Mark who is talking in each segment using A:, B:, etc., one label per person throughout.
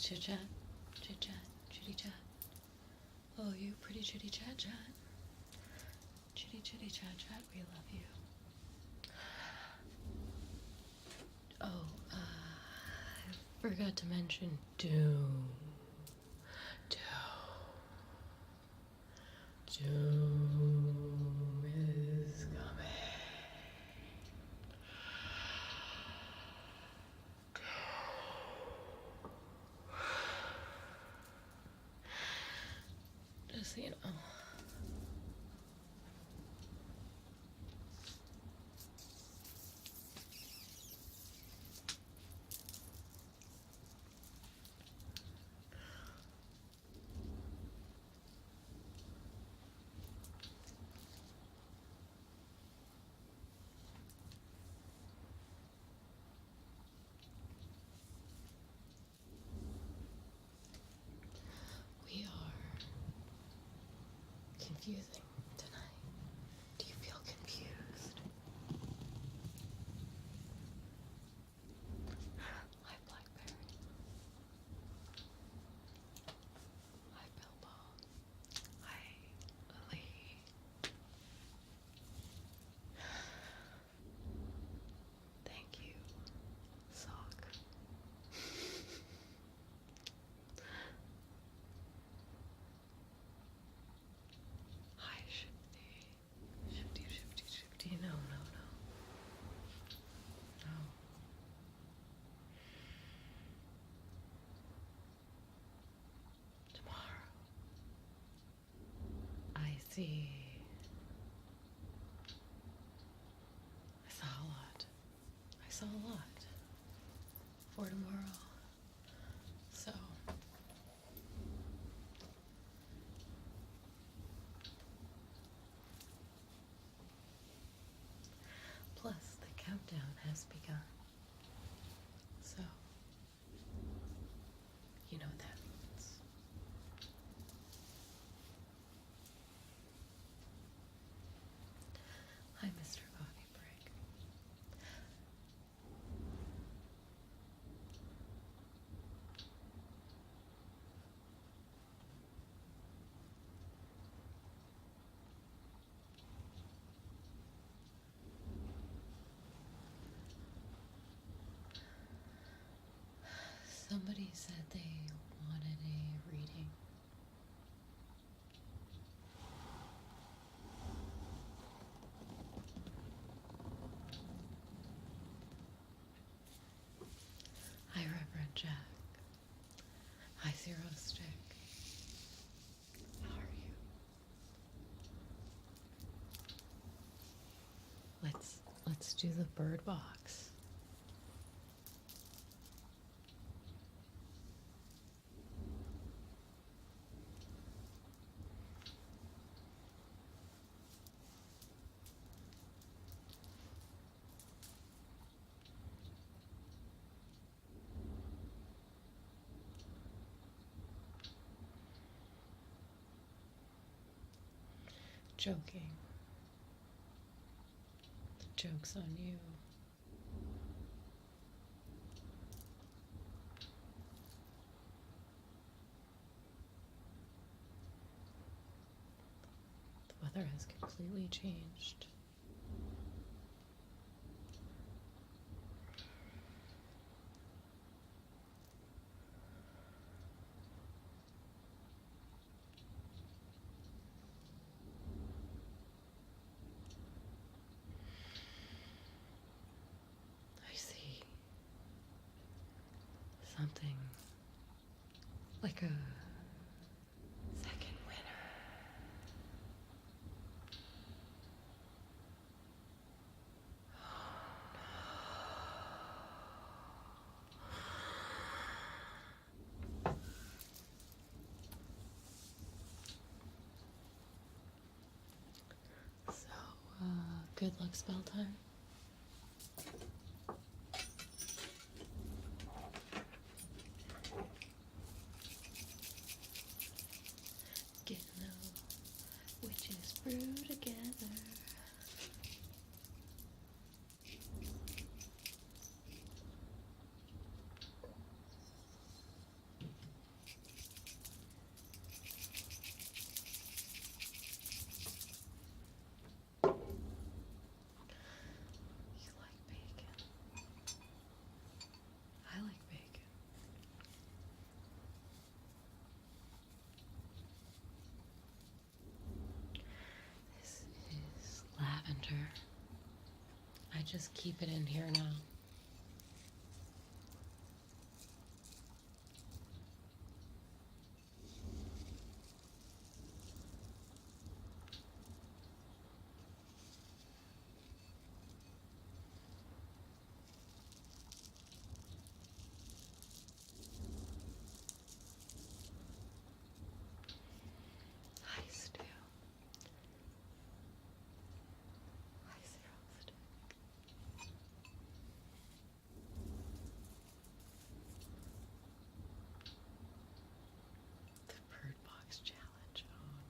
A: Chit chat, chit chat, chitty chat. Oh, you pretty chitty chat chat. Chitty chitty chat chat, we love you. Oh, I forgot to mention Doom. Doom is coming. Just so you know. We are confusing tonight. Do you feel confused? Hi, Blackberry. Hi, Bilbo. Hi, Lily. Thank you, Sock. Hi, Shifty. Shifty. No. No. Tomorrow. I see. I saw a lot for tomorrow. So, plus the countdown has begun. So, you know what that means. Hi, Mr. Coffee Break. Somebody said they wanted a reading. Hi, Reverend Jack. Hi, Zero Stick. How are you? Let's do the bird box. Joking. The joke's on you. The weather has completely changed. I see something like a second winter. So, good luck spell time. Getting the witches brew together. just keep it in here now. Hi, Stu. Hi, Cyril. The Bird Box Challenge.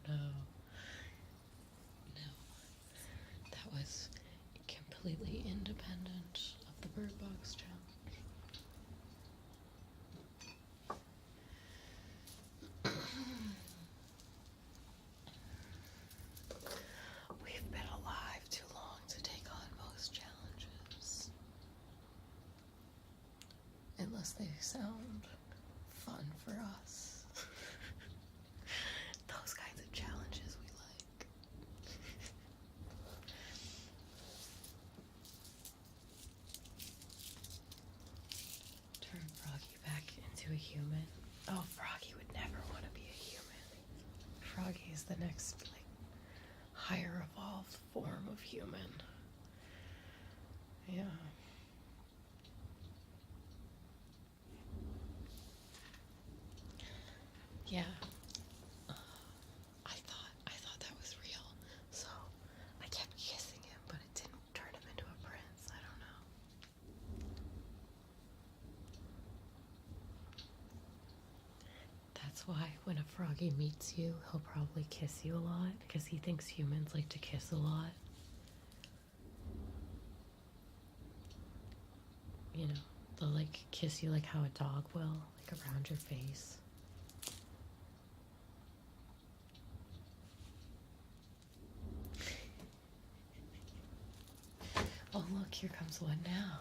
A: Oh no. No. That was completely independent of the Bird Box Challenge. We've been alive too long to take on most challenges. Unless they sound fun for us. Those kinds of challenges we like. Turn Froggie back into a human. Oh, Froggie would never want to be a human. Froggie is the next, higher evolved form of human. Yeah. Yeah. I thought that was real. So I kept kissing him, but it didn't turn him into a prince. I don't know. That's why when a froggy meets you, he'll probably kiss you a lot, because he thinks humans like to kiss a lot. You know, they'll kiss you like how a dog will, around your face. Oh look, here comes one now.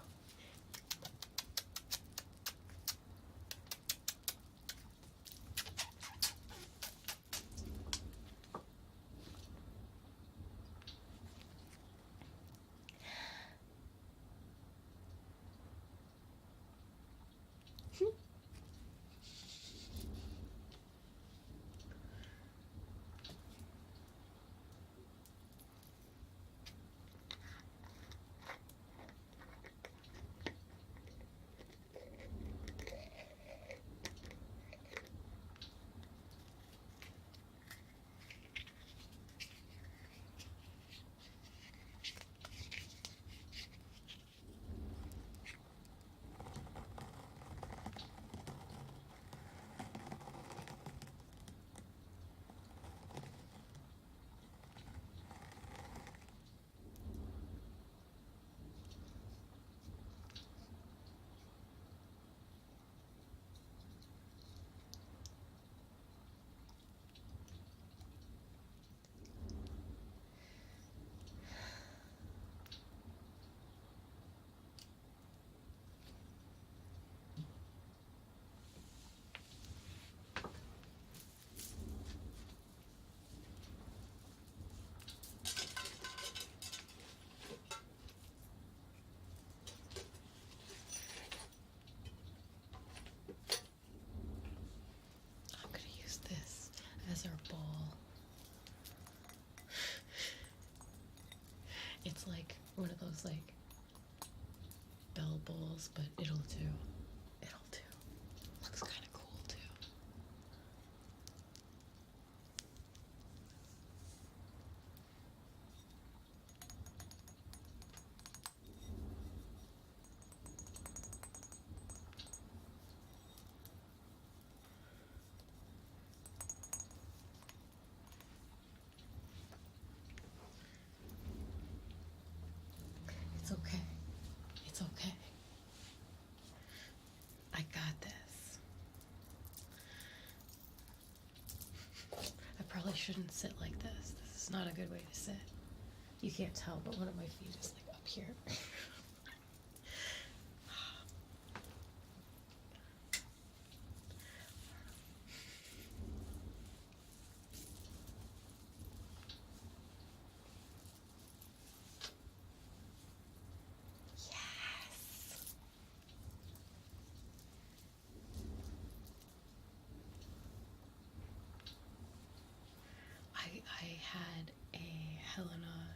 A: As our ball. It's like one of those bell bowls, but it'll do. It'll do. Looks kind of cool too. It's okay. It's okay. I got this. I probably shouldn't sit like this. This is not a good way to sit. You can't tell, but one of my feet is up here. had a Helena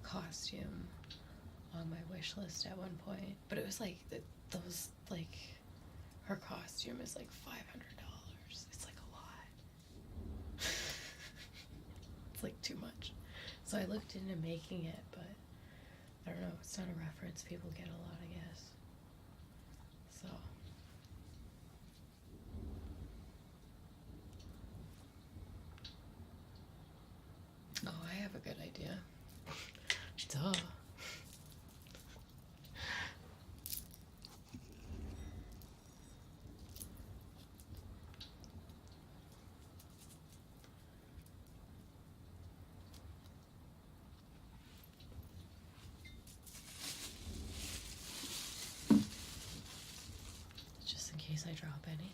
A: costume on my wish list at one point, but it was like those, like, her costume is like $500. It's like a lot. It's like too much. So I looked into making it, but I don't know, it's not a reference people get a lot, I guess. So oh, I have a good idea. Duh. Just in case I drop any.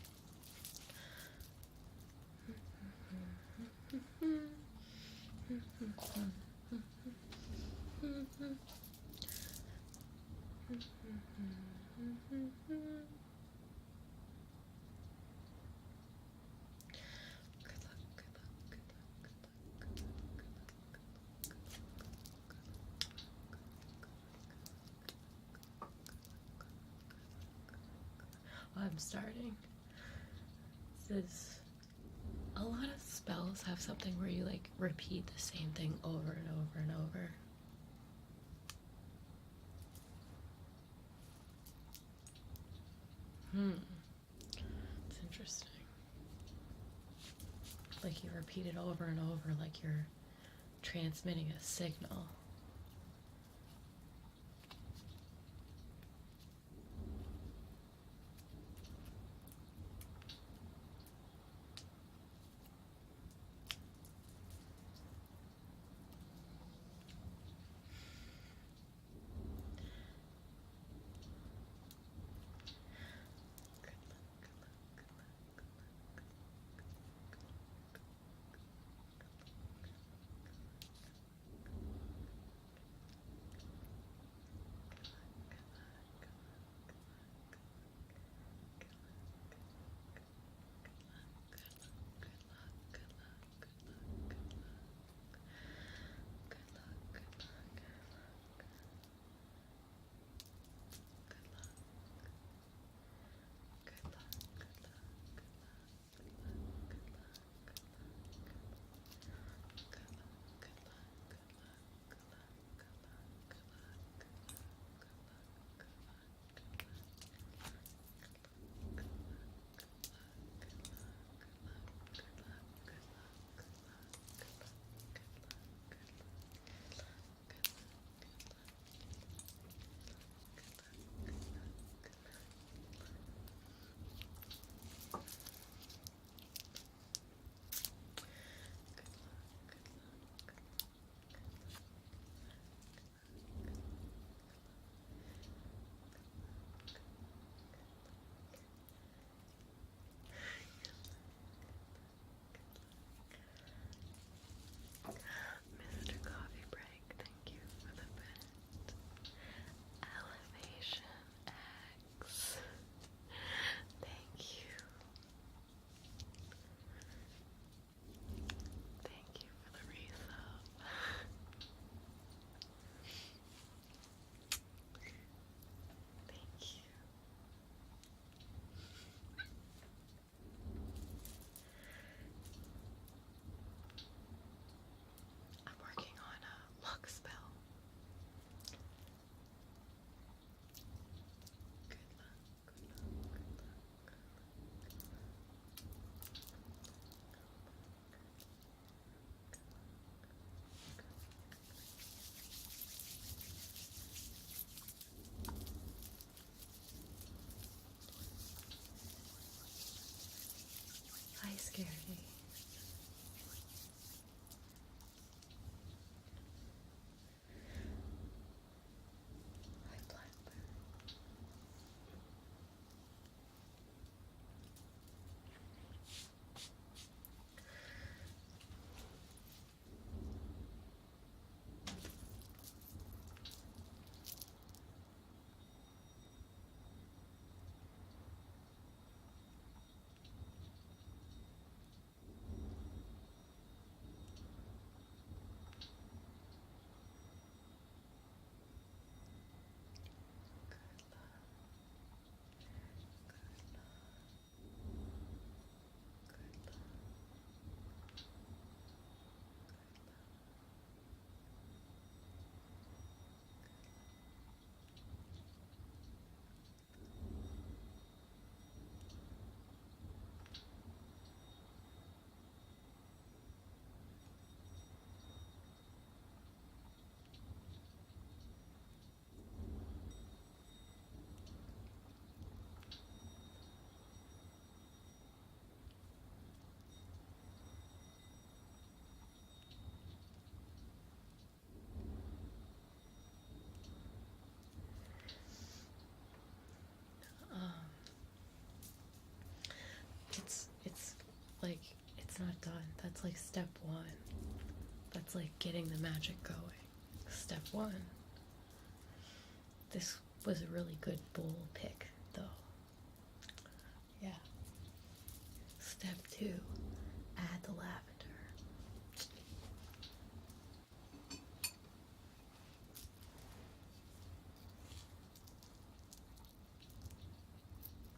A: I'm starting. This, a lot of spells have something where you like repeat the same thing over and over and over. It's interesting. Like you repeat it over and over, like you're transmitting a signal. That's like step one. That's like getting the magic going. Step one. This was a really good bowl pick, though. Yeah. Step two, add the lavender.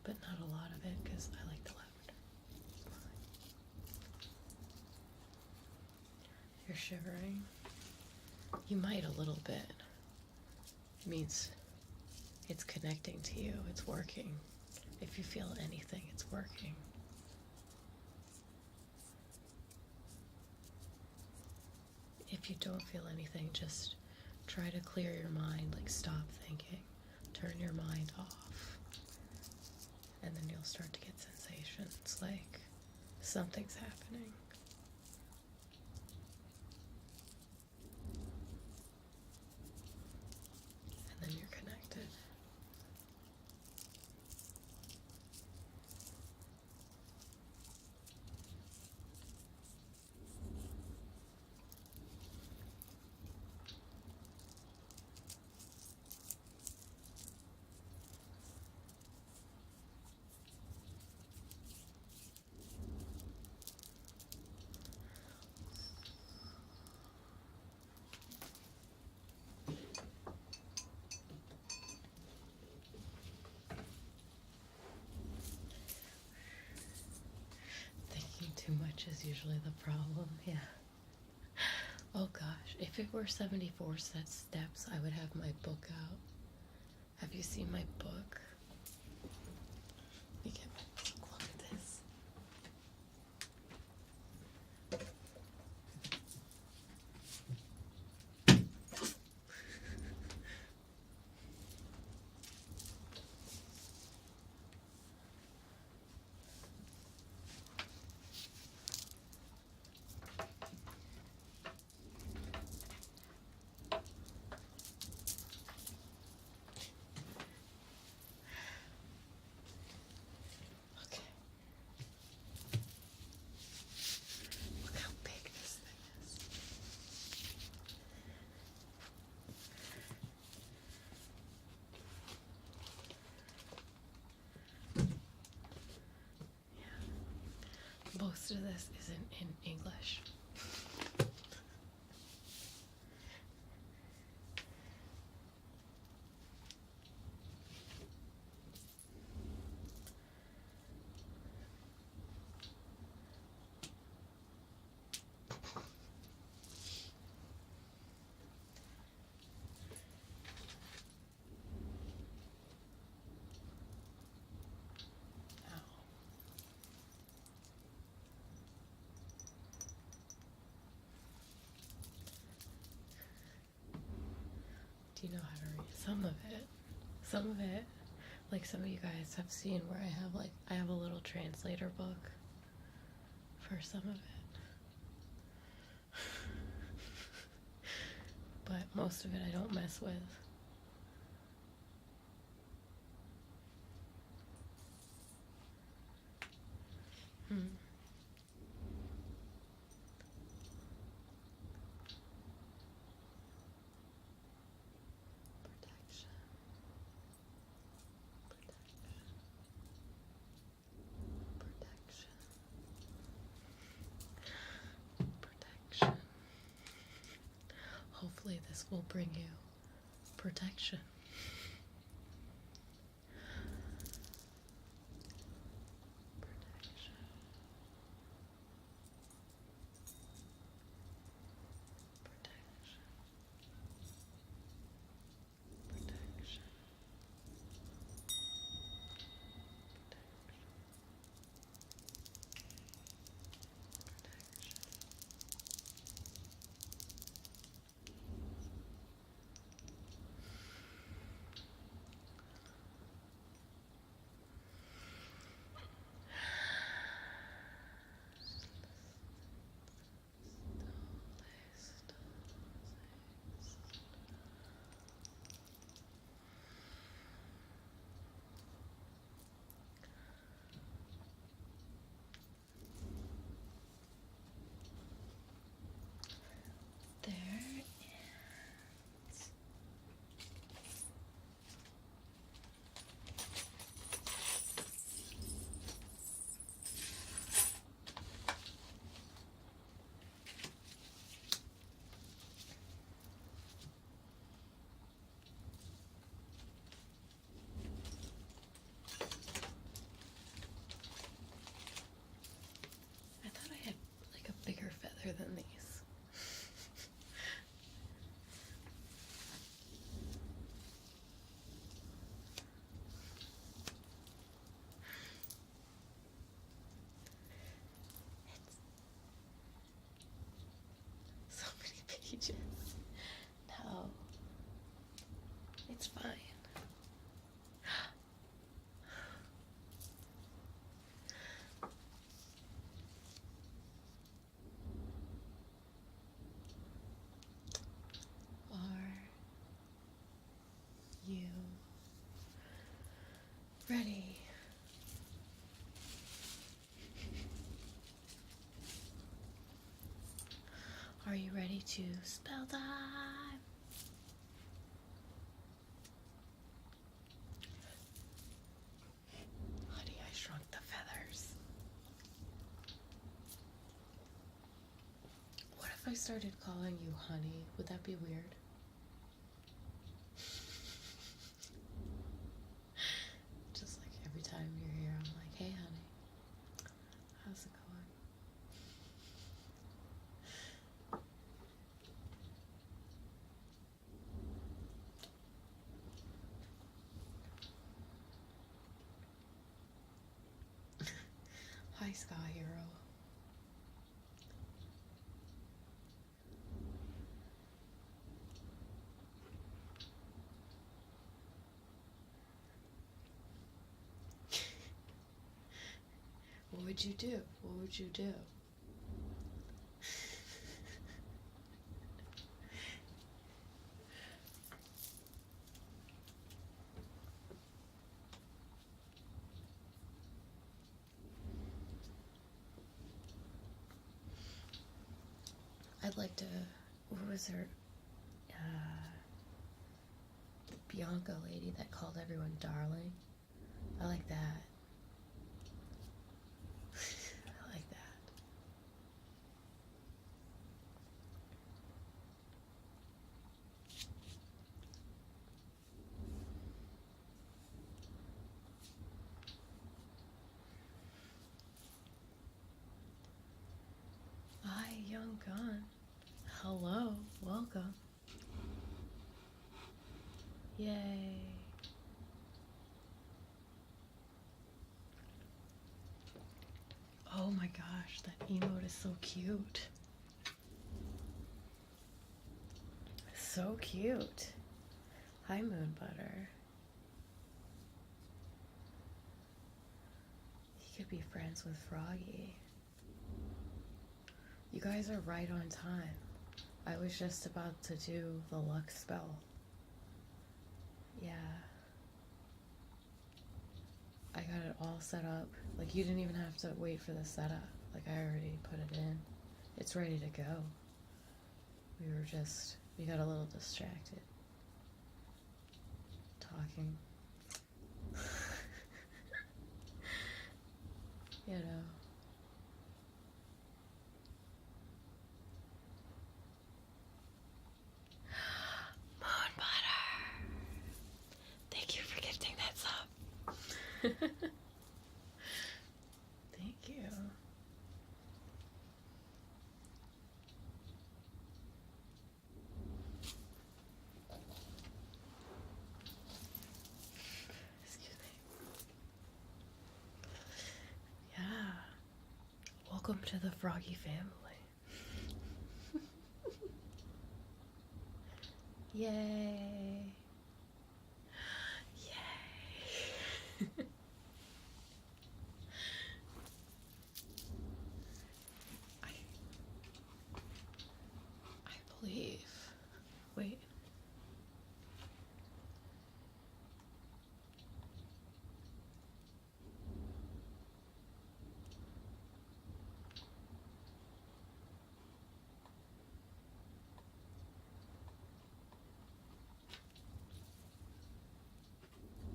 A: But not a lot of it, because I like the lavender. You're shivering? You might a little bit. It means it's connecting to you, it's working. If you feel anything, it's working. If you don't feel anything, just try to clear your mind, like stop thinking, turn your mind off, and then you'll start to get sensations like something's happening. And then you're connected. Too much is usually the problem, yeah. Oh gosh, if it were 74 steps, I would have my book out. Have you seen my book? Let me get my book, look at this. Most of this isn't in English. Do you know how to read some of it? Some of it, like some of you guys have seen where I have a little translator book for some of it. But most of it I don't mess with. Hopefully this will bring you protection. Ready. Are you ready to spell time? Honey, I shrunk the feathers. What if I started calling you honey? Would that be weird? Just like every time you're here, I'm like, hey honey, how's it going? Hi, Sky Hero. What would you do? What would you do? I'd like to, what was her, Bianca lady that called everyone darling? I like that. I like that. Hi, young gun. Hello, welcome. Yay. Oh my gosh, that emote is so cute. So cute. Hi, Moon Butter. He could be friends with Froggie. You guys are right on time. I was just about to do the luck spell. Yeah. I got it all set up. Like, you didn't even have to wait for the setup. Like, I already put it in. It's ready to go. We got a little distracted. Talking. You know. Moon Butter! Thank you for gifting that sub. Thank you. Excuse me. Yeah. Welcome to the Froggy family. Yay. Yay. I believe. Wait.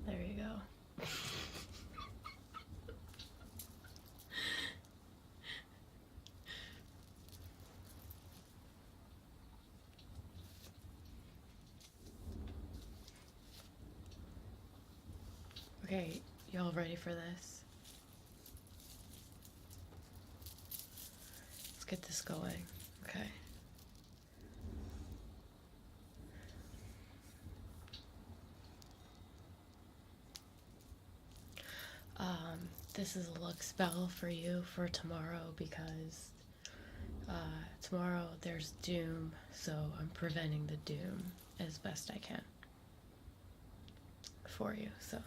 A: There you go. Okay, y'all ready for this? Let's get this going. Okay. This is a luck spell for you for tomorrow because tomorrow there's doom, so I'm preventing the doom as best I can for you, so.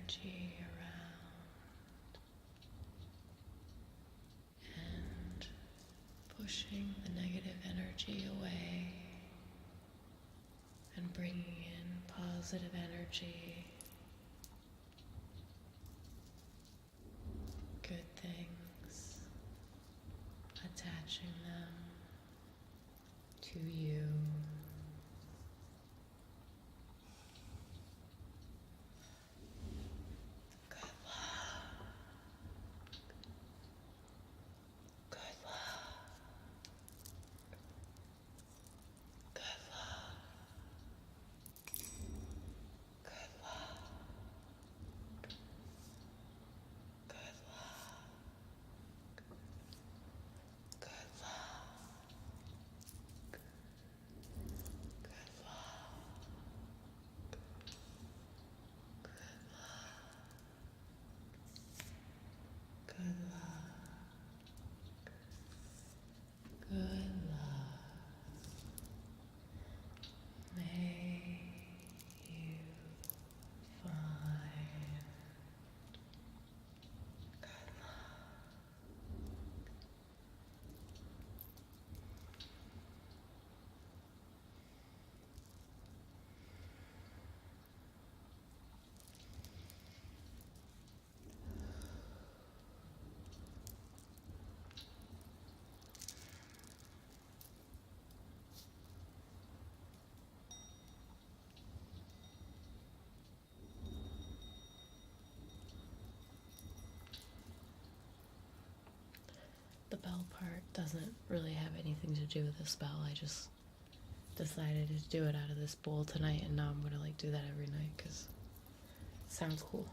A: energy around and pushing the negative energy away and bringing in positive energy, good things, attaching them to you. Good luck. Good luck. Good luck. Good luck. Good luck. Good luck. Good luck. Good luck. Good luck. May you find good luck. The bell part doesn't really have anything to do with the spell. I just decided to do it out of this bowl tonight, and now I'm gonna like do that every night because it sounds cool.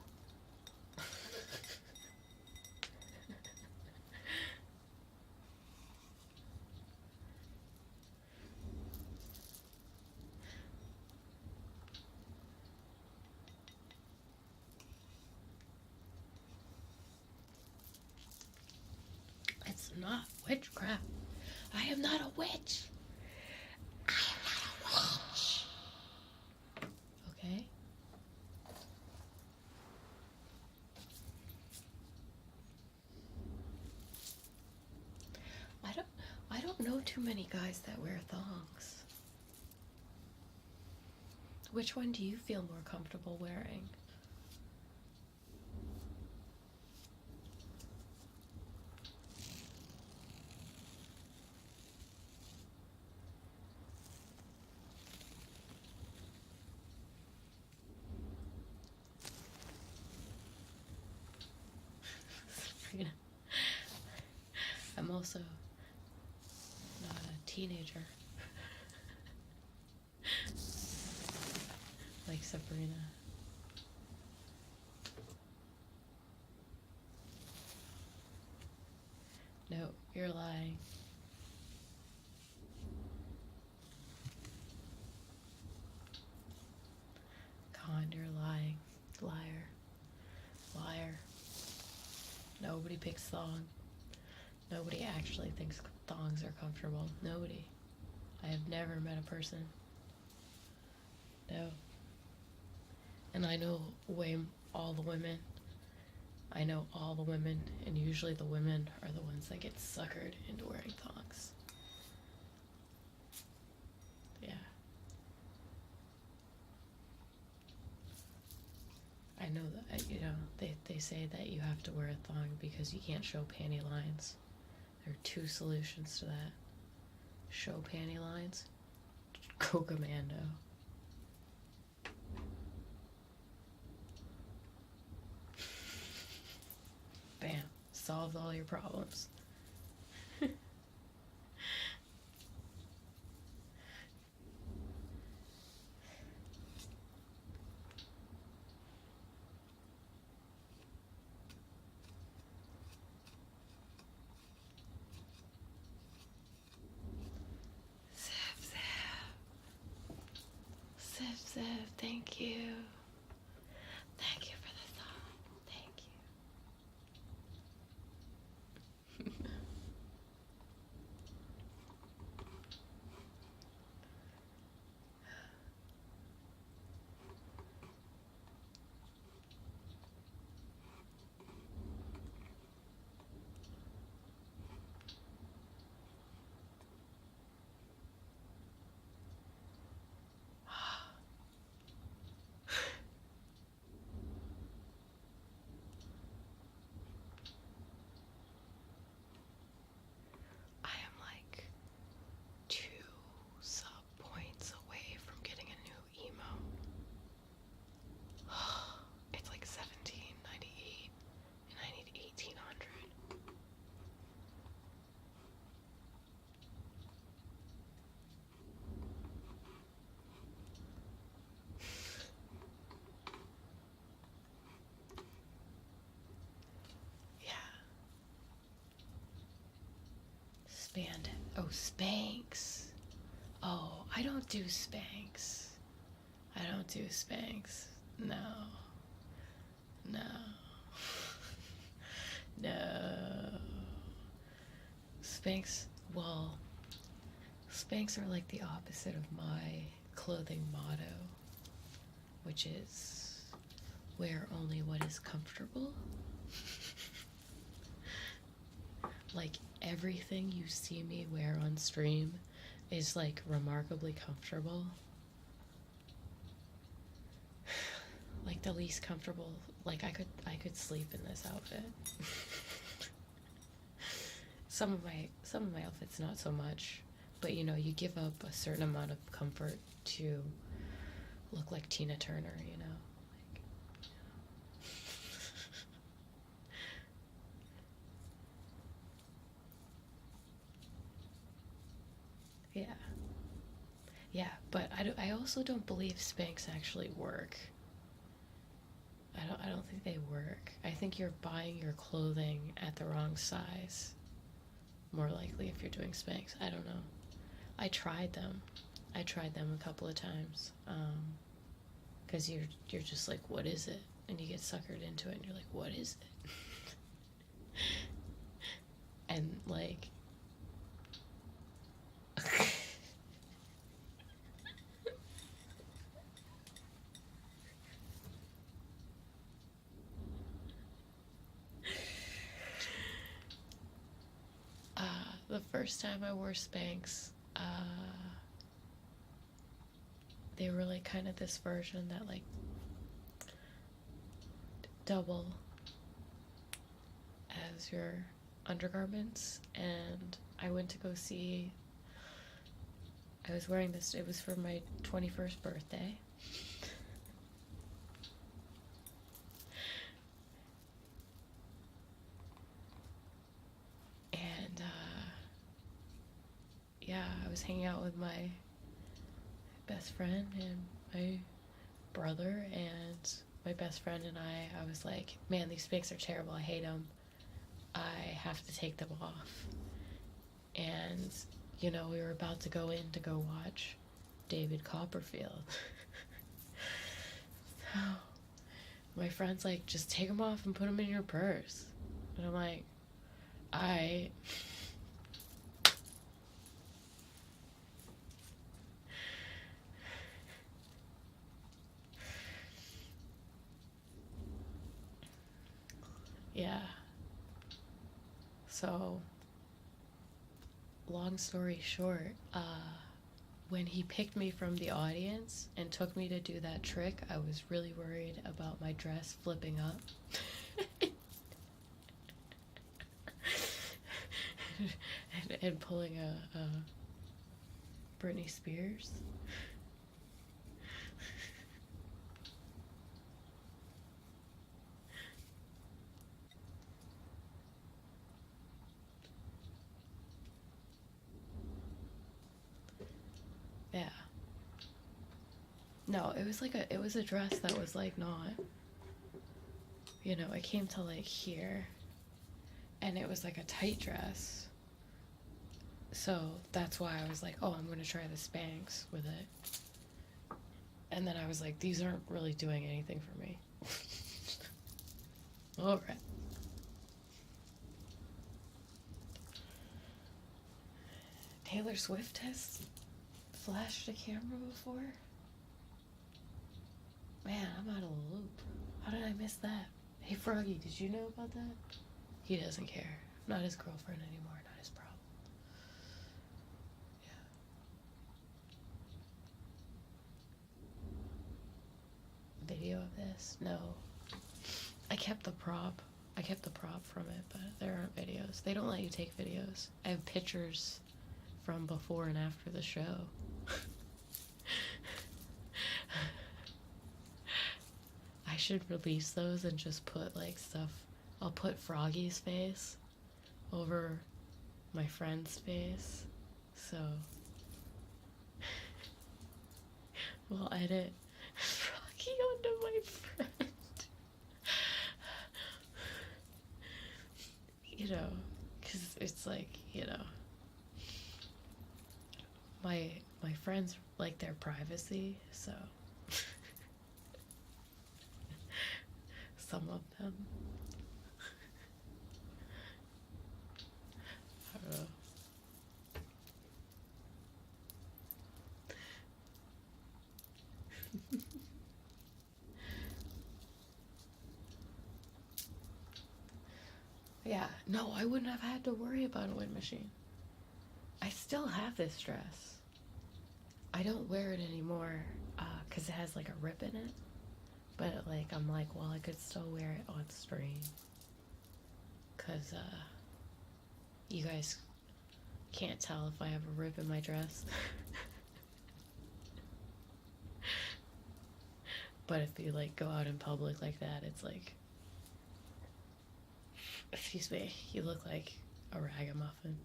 A: It's not witchcraft. I am not a witch. I am not a witch. Okay? I don't know too many guys that wear thongs. Which one do you feel more comfortable wearing? I'm also not a teenager like Sabrina. No, you're lying. Con, you're lying. Liar. Liar. Nobody picks thong. Nobody actually thinks thongs are comfortable. Nobody. I have never met a person. No. And I know all the women. I know all the women, and usually the women are the ones that get suckered into wearing thongs. Yeah. I know that, they say that you have to wear a thong because you can't show panty lines. There are two solutions to that. Show panty lines, go commando. Bam, solved all your problems. Zip, thank you. Thank you for the song. Thank you. Spanx. Oh, I don't do Spanx. I don't do Spanx. No. No. No. Spanx, well, Spanx are like the opposite of my clothing motto, which is wear only what is comfortable. Like, everything you see me wear on stream is like remarkably comfortable. Like, the least comfortable, like I could sleep in this outfit. Some of my outfits not so much, but you know, you give up a certain amount of comfort to look like Tina Turner, you know. Yeah, but I also don't believe Spanx actually work. I don't think they work. I think you're buying your clothing at the wrong size. More likely if you're doing Spanx. I don't know. I tried them a couple of times. Because you're just like, what is it? And you get suckered into it and you're like, what is it? And like the first time I wore Spanx, they were like kind of this version that like double as your undergarments, and I went to go see, I was wearing this, it was for my 21st birthday. And yeah, I was hanging out with my best friend and my brother, and my best friend and I was like, man, these Spanx are terrible, I hate them, I have to take them off. And you know, we were about to go in to go watch David Copperfield. So my friend's like, just take them off and put them in your purse. And I'm like, yeah. So, long story short, when he picked me from the audience and took me to do that trick, I was really worried about my dress flipping up. and pulling a Britney Spears. Yeah. No, it was like it was a dress that was like not, you know, it came to like here, and it was like a tight dress. So that's why I was like, oh, I'm gonna try the Spanx with it. And then I was like, these aren't really doing anything for me. Alright. Taylor Swift has flashed a camera before? Man, I'm out of the loop. How did I miss that? Hey, Froggie, did you know about that? He doesn't care. Not his girlfriend anymore, not his problem. Yeah. Video of this? No. I kept the prop from it, but there aren't videos. They don't let you take videos. I have pictures from before and after the show. I should release those and just put like stuff. I'll put Froggie's face over my friend's face. So we'll edit Froggie onto my friend. You know, because it's like, you know. my friends like their privacy, so some of them. I don't know. Yeah, no, I wouldn't have had to worry about a wind machine. I still have this dress. I don't wear it anymore because it has like a rip in it. But like, I'm like, well, I could still wear it on stream. Because you guys can't tell if I have a rip in my dress. But if you like go out in public like that, it's like, excuse me, you look like a ragamuffin.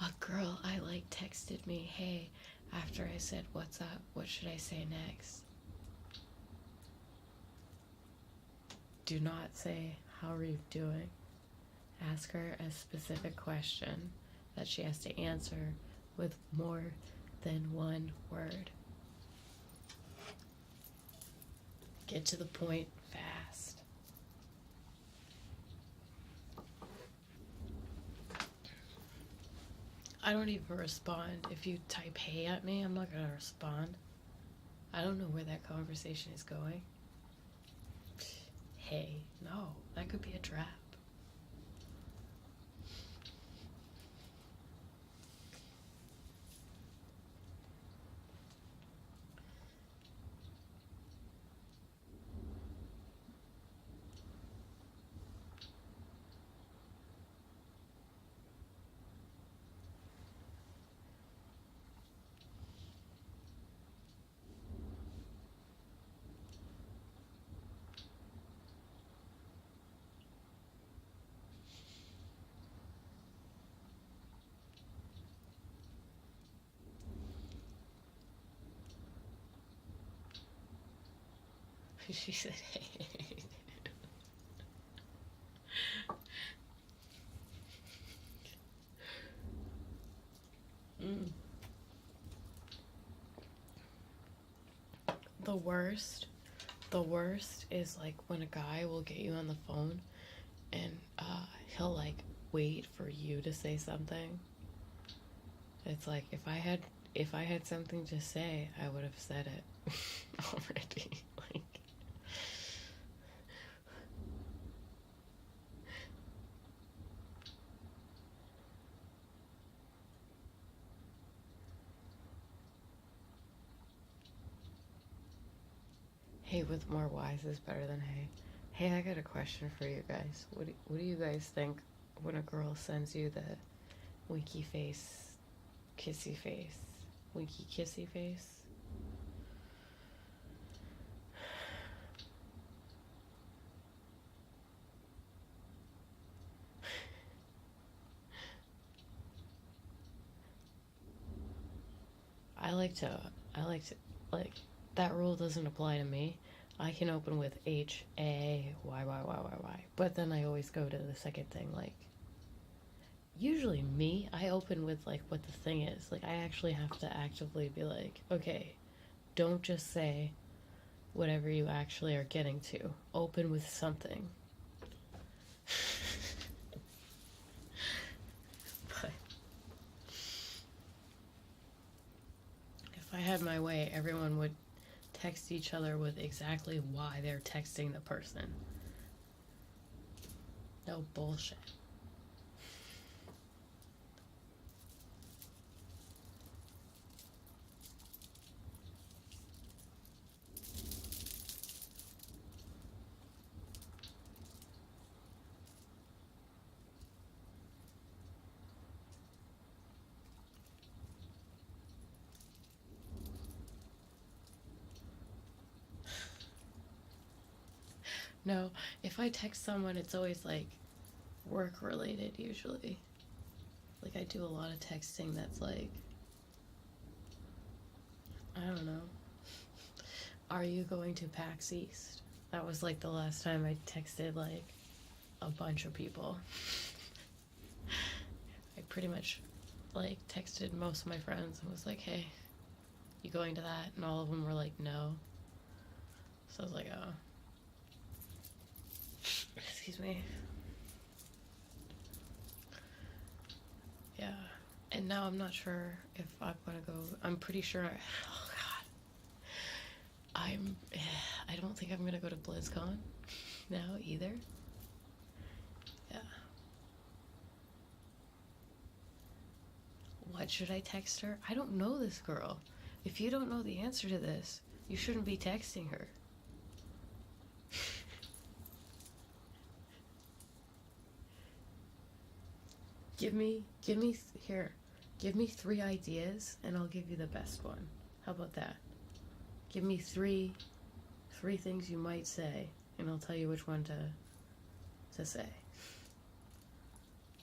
A: A girl I like texted me, hey, after I said what's up, what should I say next? Do not say how are you doing. Ask her a specific question that she has to answer with more than one word. Get to the point fast. I don't even respond. If you type hey at me, I'm not gonna respond. I don't know where that conversation is going. Hey, no, that could be a trap. She said hey. The worst is like when a guy will get you on the phone and he'll like wait for you to say something. It's like if I had something to say, I would have said it already. Like, hey with more Y's is better than hey. Hey, I got a question for you guys. What do you guys think when a girl sends you the winky face, kissy face, winky kissy face? I like to like that rule doesn't apply to me. I can open with HAYYYYY, but then I always go to the second thing. Like usually me, I open with like what the thing is. Like I actually have to actively be like, okay, don't just say whatever you actually are getting to. Open with something. But if I had my way, everyone would text each other with exactly why they're texting the person. No bullshit. No, if I text someone, it's always like work related usually. Like I do a lot of texting that's like, I don't know. Are you going to PAX East? That was like the last time I texted like a bunch of people. I pretty much like texted most of my friends and was like, hey, you going to that? And all of them were like, no. So I was like, oh. Excuse me. Yeah. And now I'm not sure if I'm gonna go. I'm pretty sure. Oh God. I don't think I'm gonna go to BlizzCon now either. Yeah. What should I text her? I don't know this girl. If you don't know the answer to this, you shouldn't be texting her. Give me 3 ideas and I'll give you the best one. How about that? Give me three things you might say and I'll tell you which one to say.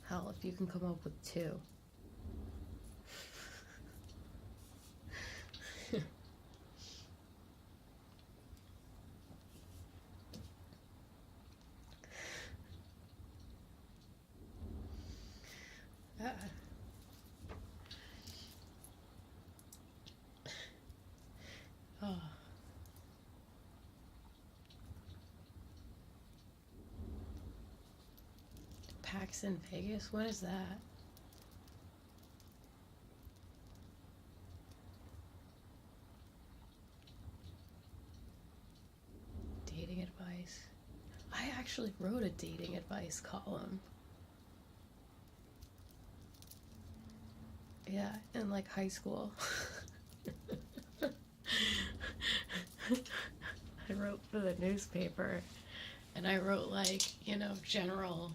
A: Hell, if you can come up with 2. Oh. PAX in Vegas? When is that? Dating advice. I actually wrote a dating advice column. Yeah, in like high school. I wrote for the newspaper and I wrote like, you know, general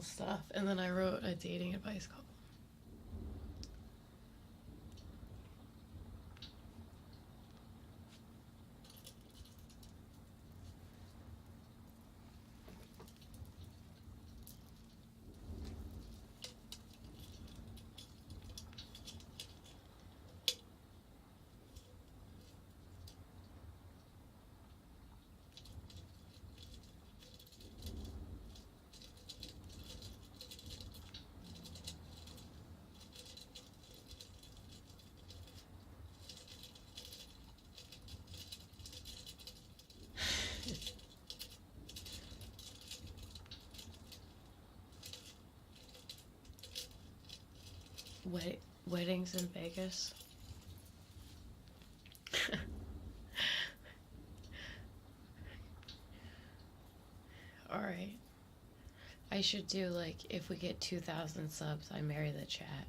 A: stuff, and then I wrote a dating advice column. Weddings in Vegas. Alright. I should do like, if we get 2,000 subs, I marry the chat.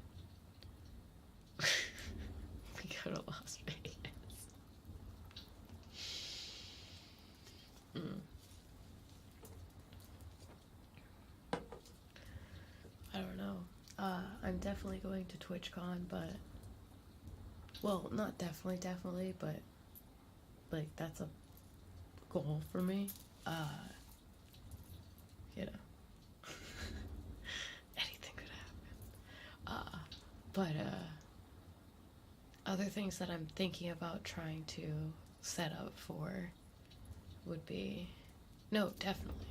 A: We go to Las Vegas. I don't know. I'm definitely going to TwitchCon, but... Well, not definitely, but... Like, that's a goal for me. You know. Anything could happen. But other things that I'm thinking about trying to set up for would be... No, definitely.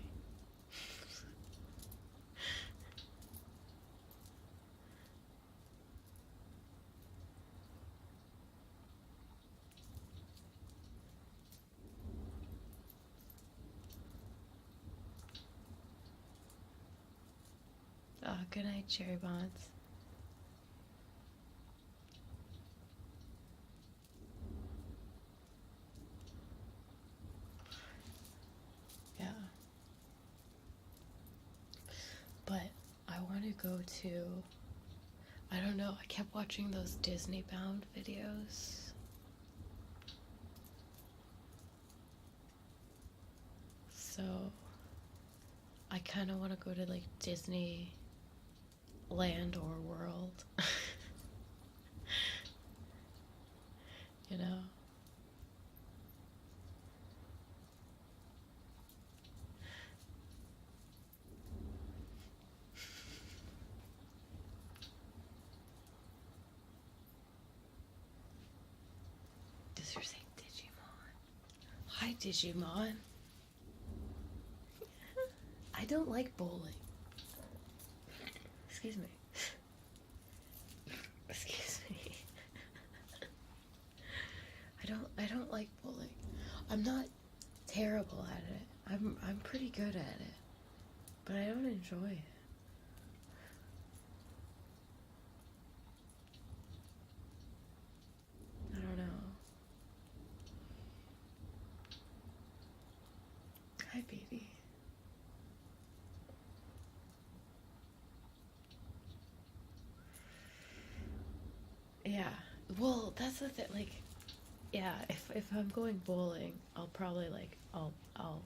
A: Good night, Cherry Bonds. Yeah. But I want to go to... I don't know, I kept watching those Disney Bound videos. So I kind of want to go to like Disney Land or World. You know? Does your say Digimon? Hi, Digimon. I don't like bowling. Excuse me. Excuse me. I don't like bowling. I'm not terrible at it. I'm pretty good at it. But I don't enjoy it. I don't know. Hi, baby. Yeah. Well, that's the thing. Like, yeah. If I'm going bowling, I'll probably like I'll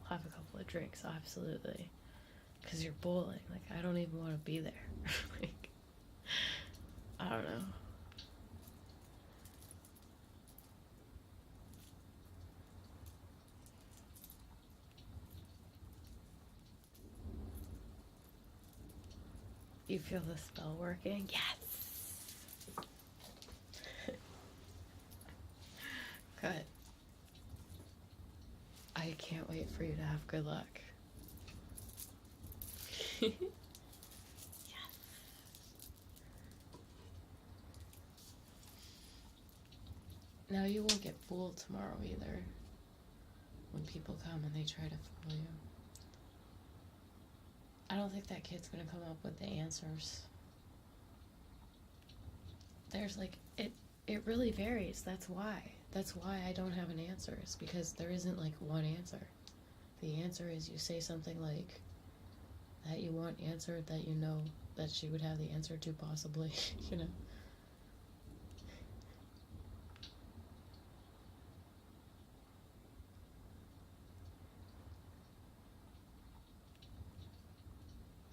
A: have a couple of drinks. Absolutely. Because you're bowling. Like, I don't even want to be there. Like, I don't know. You feel the spell working? Yes. Good. I can't wait for you to have good luck. Yes. Now you won't get fooled tomorrow either. When people come and they try to fool you. I don't think that kid's gonna come up with the answers. There's like it really varies. That's why. That's why I don't have an answer. It's because there isn't like one answer. The answer is you say something like that you want answered that you know that she would have the answer to possibly, you know.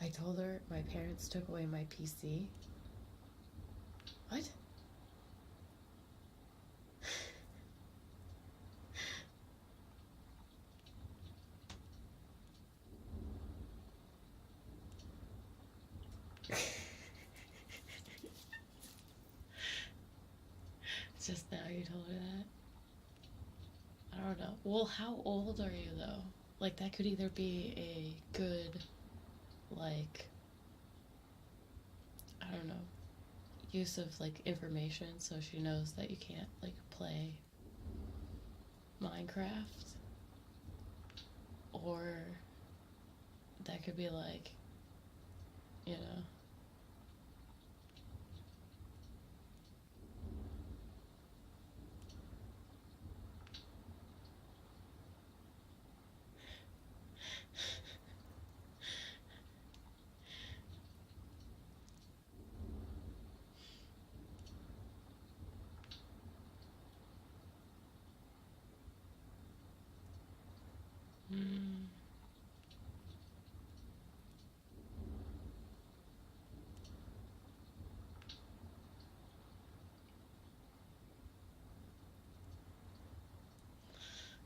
A: I told her my parents took away my PC. What? Just now you told her that? I don't know. Well, how old are you though? Like that could either be a good, like, I don't know, use of like information so she knows that you can't like play Minecraft, or that could be like, you know. Mm.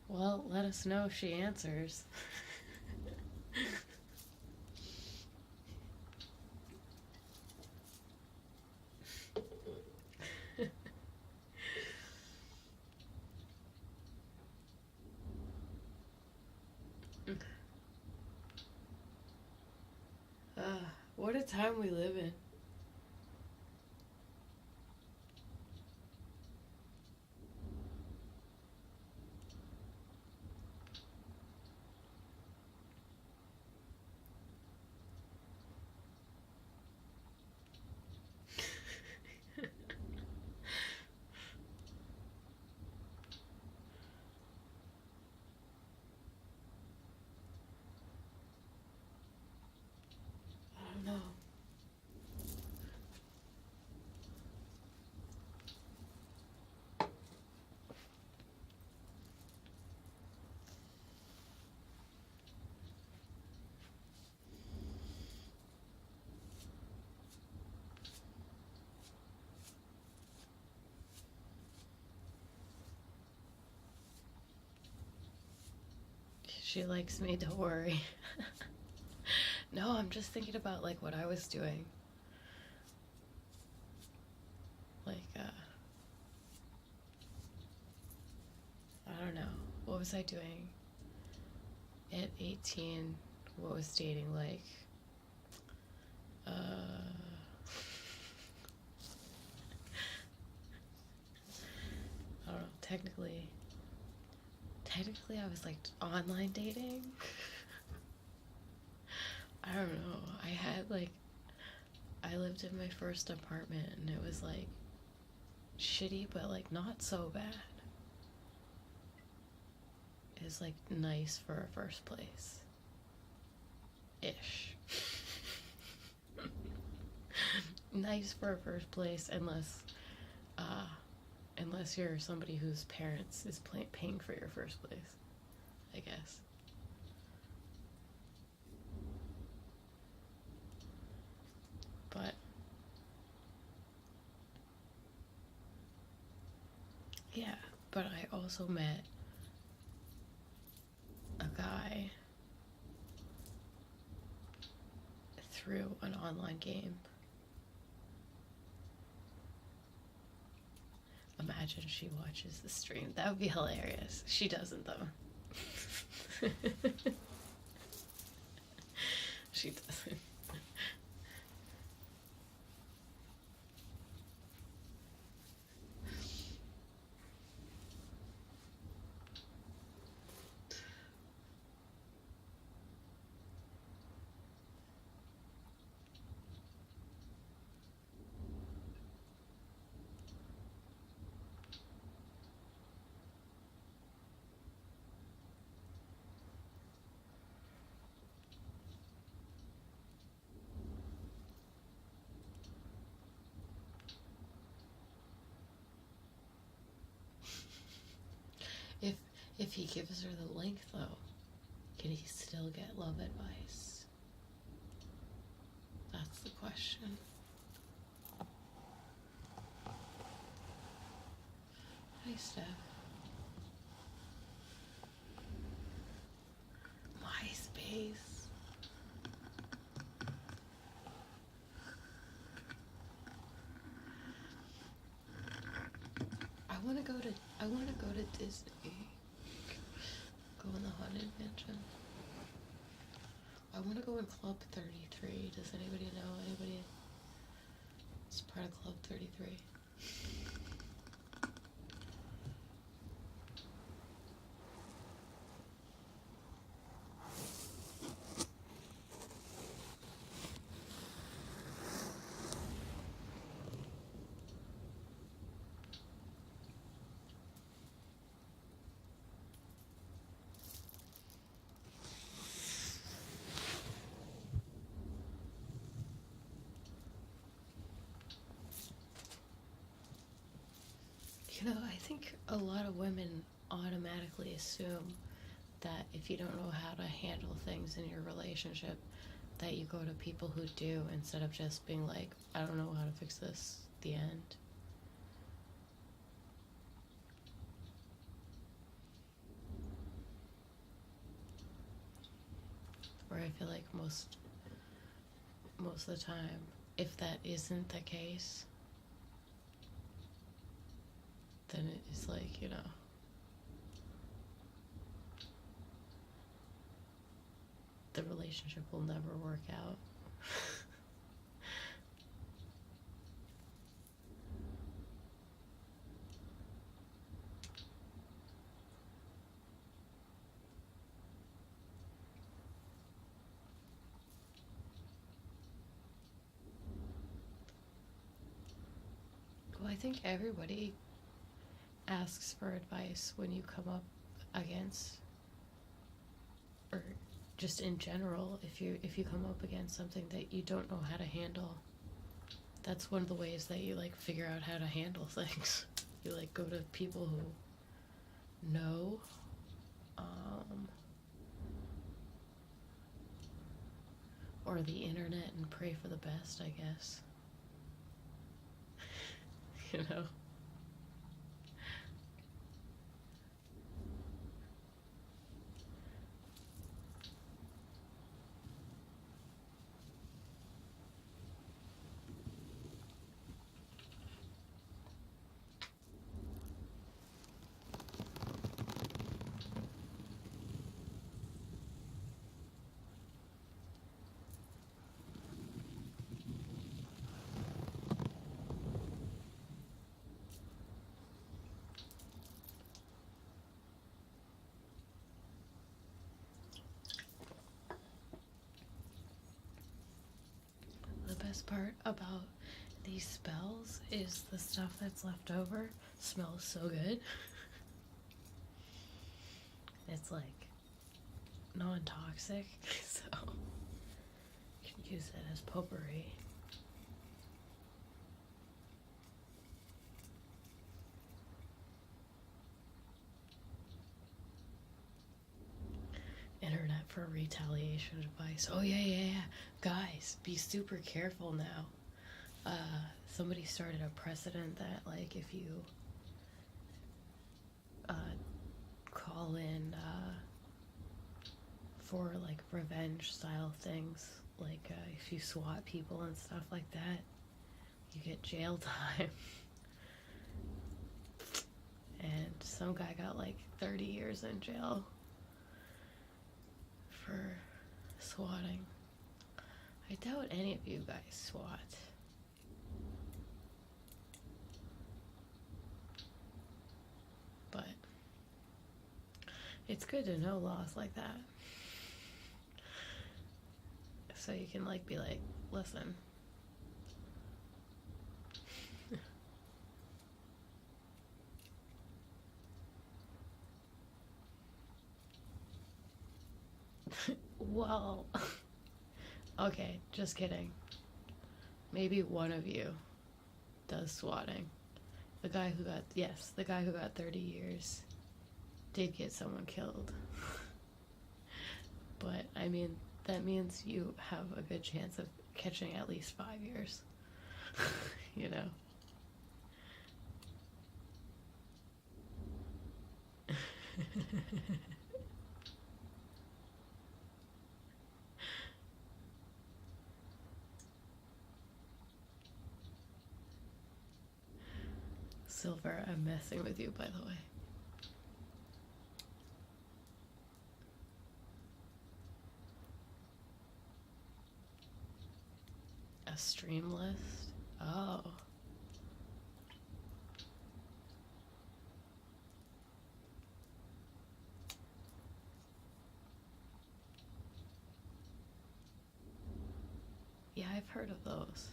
A: Well, let us know if she answers. What a time we live in. I don't know. She likes me, don't worry. No, I'm just thinking about like what I was doing. Like, I don't know. what was I doing at 18? What was dating like? I don't know. Technically, I was like online dating. I don't know. I lived in my first apartment and it was like shitty, but like not so bad. It was like nice for a first place. Ish. Nice for a first place unless you're somebody whose parents is paying for your first place, I guess. But yeah, but I also met a guy through an online game. Imagine she watches the stream. That would be hilarious. She doesn't, though. She doesn't. If he gives her the link, though, can he still get love advice? That's the question. Hi, Steph. MySpace. I want to go to Disney. Go in the Haunted Mansion. I want to go in Club 33. Does anybody know anybody? It's part of Club 33. You know, I think a lot of women automatically assume that if you don't know how to handle things in your relationship, that you go to people who do, instead of just being like, I don't know how to fix this, the end. Where I feel like most of the time, if that isn't the case, then it's like, you know, the relationship will never work out. Well, I think everybody asks for advice when you come up against, or just in general, if you come up against something that you don't know how to handle. That's one of the ways that you like figure out how to handle things. You like go to people who know, or the internet, and pray for the best, I guess. You know? best part about these spells is the stuff that's left over smells so good. It's like non-toxic, so you can use it as potpourri. Internet for retaliation advice. Oh yeah. Guys, be super careful now. Somebody started a precedent that, like, if you call in for like revenge style things, like if you SWAT people and stuff like that, you get jail time. And some guy got like 30 years in jail for swatting. I doubt any of you guys SWAT. But it's good to know laws like that. So you can like be like, listen. Well, okay, just kidding. Maybe one of you does swatting. The guy who got 30 years did get someone killed. But, I mean, that means you have a good chance of catching at least 5 years. You know? Silver, I'm messing with you, by the way. A stream list? Oh. Yeah, I've heard of those.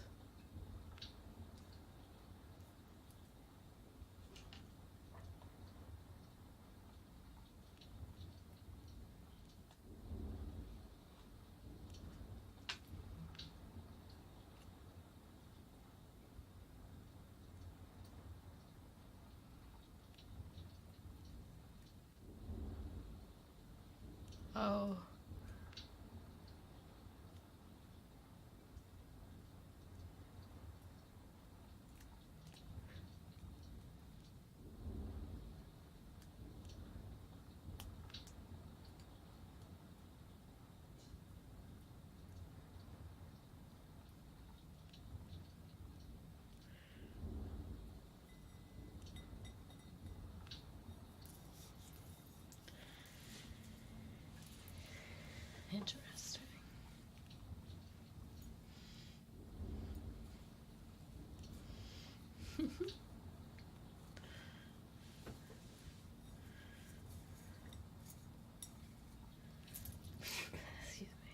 A: Oh. Interesting. Excuse me.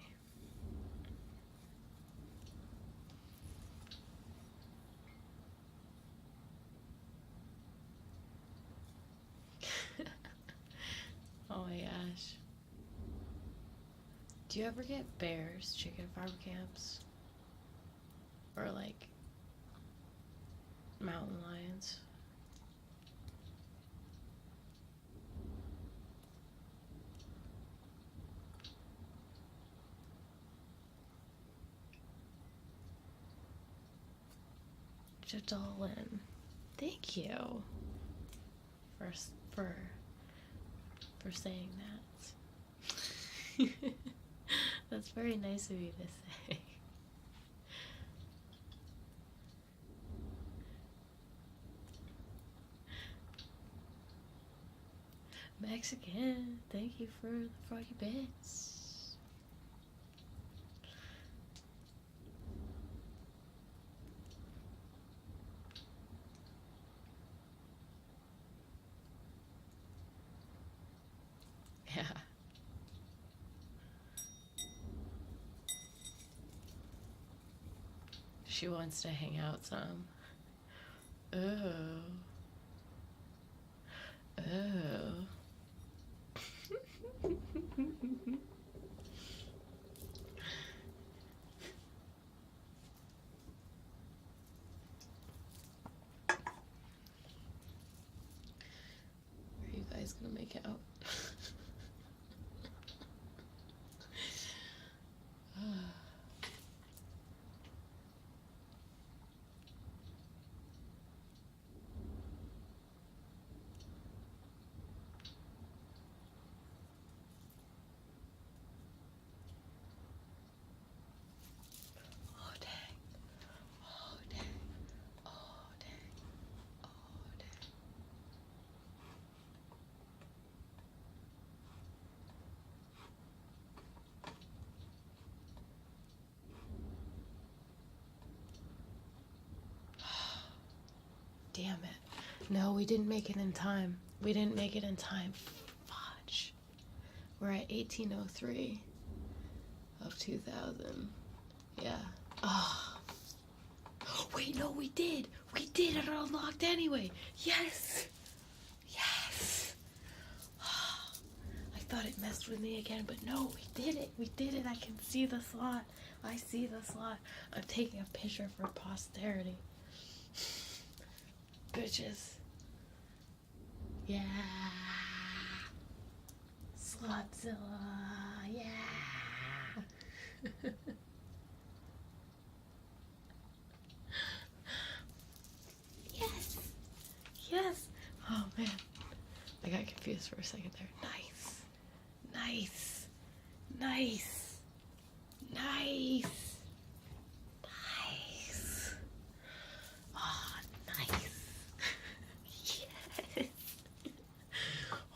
A: Oh my gosh. Do you ever get bears, chicken farm camps? Or like mountain lions? Jadolin. Thank you for saying that. That's very nice of you to say. Mexican, thank you for the froggy bits. Yeah. She wants to hang out some. Oh. Oh. Are you guys gonna make out? Oh dang. Oh dang. Oh dang. Oh dang. Damn it. No, we didn't make it in time. We didn't make it in time. Fudge. We're at 1803 of 2000. Yeah. Oh. Wait, no, we did. We did it unlocked anyway. Yes. Yes. I thought it messed with me again, but no, we did it. We did it. I can see the slot. I see the slot. I'm taking a picture for posterity. Bitches. Yeah. Slotzilla. Yeah. Yes. Yes. Oh man. I got confused for a second there. Nice. Nice. Nice. Nice. Nice. Oh, nice. Yes.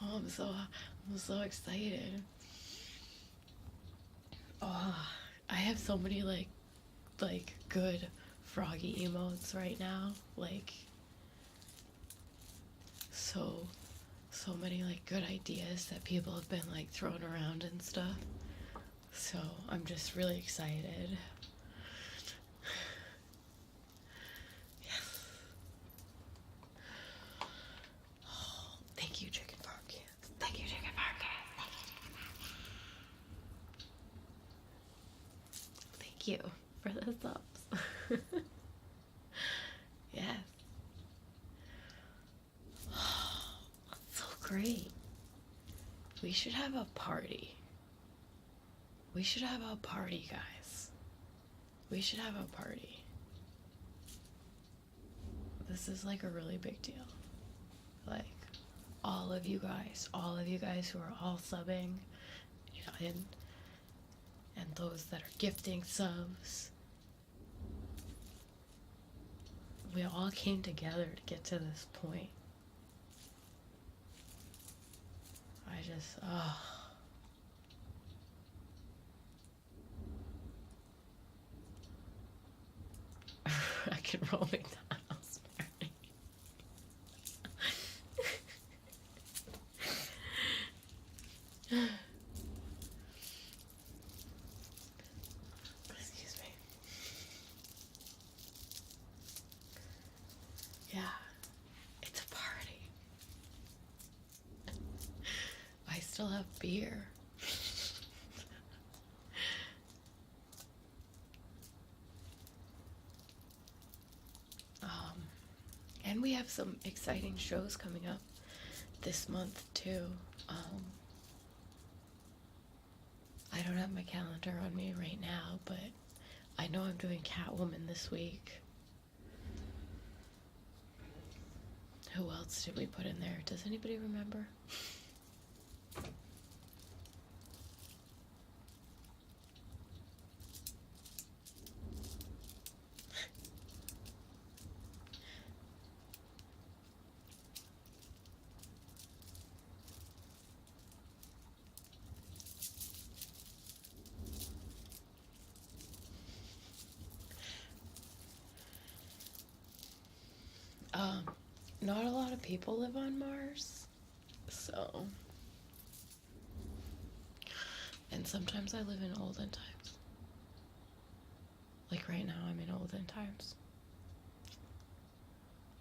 A: Oh, I'm so excited. Oh, I have so many like good froggy emotes right now. Like so many like good ideas that people have been like throwing around and stuff. So I'm just really excited. Yes. Oh, thank you, Chicken Pumpkin. Thank you, Chicken Pumpkin. Thank you for the subs. Yes. That's so great. We should have a party. We should have a party, guys. We should have a party. This is like a really big deal. Like, all of you guys who are all subbing, you know, and those that are gifting subs. We all came together to get to this point. I just, I can roll McDonald's party. Excuse me. Yeah, it's a party. I still have beer. And we have some exciting shows coming up this month too. I don't have my calendar on me right now, but I know I'm doing Catwoman this week. Who else did we put in there? Does anybody remember? Not a lot of people live on Mars, so, and sometimes I live in olden times. Like right now I'm in olden olden times.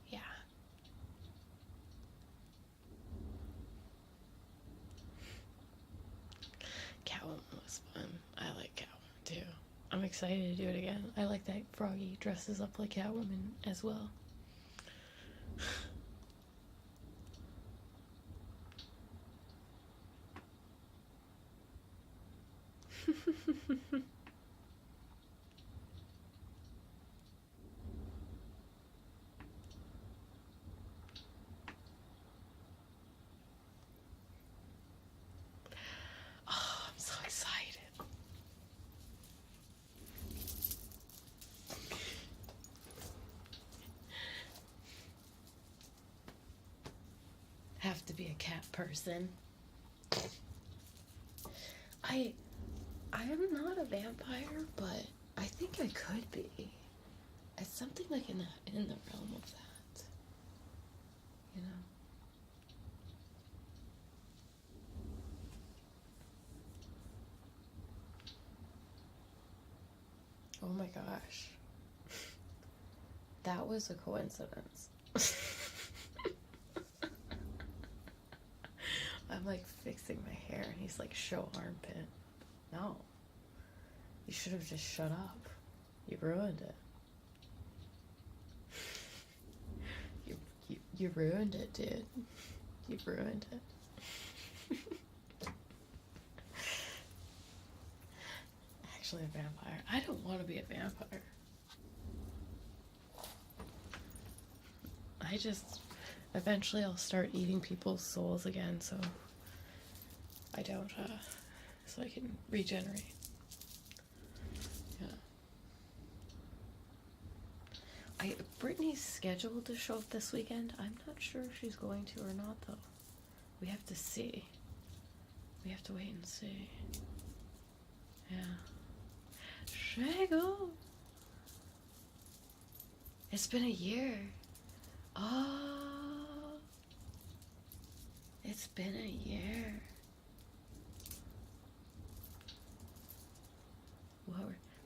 A: Yeah. Catwoman was fun. I like Catwoman too. I'm excited to do it again. I like that Froggie dresses up like Catwoman as well. Oh, I'm so excited. Have to be a cat person. I am not a vampire, but I think I could be. It's something like in the realm of that. You know? Oh my gosh. That was a coincidence. I'm like fixing my hair and he's like, show armpit. No. You should have just shut up. You ruined it. You ruined it, dude. You ruined it. Actually a vampire. I don't want to be a vampire. I just... Eventually I'll start eating people's souls again, so I don't, so I can regenerate. Yeah. Brittany's scheduled to show up this weekend. I'm not sure if she's going to or not, though. We have to see. We have to wait and see. Yeah. Shago! It's been a year. Oh. It's been a year.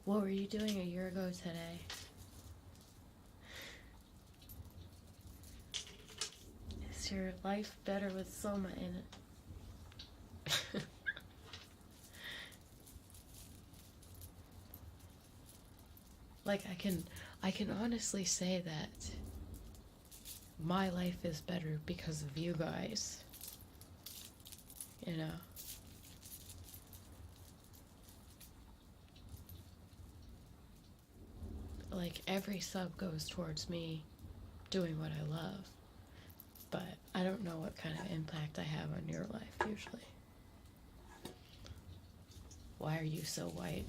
A: What were you doing a year ago today? Is your life better with Soma in it? Like I can honestly say that my life is better because of you guys. You know. Like every sub goes towards me doing what I love. But I don't know what kind of impact I have on your life usually. Why are you so white?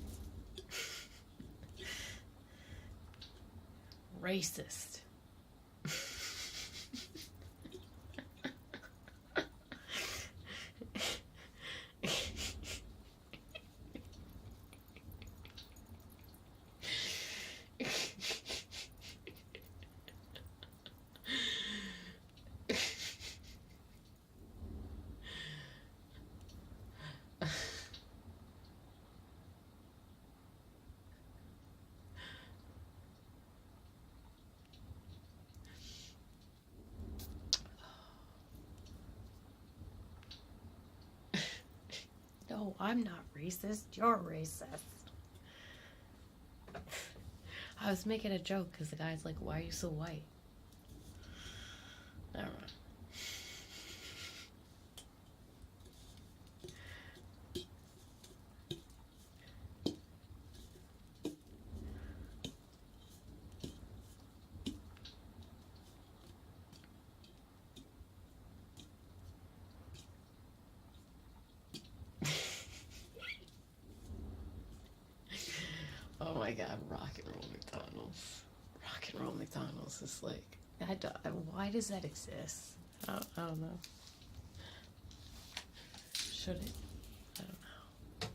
A: Racist. No, I'm not racist. You're racist. I was making a joke because the guy's like, why are you so white? Never mind. Oh my god, rock and roll McDonald's. Rock and roll McDonald's is like, why does that exist? I don't know. Should it? I don't know.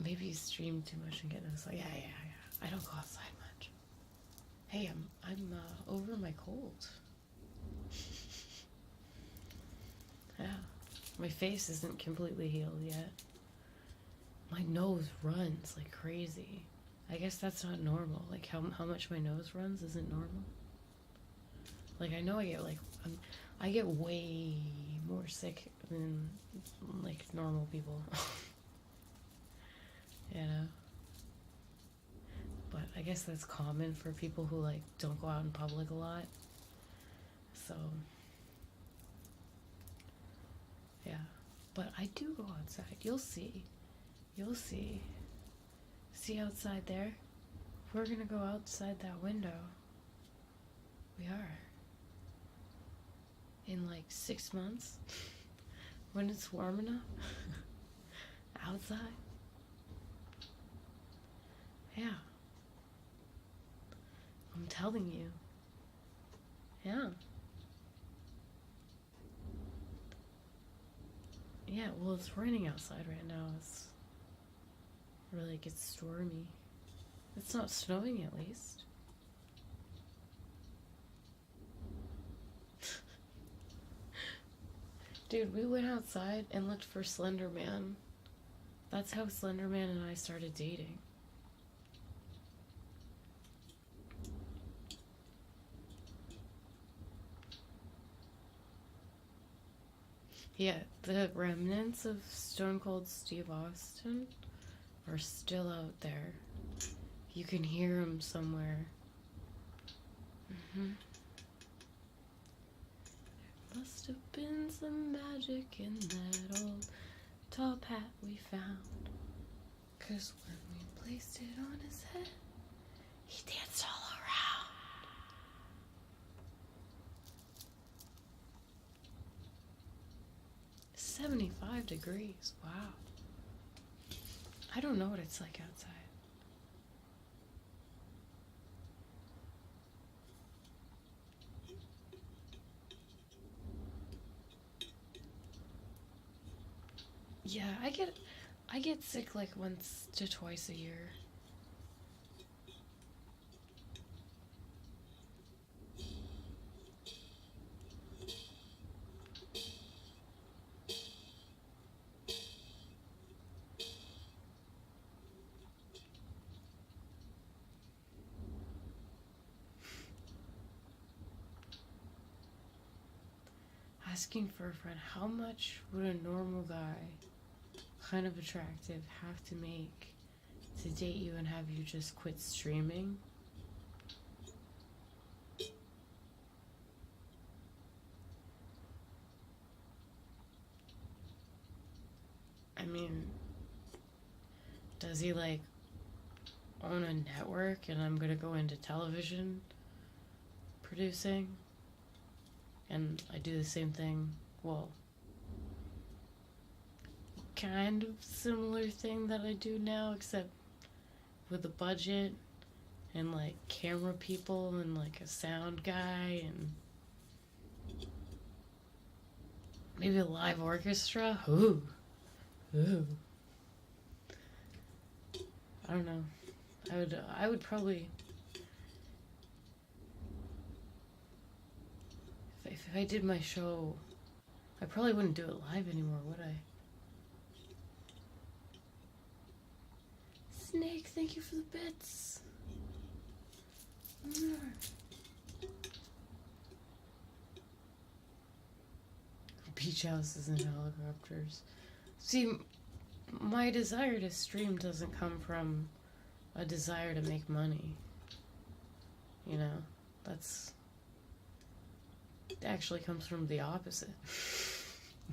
A: Maybe you stream too much and get this. Like, yeah. I don't go outside much. Hey, I'm over my cold. Yeah, my face isn't completely healed yet. My nose runs like crazy. I guess that's not normal. Like how much my nose runs isn't normal. Like I know I get like I get way more sick than like normal people. You know. But I guess that's common for people who like don't go out in public a lot. So yeah. But I do go outside. You'll see. You'll see. See outside there? We're gonna go outside that window. We are. In like 6 months. When it's warm enough. Outside. Yeah. I'm telling you. Yeah. Yeah, well, it's raining outside right now. It's really gets stormy. It's not snowing at least. Dude, we went outside and looked for Slender Man. That's how Slender Man and I started dating. Yeah, the remnants of Stone Cold Steve Austin are still out there. You can hear him somewhere. Must have been some magic in that old top hat we found. 'Cause when we placed it on his head, he danced all around. 75 degrees, wow. I don't know what it's like outside. Yeah, I get sick like once to twice a year. Asking for a friend, how much would a normal guy, kind of attractive, have to make to date you and have you just quit streaming? I mean, does he like own a network and I'm gonna go into television producing? And I do the same thing, well, kind of similar thing that I do now, except with a budget and like camera people and like a sound guy and maybe a live orchestra. Ooh. I don't know. I would probably, if I did my show, I probably wouldn't do it live anymore, would I? Snake, thank you for the bits. Beach houses and helicopters. See, my desire to stream doesn't come from a desire to make money. You know, it actually comes from the opposite.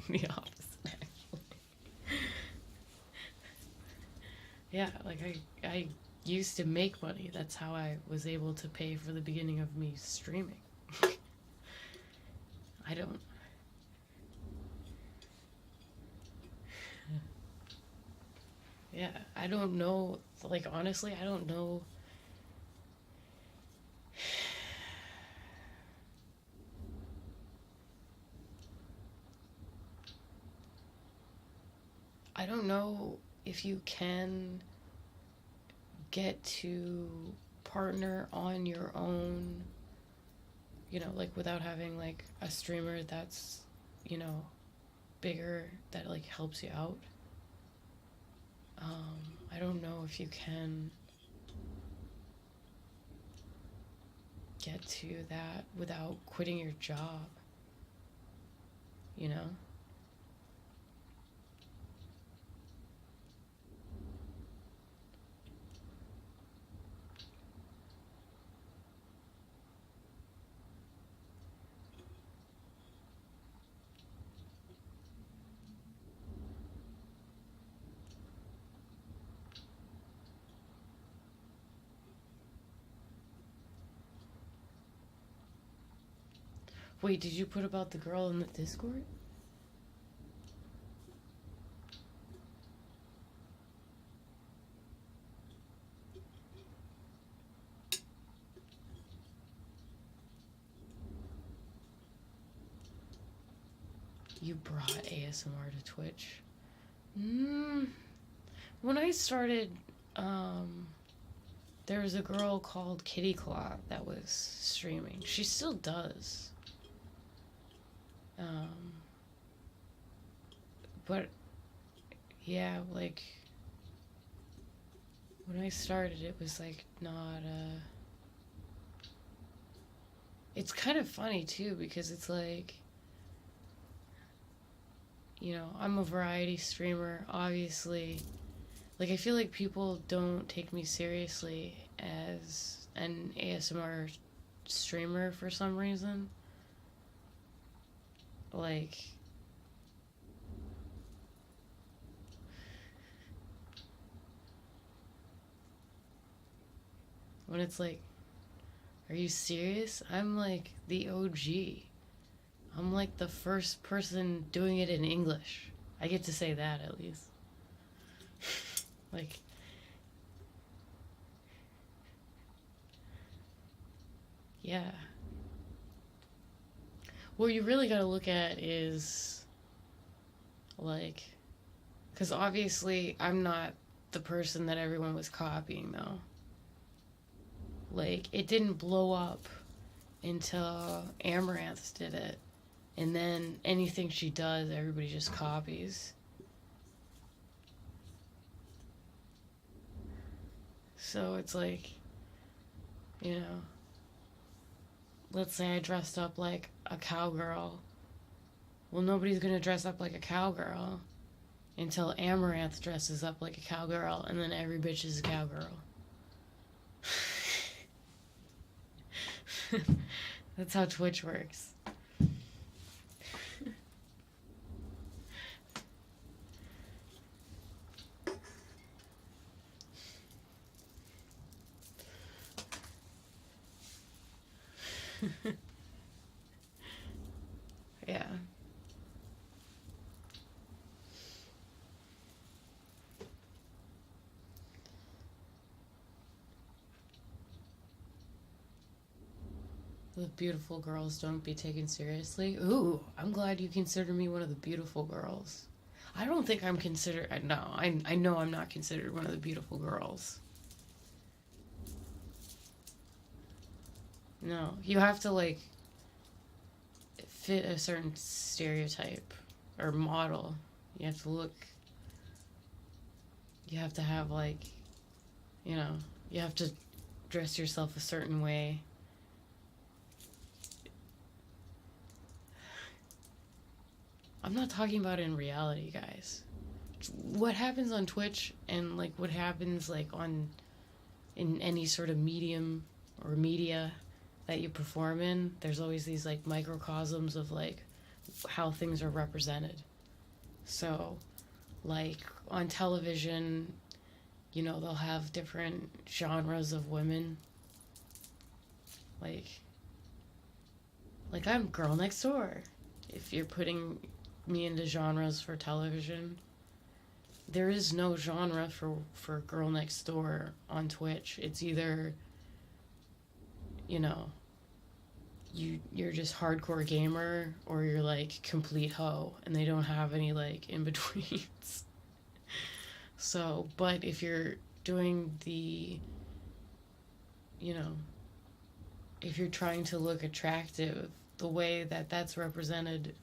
A: The opposite, actually. Yeah, like I used to make money. That's how I was able to pay for the beginning of me streaming. I don't. Yeah, I don't know. Like, honestly, I don't know. I don't know if you can get to partner on your own, you know, like without having like a streamer that's, you know, bigger that like helps you out. I don't know if you can get to that without quitting your job, you know? Wait, did you put about the girl in the Discord? You brought ASMR to Twitch? When I started, there was a girl called Kitty Claw that was streaming. She still does. But yeah, like when I started, it was like not it's kind of funny too, because it's like, you know, I'm a variety streamer, obviously. Like, I feel like people don't take me seriously as an ASMR streamer for some reason. Like, when it's like, are you serious? I'm like the OG. I'm like the first person doing it in English. I get to say that at least. Like, yeah. What you really gotta look at is, like, because obviously I'm not the person that everyone was copying, though. Like, it didn't blow up until Amaranth did it. And then anything she does, everybody just copies. So it's like, you know, let's say I dressed up like a cowgirl. Well, nobody's gonna dress up like a cowgirl until Amaranth dresses up like a cowgirl, and then every bitch is a cowgirl. That's how Twitch works. Yeah. The beautiful girls don't be taken seriously. Ooh, I'm glad you consider me one of the beautiful girls. I don't think I'm considered. No, I know I'm not considered one of the beautiful girls. No, you have to, like, fit a certain stereotype or model. You have to look. You have to have, like, you know, you have to dress yourself a certain way. I'm not talking about in reality, guys. What happens on Twitch and, like, what happens, like, in any sort of medium or media that you perform in, there's always these, like, microcosms of, like, how things are represented. So, like, on television, you know, they'll have different genres of women. Like I'm girl next door. If you're putting me into genres for television, there is no genre for girl next door on Twitch. It's either, you know, you're just hardcore gamer, or you're like complete hoe, and they don't have any, like, in betweens. So, but if you're doing the, you know, if you're trying to look attractive, the way that that's represented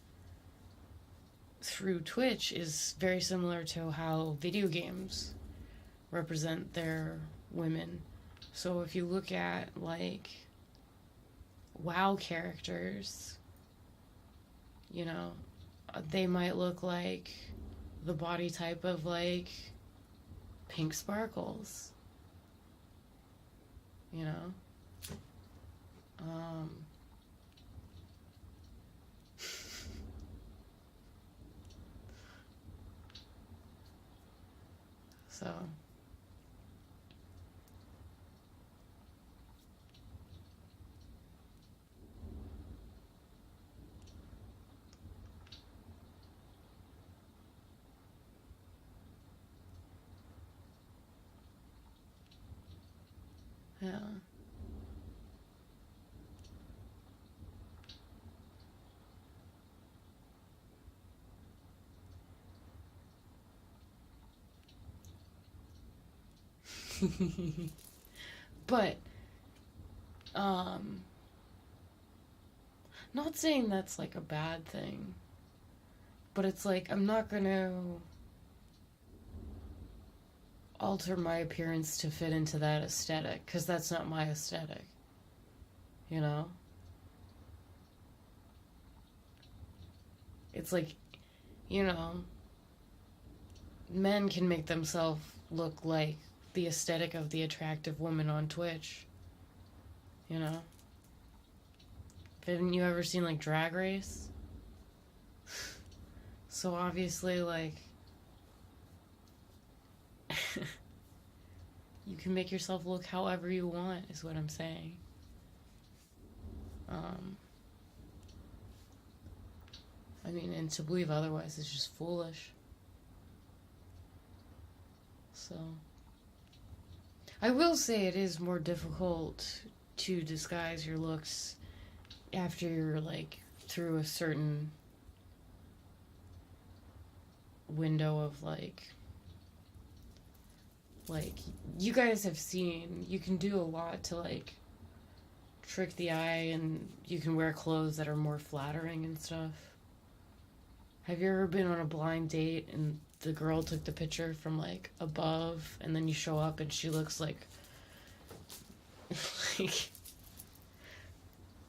A: through Twitch is very similar to how video games represent their women. So if you look at, like, WoW characters, you know, they might look like the body type of like pink sparkles, you know. So yeah. But not saying that's like a bad thing, but it's like I'm not gonna alter my appearance to fit into that aesthetic, because that's not my aesthetic, you know. It's like, you know, men can make themselves look like the aesthetic of the attractive woman on Twitch, you know. Haven't you ever seen like Drag Race? So obviously, like, you can make yourself look however you want, is what I'm saying. I mean, and to believe otherwise is just foolish. So, I will say it is more difficult to disguise your looks after you're, like, through a certain window of, like, you guys have seen, you can do a lot to, like, trick the eye, and you can wear clothes that are more flattering and stuff. Have you ever been on a blind date and the girl took the picture from, like, above, and then you show up and she looks like like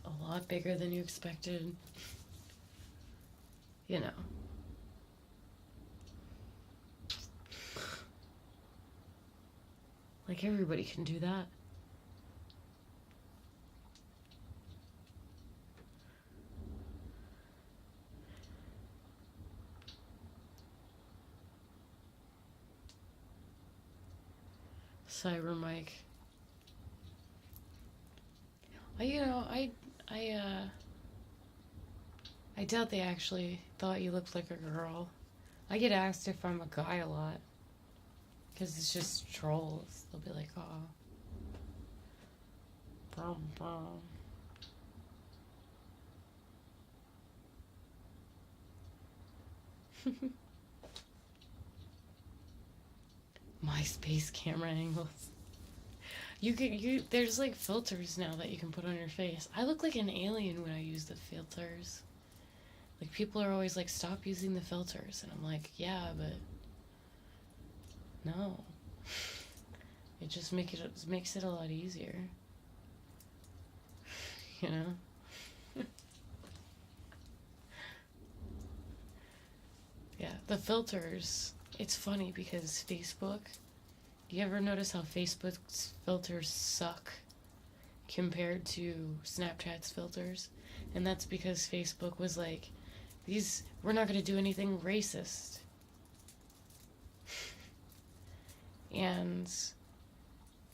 A: a lot bigger than you expected? You know. Like, everybody can do that. Cyber Mike. I doubt they actually thought you looked like a girl. I get asked if I'm a guy a lot. Because it's just trolls. They'll be like, oh. Brum. MySpace camera angles. There's like filters now that you can put on your face. I look like an alien when I use the filters. Like, people are always like, stop using the filters. And I'm like, yeah, but no. It just makes it a lot easier. You know? Yeah, the filters. It's funny because Facebook, you ever notice how Facebook's filters suck compared to Snapchat's filters? And that's because Facebook was like, we're not going to do anything racist. And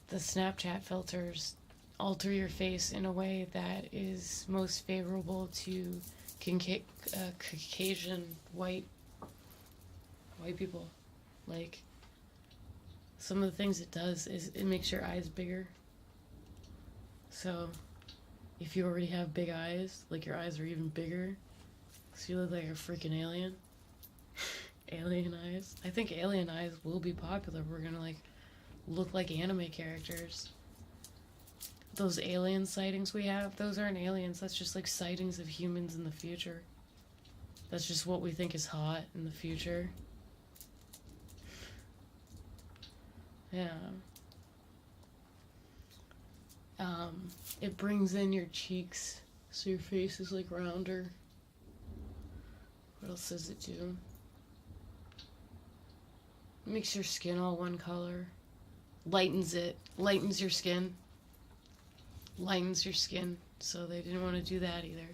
A: the Snapchat filters alter your face in a way that is most favorable to Caucasian white people. Like, some of the things it does is it makes your eyes bigger. So if you already have big eyes, like, your eyes are even bigger, so you look like a freaking alien. Alien eyes. I think alien eyes will be popular. We're gonna, like, look like anime characters. Those alien sightings we have, those aren't aliens. That's just like sightings of humans in the future. That's just what we think is hot in the future. Yeah. it brings in your cheeks so your face is like rounder. What else does it do? It makes your skin all one color. Lightens it. Lightens your skin. Lightens your skin. So they didn't want to do that either.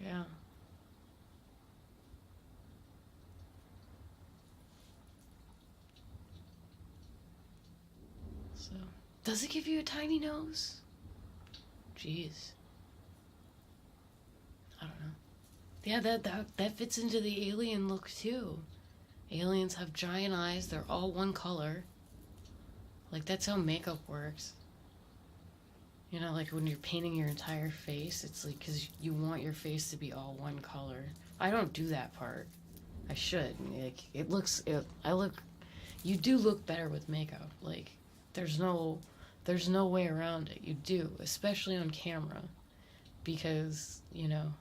A: Yeah. So, does it give you a tiny nose? Jeez. I don't know. Yeah, that fits into the alien look too. Aliens have giant eyes. They're all one color. Like, that's how makeup works. You know, like when you're painting your entire face, it's like because you want your face to be all one color. I don't do that part. I should. Like, you do look better with makeup. Like, there's no way around it. You do, especially on camera, because, you know,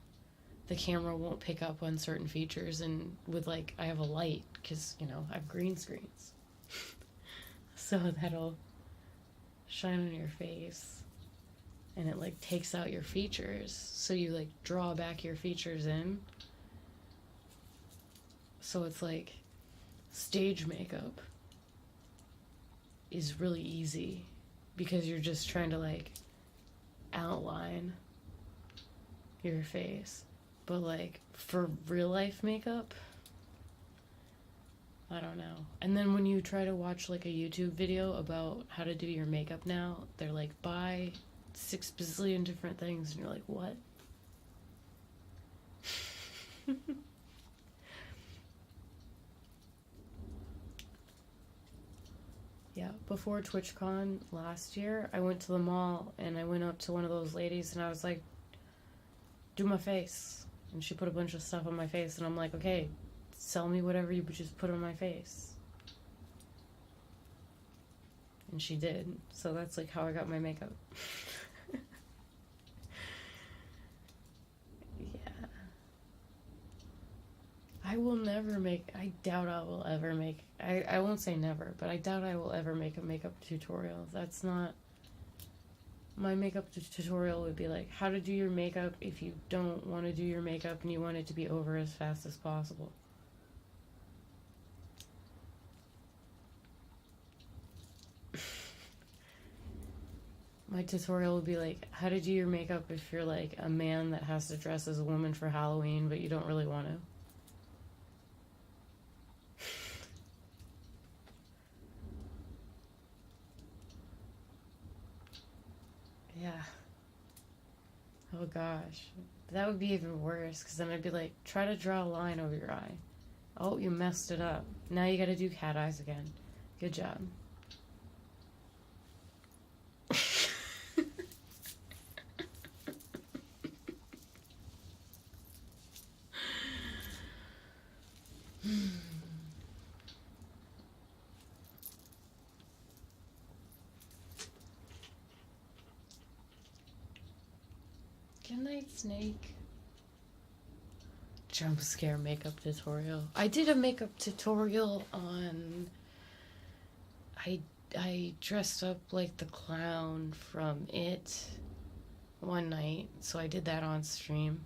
A: the camera won't pick up on certain features, and with, like, I have a light, because, you know, I have green screens. So that'll shine on your face, and it, like, takes out your features, so you, like, draw back your features in. So it's like, stage makeup is really easy, because you're just trying to, like, outline your face. But, like, for real life makeup, I don't know. And then when you try to watch, like, a YouTube video about how to do your makeup now, they're like, buy 6 bazillion different things, and you're like, what? Yeah, before TwitchCon last year, I went to the mall, and I went up to one of those ladies, and I was like, do my face. And she put a bunch of stuff on my face, and I'm like, okay, sell me whatever you just put on my face. And she did. So that's, like, how I got my makeup. Yeah. I doubt I will ever make, I won't say never, but I doubt I will ever make a makeup tutorial. That's not, my makeup tutorial would be like, how to do your makeup if you don't want to do your makeup and you want it to be over as fast as possible. My tutorial would be like, how to do your makeup if you're, like, a man that has to dress as a woman for Halloween, but you don't really want to. Yeah. Oh gosh. That would be even worse, because then I'd be like, try to draw a line over your eye. Oh, you messed it up. Now you gotta do cat eyes again. Good job. Good night, Snake. Jump scare makeup tutorial. I did a makeup tutorial on... I dressed up like the clown from It one night, so I did that on stream.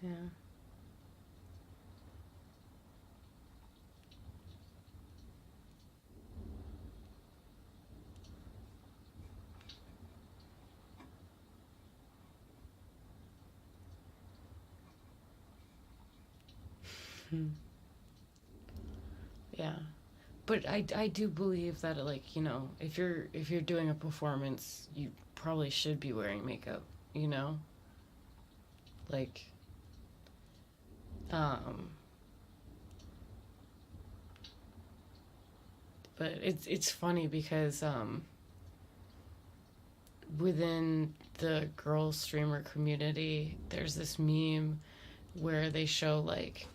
A: Yeah. Yeah. But I do believe that, like, you know, if you're doing a performance, you probably should be wearing makeup, you know? Like, but it's funny because within the girl streamer community, there's this meme where they show, like,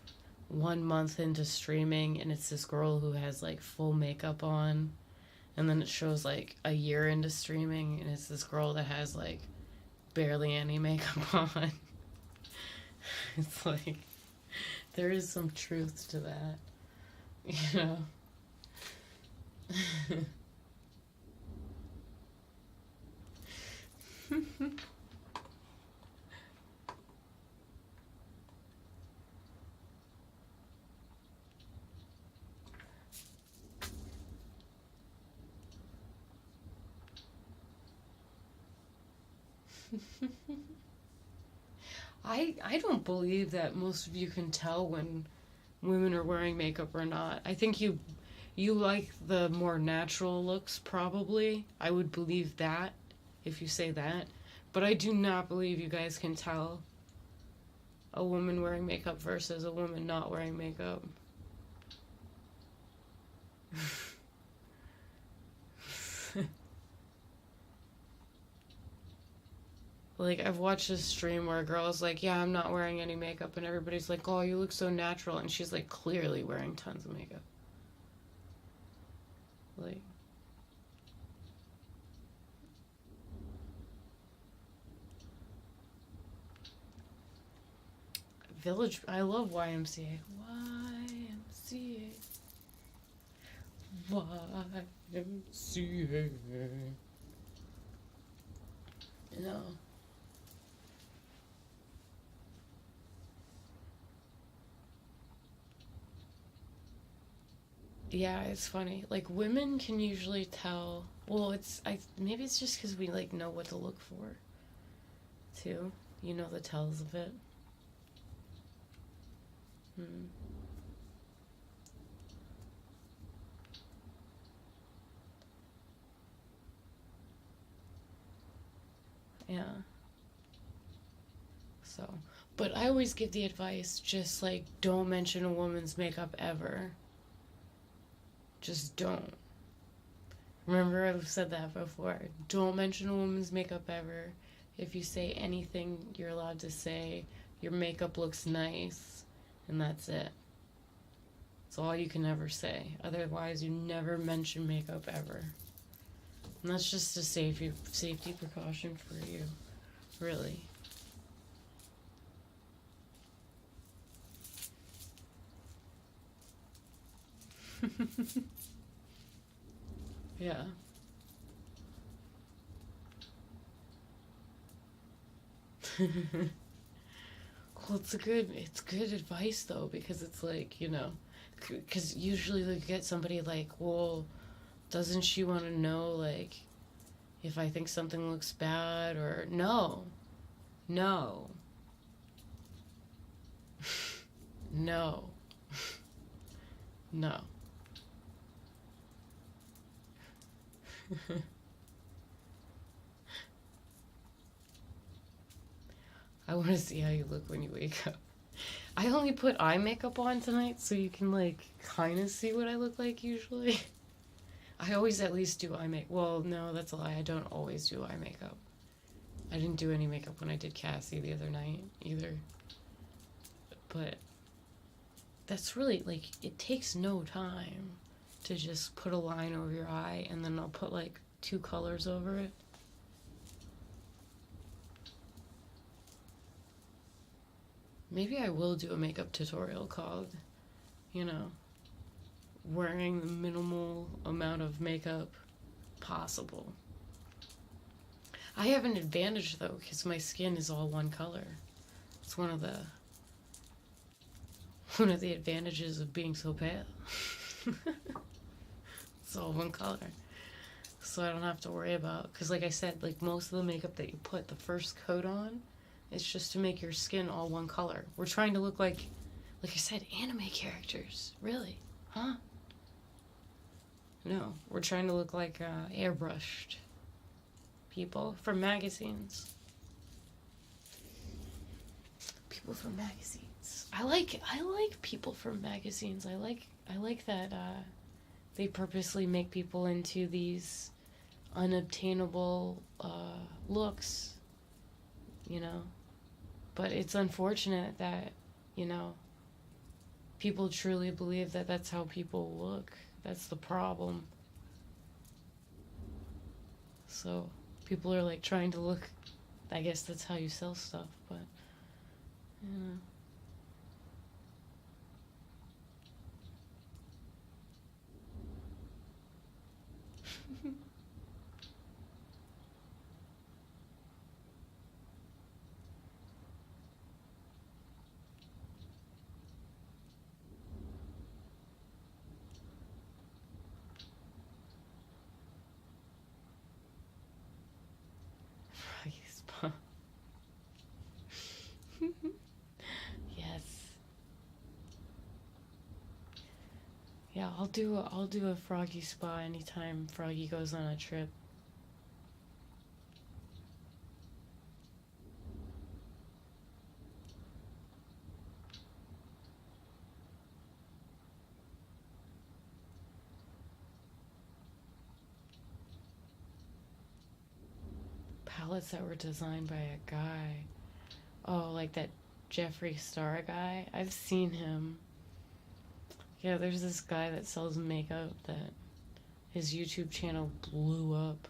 A: 1 month into streaming, and it's this girl who has, like, full makeup on, and then it shows, like, a year into streaming, and it's this girl that has, like, barely any makeup on. It's like, there is some truth to that, you know? I don't believe that most of you can tell when women are wearing makeup or not. I think you like the more natural looks, probably. I would believe that if you say that. But I do not believe you guys can tell a woman wearing makeup versus a woman not wearing makeup. Like, I've watched this stream where a girl is like, yeah, I'm not wearing any makeup, and everybody's like, oh, you look so natural, and she's, like, clearly wearing tons of makeup. Like, Village, I love YMCA. YMCA. YMCA. No. Yeah, it's funny. Like, women can usually tell. Well, maybe it's just because we like know what to look for, too. You know the tells of it. Hmm. Yeah. So, but I always give the advice, just like, don't mention a woman's makeup ever. Just don't. Remember, I've said that before. Don't mention a woman's makeup ever. If you say anything, you're allowed to say your makeup looks nice, and that's it. It's all you can ever say. Otherwise, you never mention makeup ever. And that's just a safety precaution for you, really. Yeah. Well, it's good advice though, because it's like, because usually they get somebody like, well, doesn't she want to know, like, if I think something looks bad, or no, no, no, no. I want to see how you look when you wake up. I only put eye makeup on tonight so you can, like, kind of see what I look like usually. I always at least do eye makeup. Well, no, that's a lie. I don't always do eye makeup. I didn't do any makeup when I did Cassie the other night either. But that's really, like, it takes no time to just put a line over your eye, and then I'll put, like, 2 colors over it. Maybe I will do a makeup tutorial called, wearing the minimal amount of makeup possible. I have an advantage though, because my skin is all one color. It's one of the advantages of being so pale. It's all one color. So I don't have to worry about, because like I said, like most of the makeup that you put the first coat on, it's just to make your skin all one color. We're trying to look like I said, anime characters. Really? Huh? No, we're trying to look like airbrushed people from magazines. People from magazines. I like people from magazines. I like that they purposely make people into these unobtainable looks, But it's unfortunate that, people truly believe that that's how people look. That's the problem. So people are like trying to look, I guess that's how you sell stuff, but, Yeah, I'll do a Froggy spa anytime Froggy goes on a trip. Palettes that were designed by a guy. Oh, like that Jeffree Star guy? I've seen him. Yeah, there's this guy that sells makeup that his YouTube channel blew up.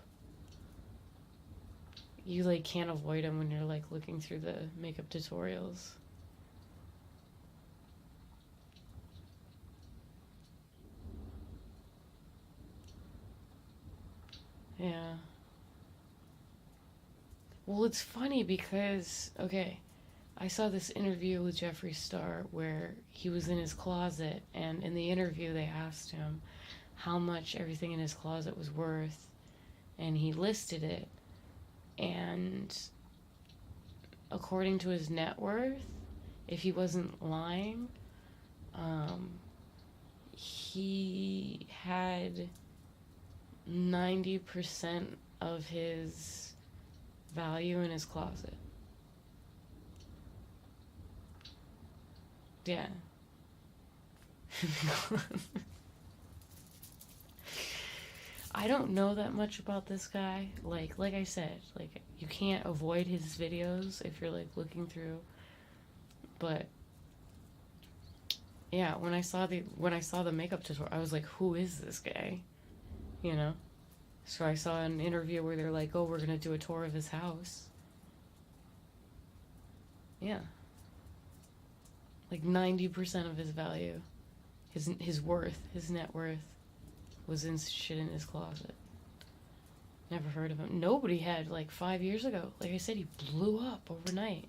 A: You like can't avoid him when you're like looking through the makeup tutorials. Yeah. Well, it's funny because, okay, I saw this interview with Jeffree Star where he was in his closet, and in the interview they asked him how much everything in his closet was worth, and he listed it, and according to his net worth, if he wasn't lying, he had 90% of his value in his closet. Yeah. I don't know that much about this guy. Like I said, like you can't avoid his videos if you're like looking through. But yeah, when I saw the makeup tutorial, I was like, who is this guy? You know? So I saw an interview where they're like, oh, we're going to do a tour of his house. Yeah. Like 90% of his value, his worth, his net worth was in shit in his closet. Never heard of him. Nobody had, like 5 years ago. Like I said, he blew up overnight.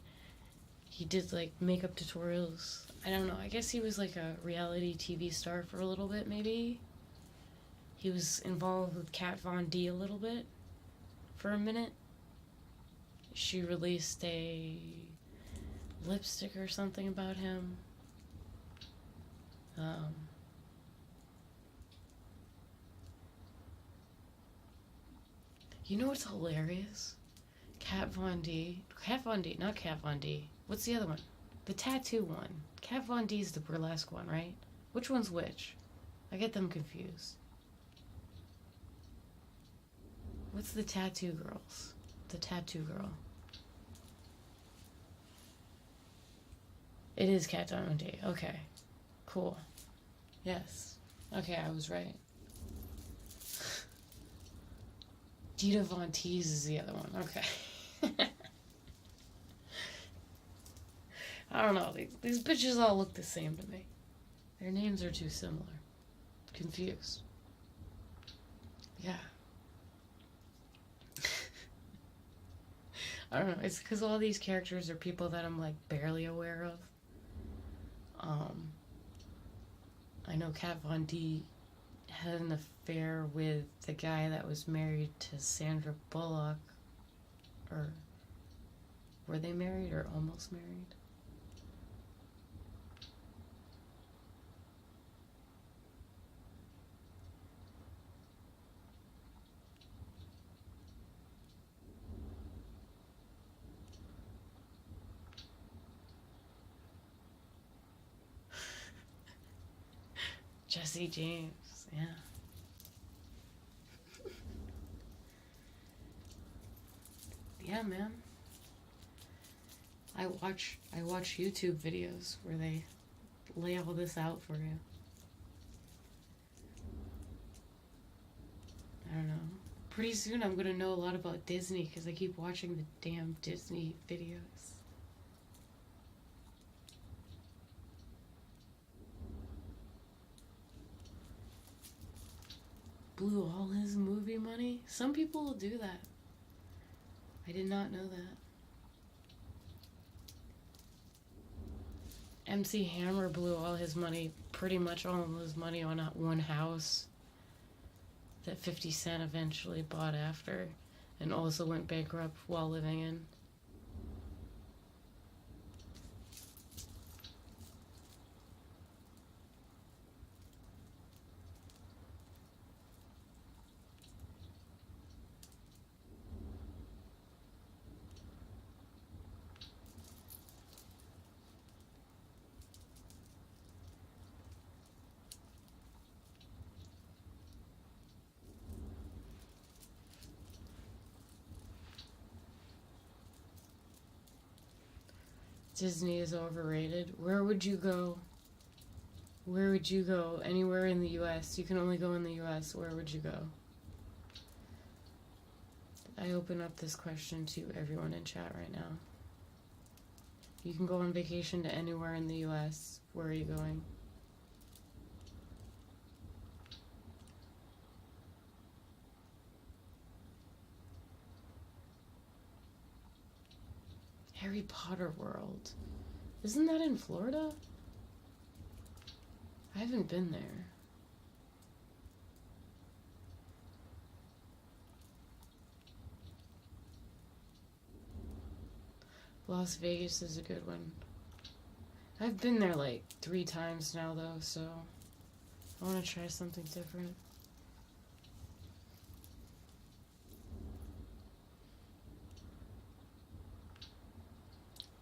A: He did like makeup tutorials. I don't know. I guess he was like a reality TV star for a little bit, maybe. He was involved with Kat Von D a little bit for a minute. She released a lipstick or something about him. You know what's hilarious? Kat Von D. Not Kat Von D. What's the other one? The tattoo one. Kat Von D's the burlesque one, right? Which one's which? I get them confused. What's the tattoo girls? The tattoo girl. It is Kat Von D. Okay. Cool. Yes. Okay, I was right. Dita Von Teese is the other one. Okay. I don't know. These bitches all look the same to me. Their names are too similar. Confused. Yeah. I don't know. It's because all these characters are people that I'm like barely aware of. I know Kat Von D had an affair with the guy that was married to Sandra Bullock. Or were they married or almost married? Jesse James, yeah. Yeah, man. I watch YouTube videos where they lay all this out for you. I don't know. Pretty soon I'm gonna know a lot about Disney because I keep watching the damn Disney videos. Blew all his movie money? Some people will do that. I did not know that. MC Hammer blew all his money, pretty much all of his money on that one house that 50 Cent eventually bought after and also went bankrupt while living in. Disney is overrated. Where would you go? Where would you go? Anywhere in the US. You can only go in the US. Where would you go? I open up this question to everyone in chat right now. You can go on vacation to anywhere in the US. Where are you going? Harry Potter World. Isn't that in Florida? I haven't been there. Las Vegas is a good one. I've been there like 3 times now though, so I want to try something different.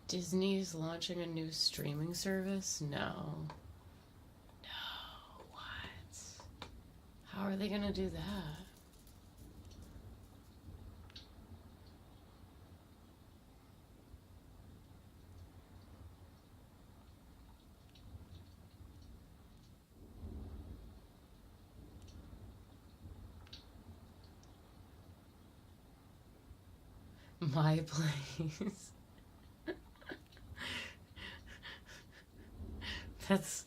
A: Disney's launching a new streaming service? No. No, what? How are they gonna do that? My place. That's...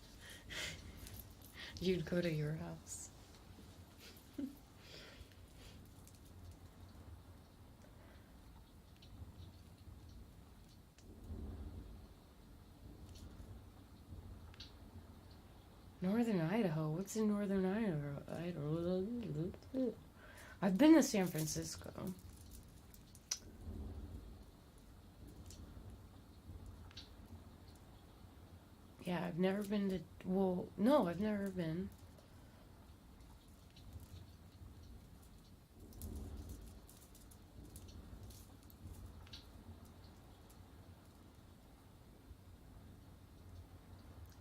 A: You'd go to your house. Northern Idaho? What's in Northern Idaho? I've been to San Francisco. Yeah, I've never been to... Well, no, I've never been.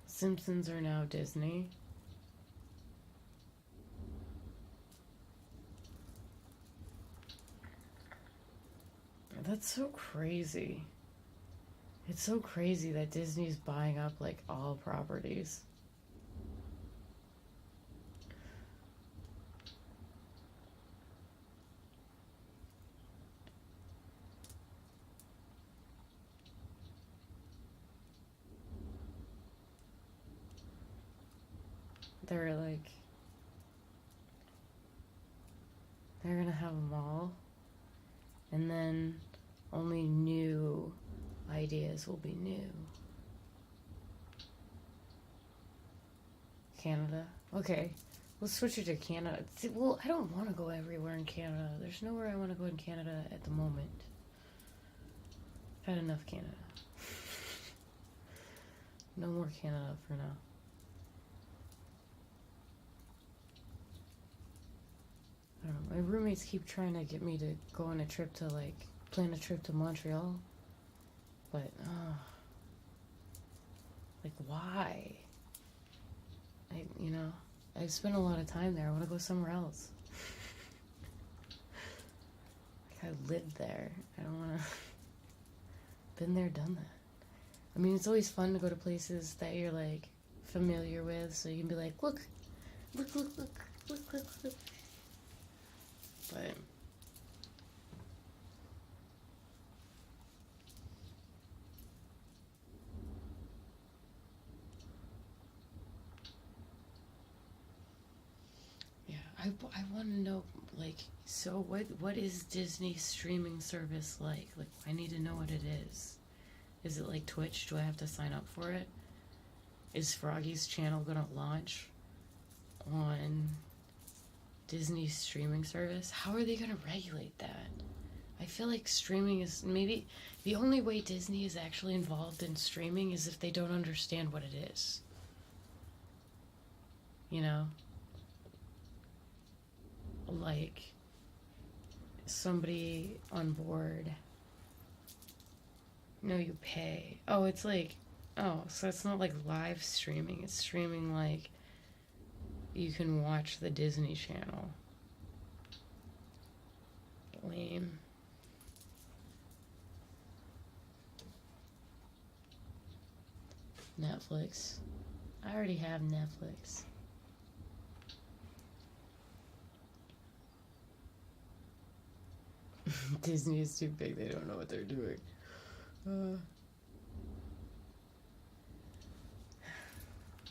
A: Simpsons are now Disney. That's so crazy. It's so crazy that Disney's buying up, like, all properties. They're, like... They're gonna have a mall. And then only new... ideas will be new. Canada. Okay, let's switch it to Canada. Well, I don't want to go everywhere in Canada. There's nowhere I want to go in Canada at the moment. I've had enough Canada. No more Canada for now. I don't know. My roommates keep trying to get me to go on a trip to, like, plan a trip to Montreal. But, like, why? I've spent a lot of time there. I want to go somewhere else. Like, I lived there. I don't want to... Been there, done that. I mean, it's always fun to go to places that you're, like, familiar with, so you can be like, look. But... I want to know, like, so what is Disney's streaming service like? Like, I need to know what it is. Is it like Twitch? Do I have to sign up for it? Is Froggie's channel gonna launch on Disney's streaming service? How are they gonna regulate that? I feel like streaming is maybe the only way Disney is actually involved in streaming is if they don't understand what it is. You know? Like somebody on board. No, you pay. Oh, it's like, oh, so it's not like live streaming. It's streaming like you can watch the Disney Channel. Lame. Netflix. I already have Netflix. Disney is too big. They don't know what they're doing.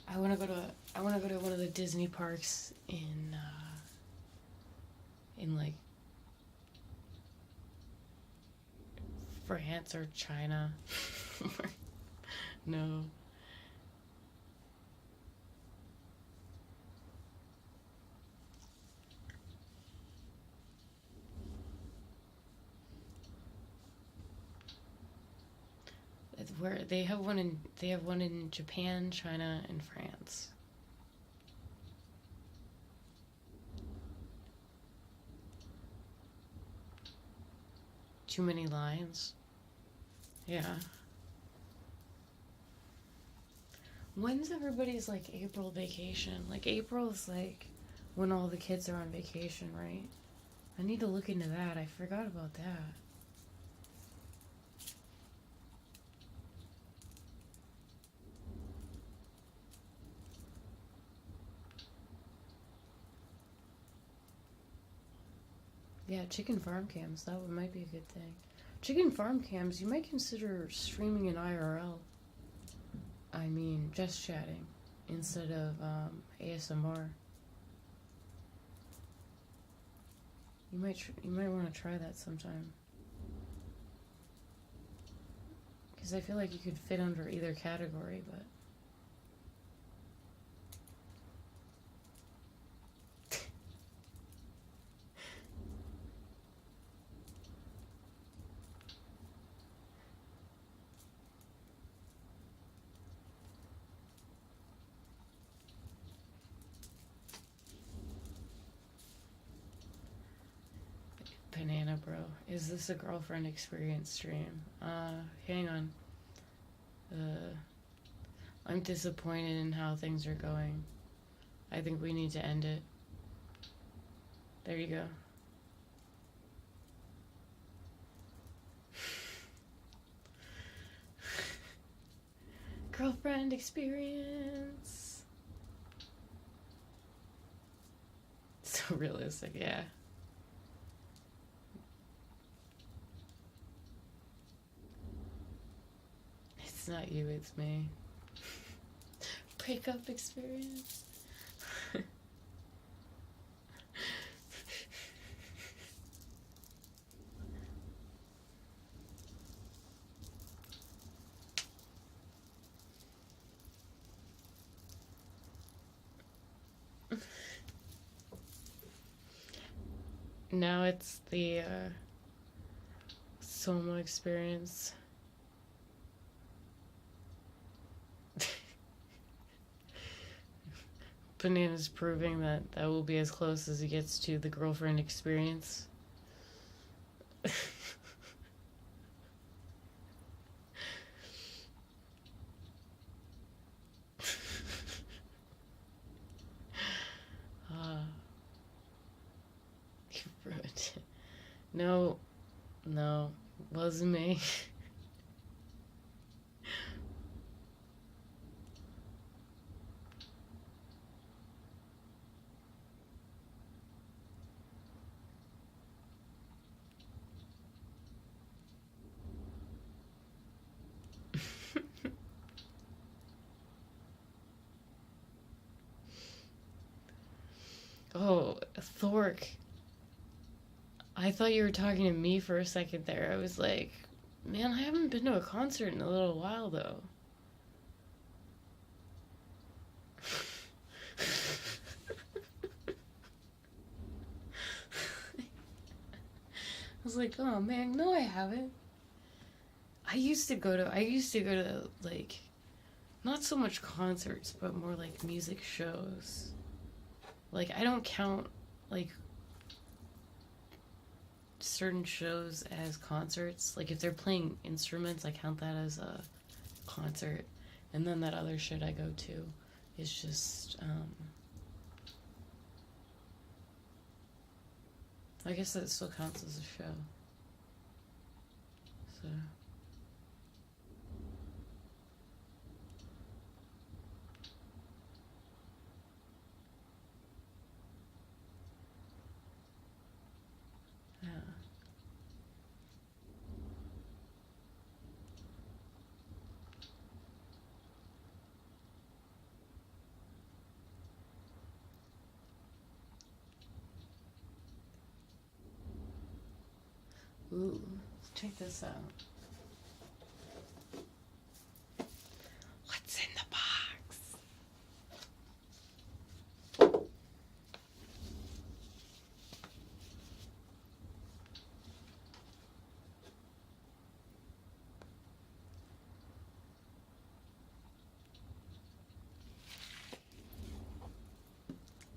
A: I want to go to one of the Disney parks in like France or China. No. Where they have one in Japan, China, and France. Too many lines. Yeah. When's everybody's like April vacation? Like April is like when all the kids are on vacation, right? I need to look into that. I forgot about that. Yeah, chicken farm cams. That might be a good thing. Chicken farm cams, you might consider streaming in IRL. I mean, just chatting instead of ASMR. You might want to try that sometime. Because I feel like you could fit under either category, but... Banana bro, is this a girlfriend experience stream? Hang on. I'm disappointed in how things are going. I think we need to end it. There you go. Girlfriend experience. So realistic, yeah. It's not you, it's me. Breakup experience. Now it's the Soma experience. Banana's proving that will be as close as he gets to the girlfriend experience. You ruined it. No, wasn't me. Oh, Thork. I thought you were talking to me for a second there. I was like, man, I haven't been to a concert in a little while, though. I was like, oh man, no, I haven't. I used to go to like, not so much concerts, but more like music shows. Like, I don't count like certain shows as concerts. Like, if they're playing instruments, I count that as a concert. And then that other shit I go to is just I guess that still counts as a show. So Ooh, check this out. What's in the box?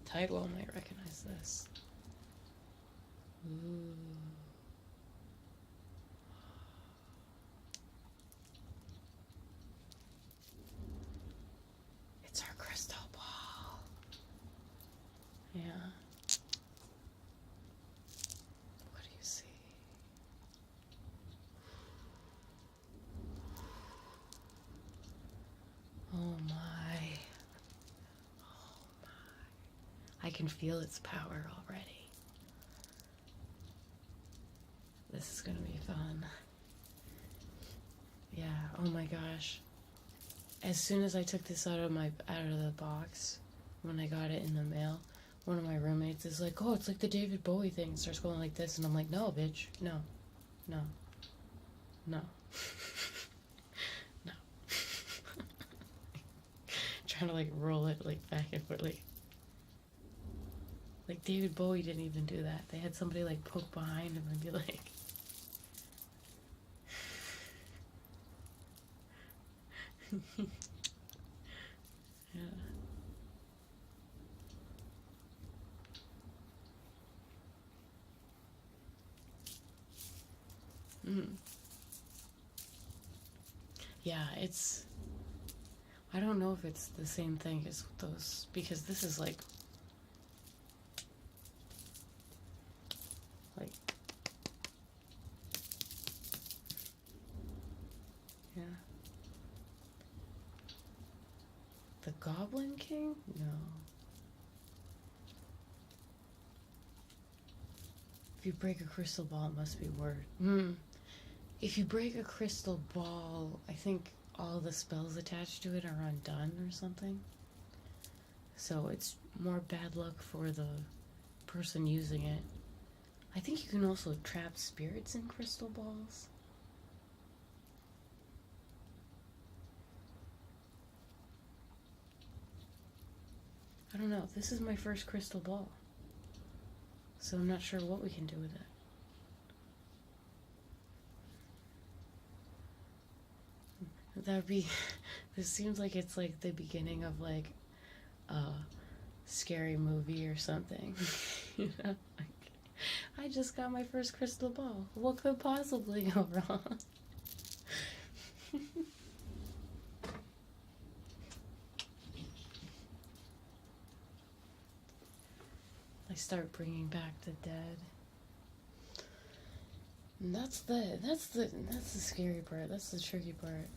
A: Tidewell might recognize this. Ooh. It's our crystal ball. Yeah. What do you see? Oh my. I can feel its power already. This is gonna be fun. Yeah, oh my gosh. As soon as I took this out of the box, when I got it in the mail, one of my roommates is like, "Oh, it's like the David Bowie thing." Starts going like this, and I'm like, "No, bitch, no, no, no, no." Trying to like roll it like back and forth, like David Bowie didn't even do that. They had somebody like poke behind him and be like. Yeah. Mm. Yeah, it's. I don't know if it's the same thing as those, because this is like. Yeah. The Goblin King? No. If you break a crystal ball, it must be word. If you break a crystal ball, I think all the spells attached to it are undone or something. So it's more bad luck for the person using it. I think you can also trap spirits in crystal balls. I don't know. This is my first crystal ball. So I'm not sure what we can do with it. That would be. This seems like it's like the beginning of like a scary movie or something. You know? Like, I just got my first crystal ball. What could possibly go wrong? I start bringing back the dead. And that's the scary part. That's the tricky part.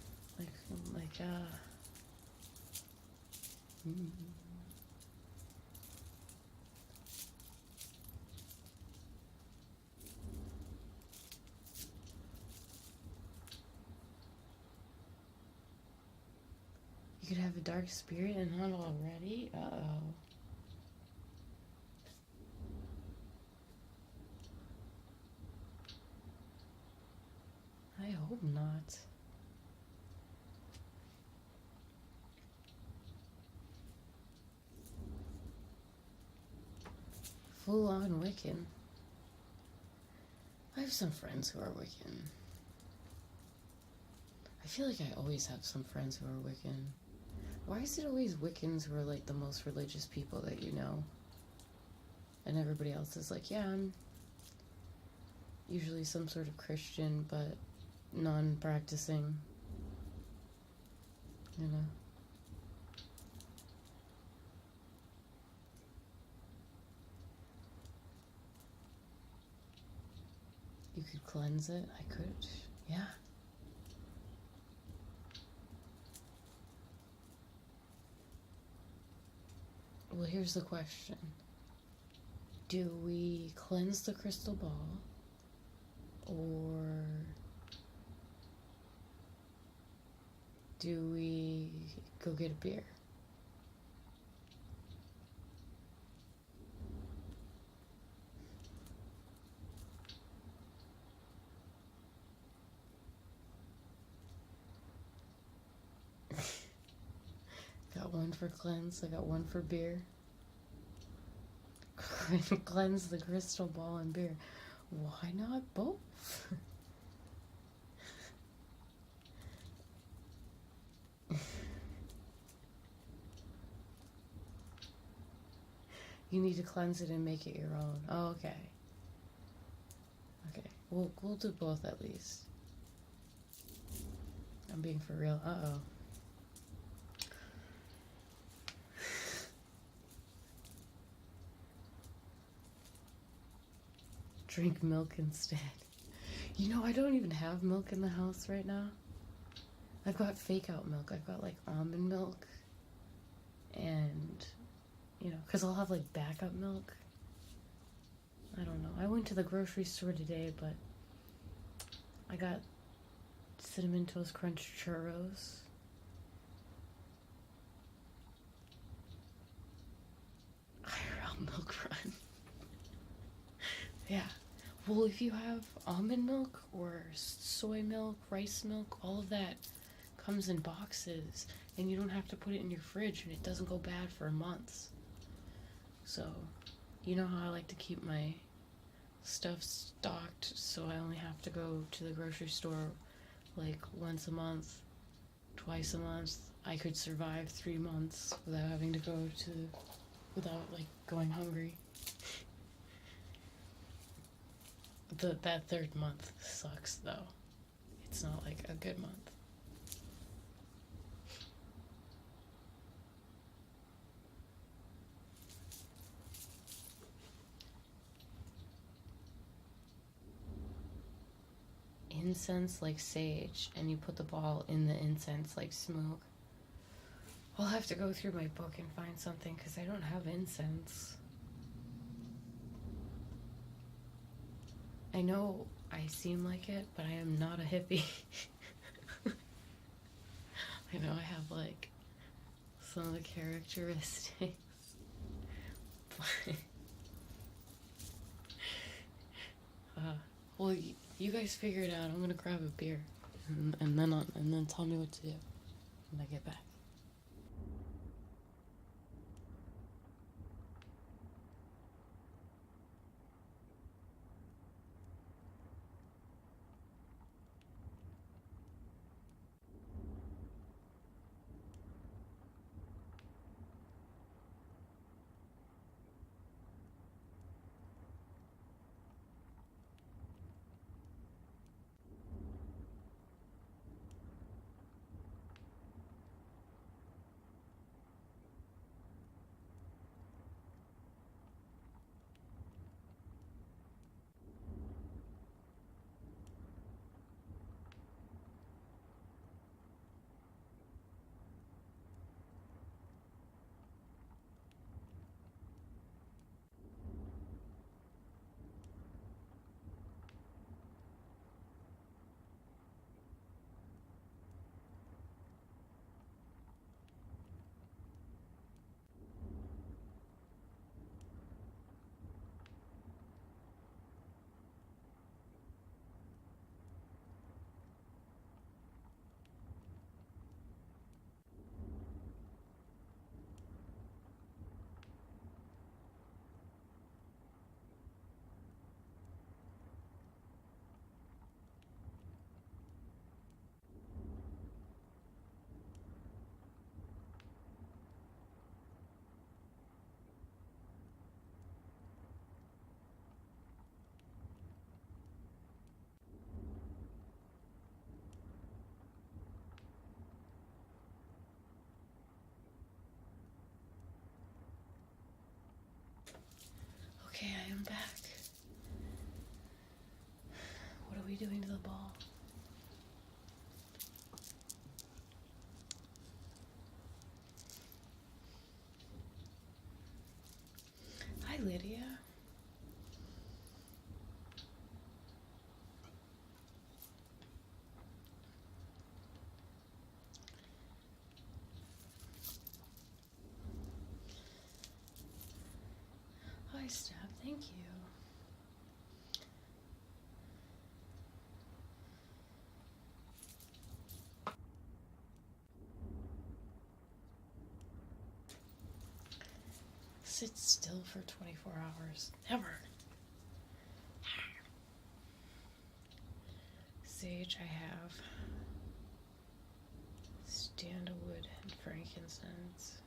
A: You could have a dark spirit and not already? Uh-oh. I hope not. Full on Wiccan. I have some friends who are Wiccan. I feel like I always have some friends who are Wiccan. Why is it always Wiccans who are like the most religious people that you know? And everybody else is like, yeah, I'm usually some sort of Christian, but non-practicing. You know? You could cleanse it. I could. Yeah. Well, here's the question. Do we cleanse the crystal ball? Or do we go get a beer? one for cleanse. I got one for beer. Cleanse the crystal ball and beer. Why not both? You need to cleanse it and make it your own. Oh, okay. Okay, we'll do both at least. I'm being for real. Uh-oh. Drink milk instead. You know, I don't even have milk in the house right now. I've got fake out milk. I've got like almond milk and, you know, because I'll have like backup milk. I don't know. I went to the grocery store today, but I got Cinnamon Toast Crunch churros. IRL milk run. Yeah. Well, if you have almond milk or soy milk, rice milk, all of that comes in boxes, and you don't have to put it in your fridge, and it doesn't go bad for months. So, you know how I like to keep my stuff stocked, so I only have to go to the grocery store like once a month, twice a month. I could survive 3 months without having to go without like going hungry. That third month sucks though. It's not like a good month. Incense like sage, and you put the ball in the incense like smoke. I'll have to go through my book and find something because I don't have incense. I know I seem like it, but I am not a hippie. I know I have like some of the characteristics. But well, you guys figure it out. I'm gonna grab a beer, and then tell me what to do when I get back. Okay, I am back. What are we doing to the ball? Hi, Lydia. Hi, Stab. Thank you. still for 24 hours. Never. Sage I have. Sandalwood and frankincense.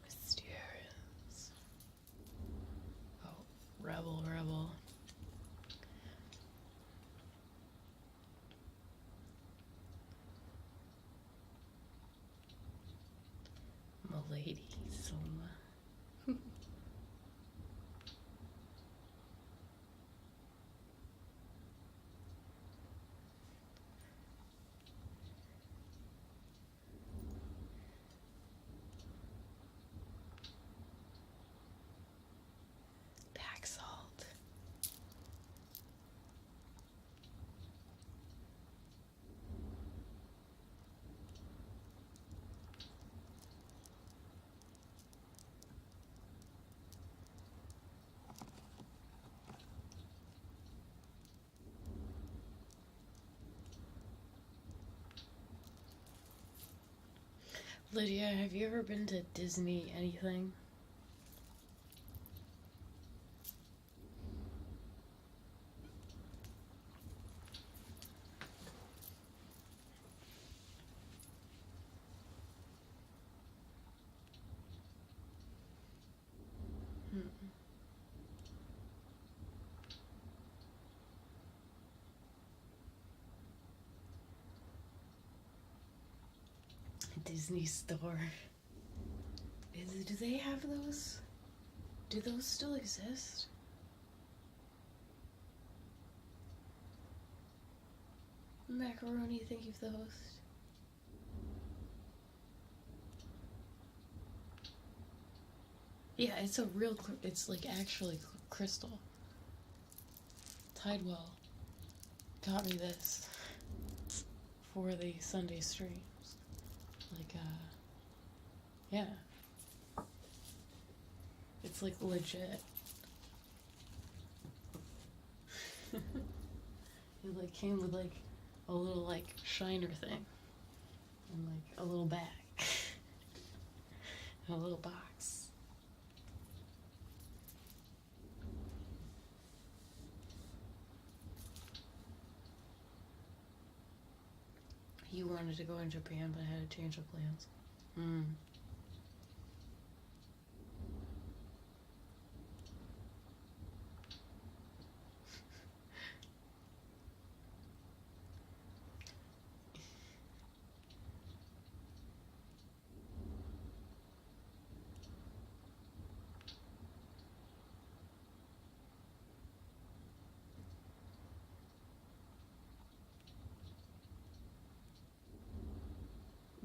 A: Mysterious. Oh, rebel. Milady, Soma. Pack salt. Lydia, have you ever been to Disney anything? Disney store. Do they have those? Do those still exist? Macaroni, thank you for the host. Yeah, it's a real, it's like actually crystal. Tidewell got me this for the Sunday streams. Like, yeah. It's like legit. It like came with like a little like shiner thing and like a little bag and a little box. You wanted to go in Japan but had a change of plans.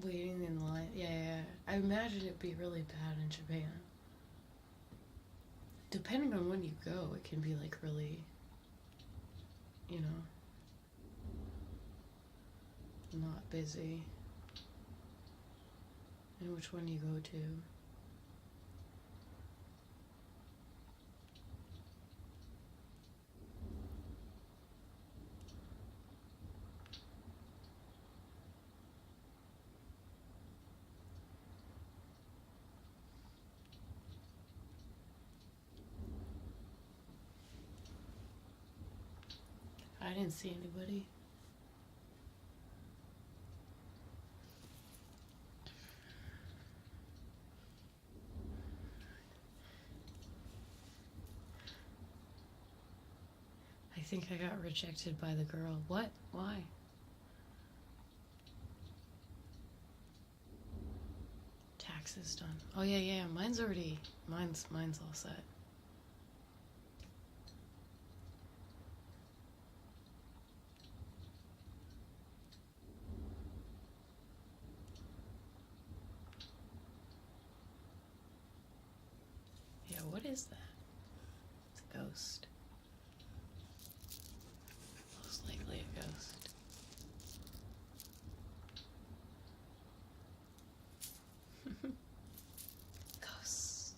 A: Waiting in line. Yeah. I imagine it'd be really bad in Japan. Depending on when you go, it can be like really, you know, not busy. And which one you go to. I didn't see anybody. I think I got rejected by the girl. What? Why? Taxes done. Oh yeah. Mine's all set. Yeah, what is that? It's a ghost. Most likely a ghost. Ghosts.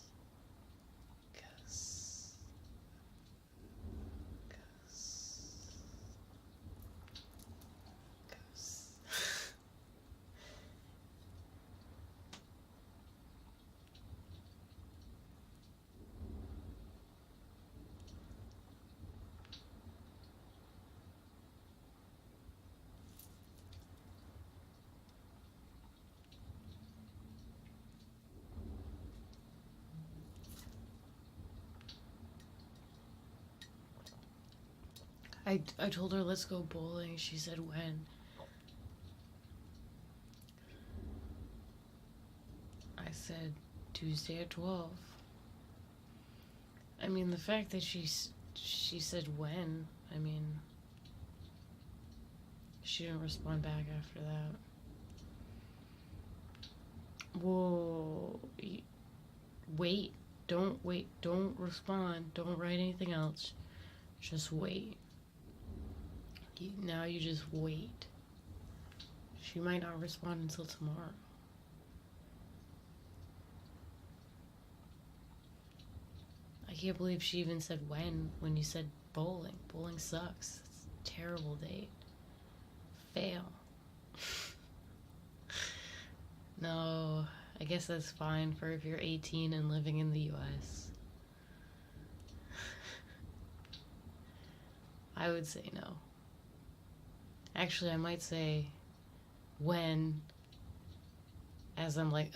A: I told her, let's go bowling. She said, when? I said, Tuesday at 12. I mean, the fact that she said when, I mean, she didn't respond back after that. Whoa. Wait. Don't wait. Don't respond. Don't write anything else. Just wait. Now you just wait. She might not respond until tomorrow. I can't believe she even said when you said bowling. Bowling sucks. It's a terrible date. Fail. No, I guess that's fine for if you're 18 and living in the US. I would say no. Actually, I might say when, as I'm like,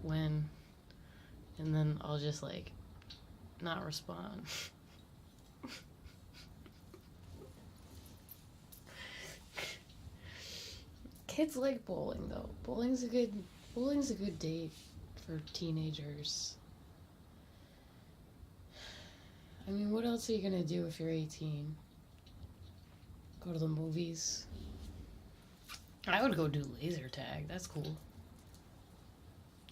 A: when, and then I'll just like not respond. Kids like bowling though. Bowling's a good date for teenagers. I mean, what else are you gonna do if you're 18? Go to the movies. I would go do laser tag. That's cool.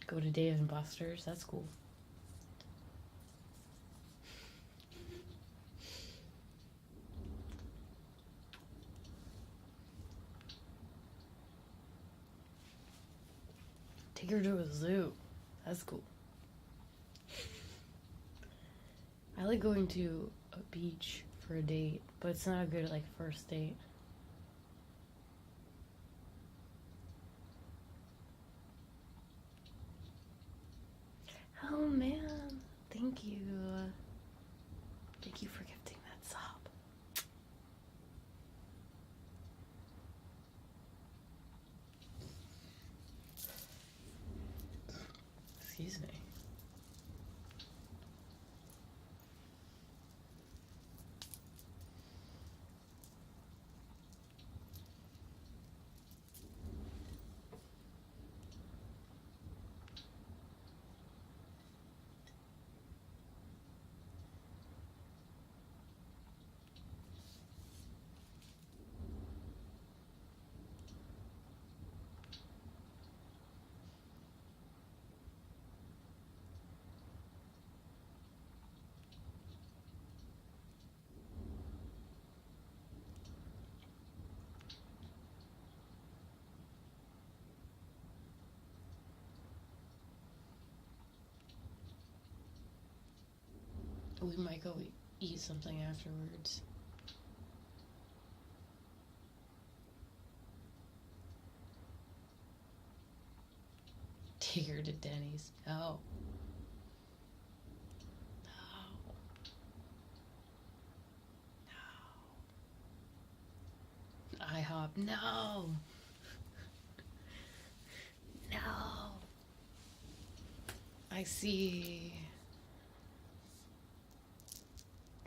A: Go to Dave and Buster's. That's cool. Take her to a zoo. That's cool. I like going to a beach for a date, but it's not a good like first date. Oh man, thank you. Thank you for gifting that sub. Excuse me. We might go eat something afterwards. Take her to Denny's. No. No. IHOP. No. No. I see.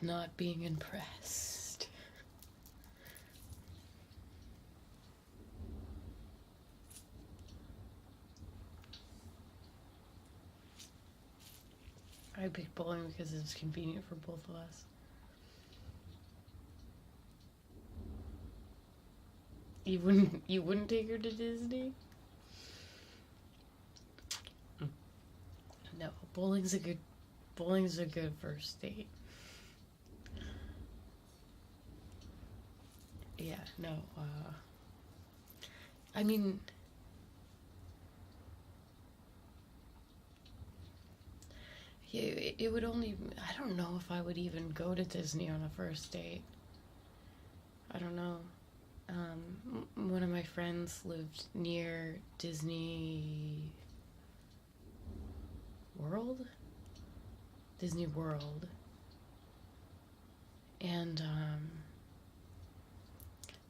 A: Not being impressed. I picked bowling because it was convenient for both of us. You wouldn't take her to Disney? No, bowling's a good first date. Yeah, no, I mean, yeah, it would only, I don't know if I would even go to Disney on a first date. I don't know. One of my friends lived near Disney World? Disney World. And,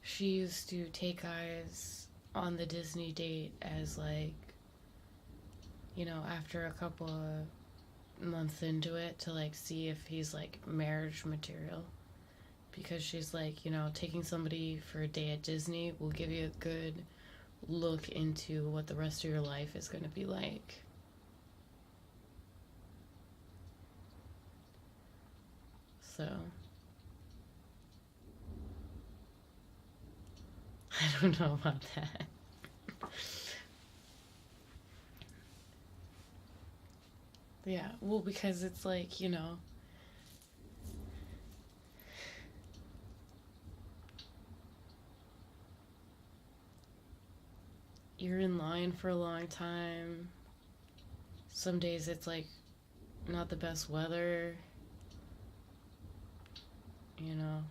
A: she used to take guys on the Disney date as like, you know, after a couple of months into it to like see if he's like marriage material, because she's like, you know, taking somebody for a day at Disney will give you a good look into what the rest of your life is going to be like. So, I don't know about that. Yeah, well, because it's like, you know, you're in line for a long time. Some days it's like not the best weather, you know.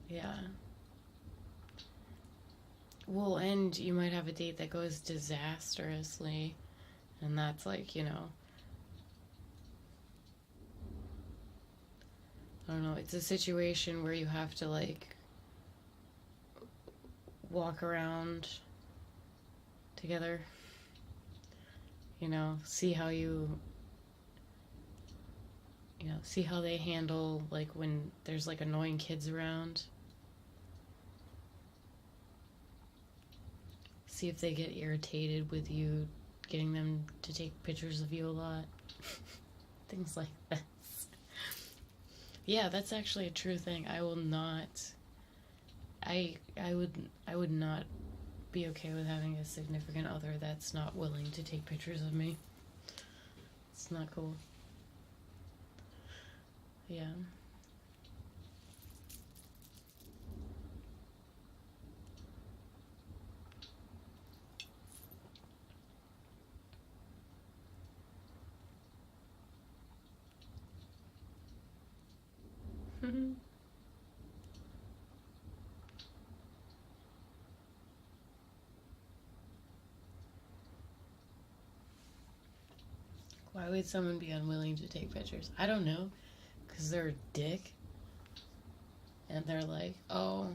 A: Yeah. Well, and you might have a date that goes disastrously, and that's like, you know, I don't know, it's a situation where you have to like walk around together, you know, see how see how they handle like when there's like annoying kids around. See if they get irritated with you getting them to take pictures of you a lot. Things like that. Yeah, that's actually a true thing. I will not I would not be okay with having a significant other that's not willing to take pictures of me. It's not cool. Yeah. Why would someone be unwilling to take pictures? I don't know. Because they're a dick. And they're like, oh,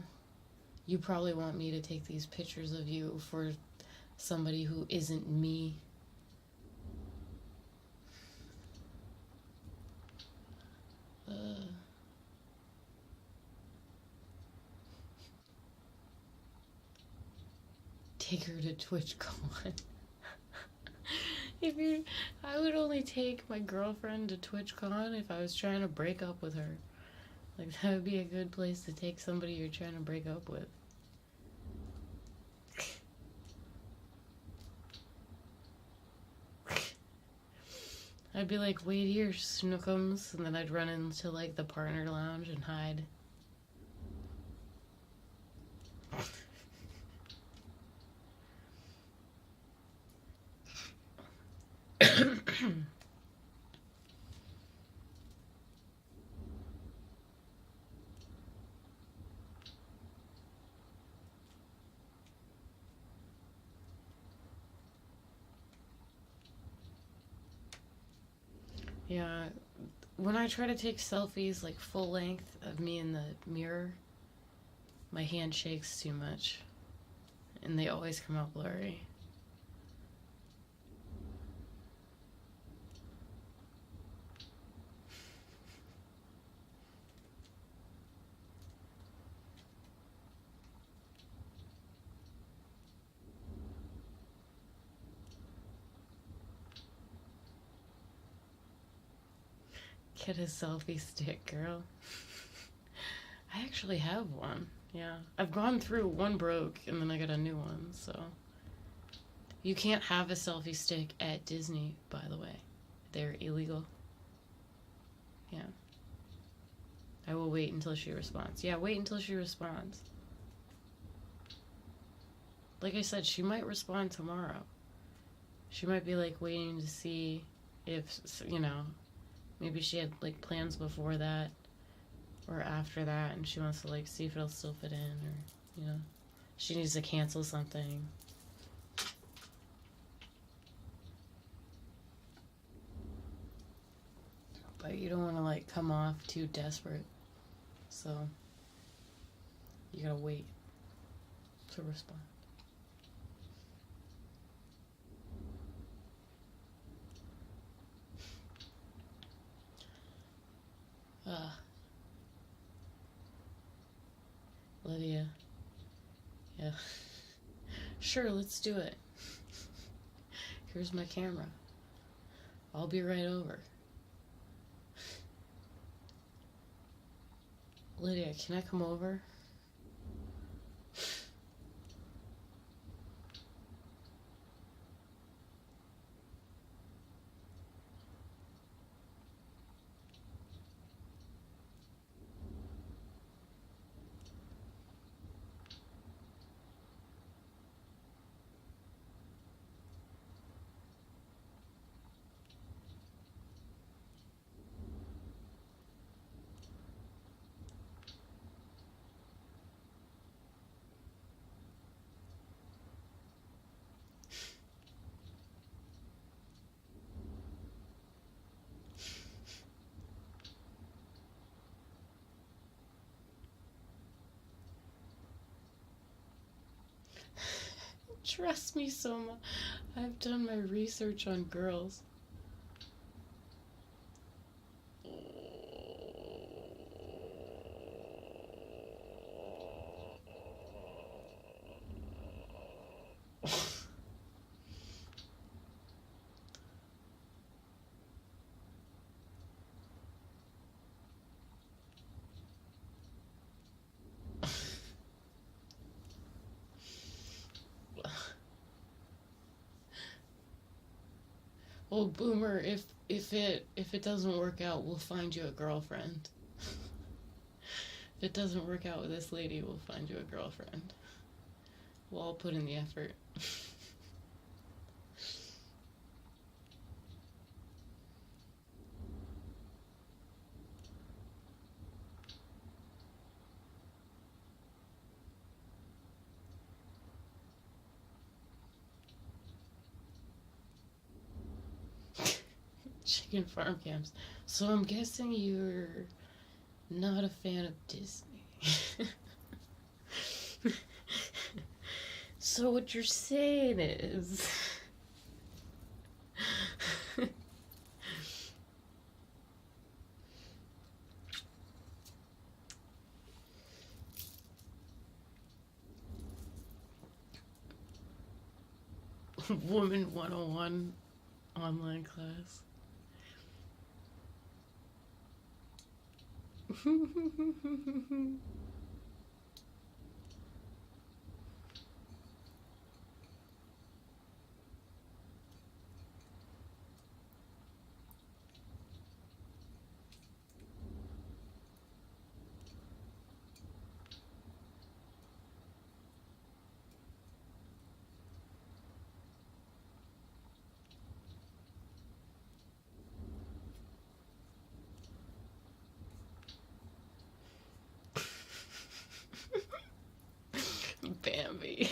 A: you probably want me to take these pictures of you for somebody who isn't me. Take her to TwitchCon. I would only take my girlfriend to TwitchCon if I was trying to break up with her. Like, that would be a good place to take somebody you're trying to break up with. I'd be like, wait here, snookums, and then I'd run into, like, the partner lounge and hide. Yeah, when I try to take selfies, like, full length of me in the mirror, my hand shakes too much, and they always come out blurry. Get a selfie stick, girl. I actually have one. Yeah. I've gone through one broke and then I got a new one, so. You can't have a selfie stick at Disney, by the way. They're illegal. Yeah. I will wait until she responds. Yeah, wait until she responds. Like I said, she might respond tomorrow. She might be like waiting to see if, you know, maybe she had like plans before that or after that and she wants to like see if it'll still fit in, or, you know, she needs to cancel something. But you don't want to like come off too desperate, so you gotta wait to respond. Lydia. Yeah. Sure, let's do it. Here's my camera. I'll be right over. Lydia, can I come over? Trust me, Soma. I've done my research on girls. Well, Boomer, if it doesn't work out, we'll find you a girlfriend. If it doesn't work out with this lady, we'll find you a girlfriend. We'll all put in the effort. Chicken farm camps. So I'm guessing you're not a fan of Disney. So what you're saying is... Woman 101 online class. Bambi.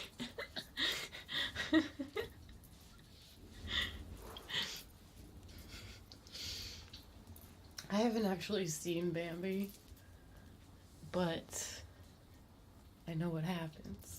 A: I haven't actually seen Bambi, but I know what happens.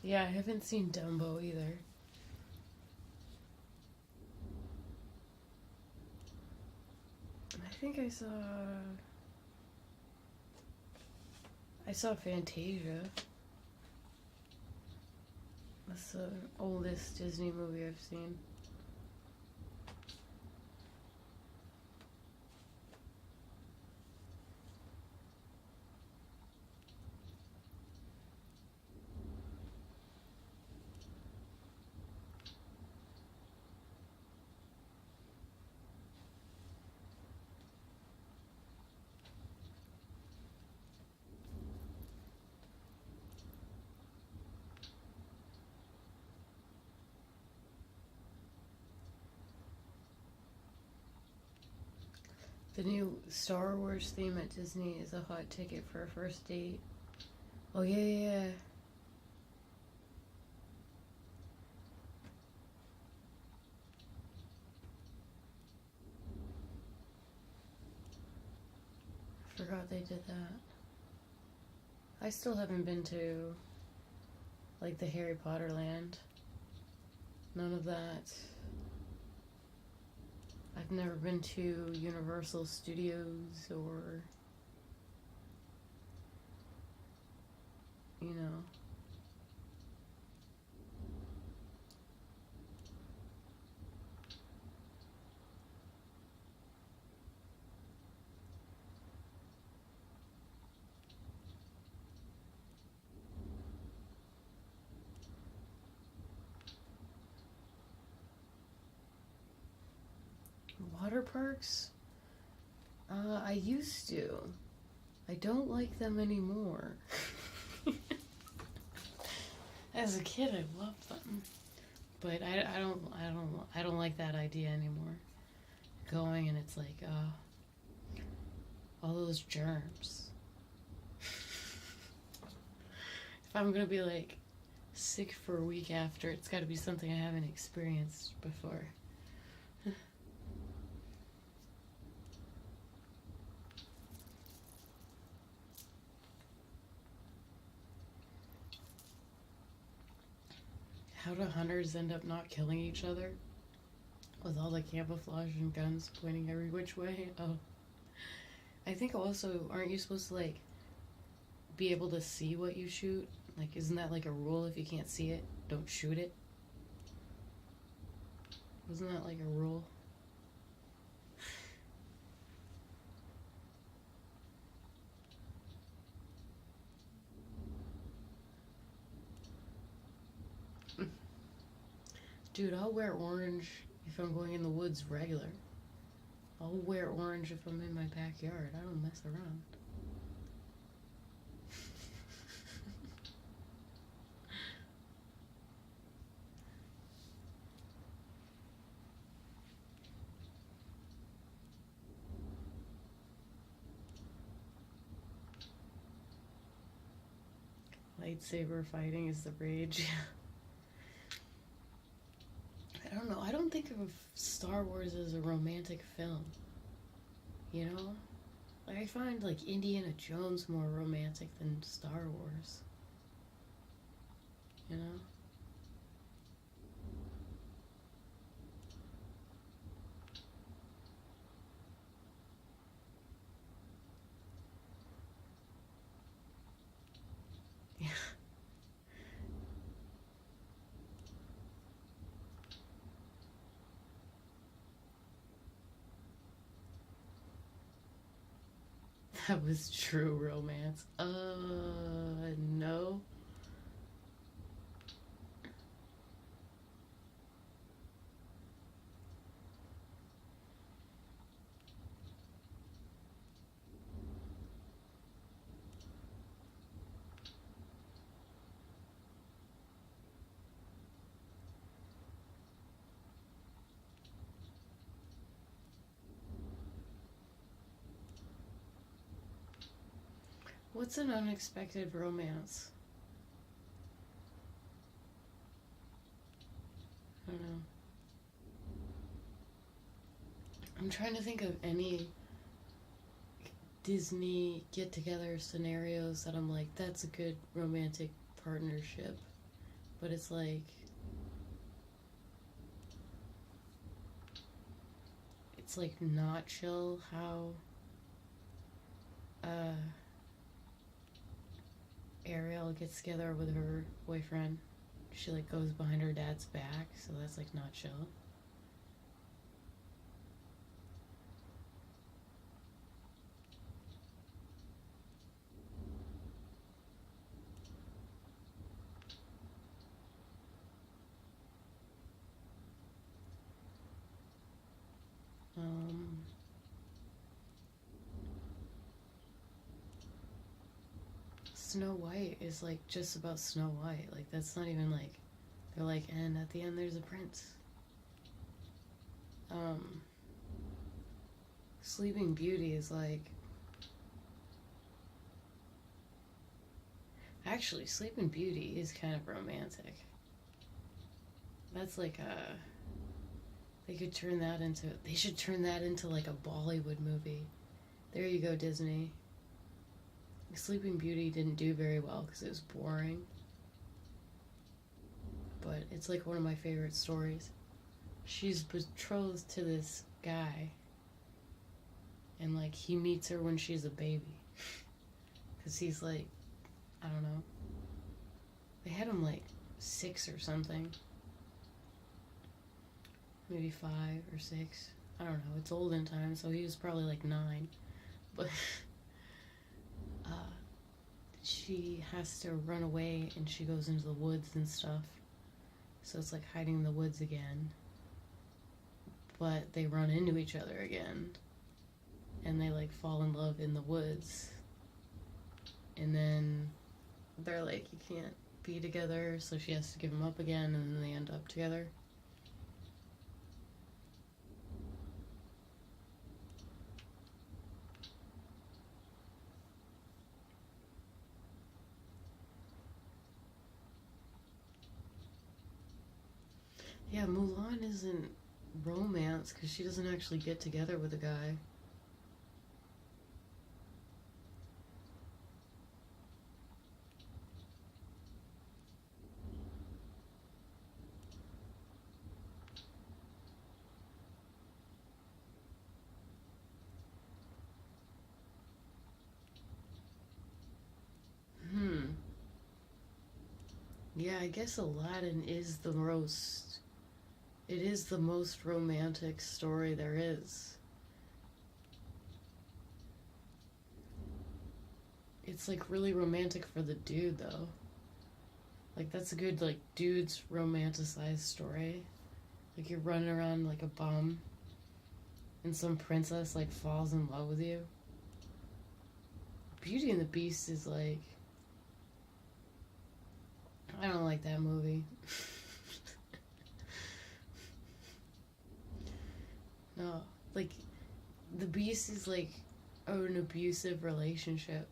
A: Yeah, I haven't seen Dumbo either. I think I saw Fantasia. That's the oldest Disney movie I've seen. The new Star Wars theme at Disney is a hot ticket for a first date. Oh, yeah. forgot they did that. I still haven't been to, like, the Harry Potter land. None of that. I've never been to Universal Studios or, you know. Water parks? I used to. I don't like them anymore. As a kid, I loved them, but I don't like that idea anymore. Going and it's like, all those germs. If I'm gonna be like sick for a week after, it's got to be something I haven't experienced before. How do hunters end up not killing each other? With all the camouflage and guns pointing every which way? Oh. I think also, aren't you supposed to, like, be able to see what you shoot? Like, isn't that like a rule? If you can't see it, don't shoot it? Wasn't that like a rule? Dude, I'll wear orange if I'm going in the woods regular. I'll wear orange if I'm in my backyard. I don't mess around. Lightsaber fighting is the rage. I don't know. I don't think of Star Wars as a romantic film. You know? Like, I find, like, Indiana Jones more romantic than Star Wars. You know? Yeah. That was true romance. No. What's an unexpected romance? I don't know. I'm trying to think of any Disney get-together scenarios that I'm like, that's a good romantic partnership. But it's like, it's like not chill how Ariel gets together with her boyfriend. She like goes behind her dad's back, so that's like not chill. Snow White is like just about Snow White. Like, that's not even like, they're like, and at the end there's a prince. Sleeping Beauty is like, actually Sleeping Beauty is kind of romantic. That's like they should turn that into like a Bollywood movie. There you go, Disney. Sleeping Beauty didn't do very well because it was boring. But it's like one of my favorite stories. She's betrothed to this guy. And like he meets her when she's a baby. Because he's like, I don't know. They had him like 6 or something. Maybe 5 or 6. I don't know. It's olden times, so he was probably like 9. But she has to run away and she goes into the woods and stuff. So it's like hiding in the woods again. But they run into each other again. And they like fall in love in the woods. And then they're like, you can't be together, so she has to give him up again, and then they end up together. Yeah, Mulan isn't romance because she doesn't actually get together with a guy. Yeah, I guess Aladdin is the most. It is the most romantic story there is. It's like really romantic for the dude though. Like that's a good like dude's romanticized story. Like you're running around like a bum and some princess like falls in love with you. Beauty and the Beast is like, I don't like that movie. No, like the Beast is like an abusive relationship.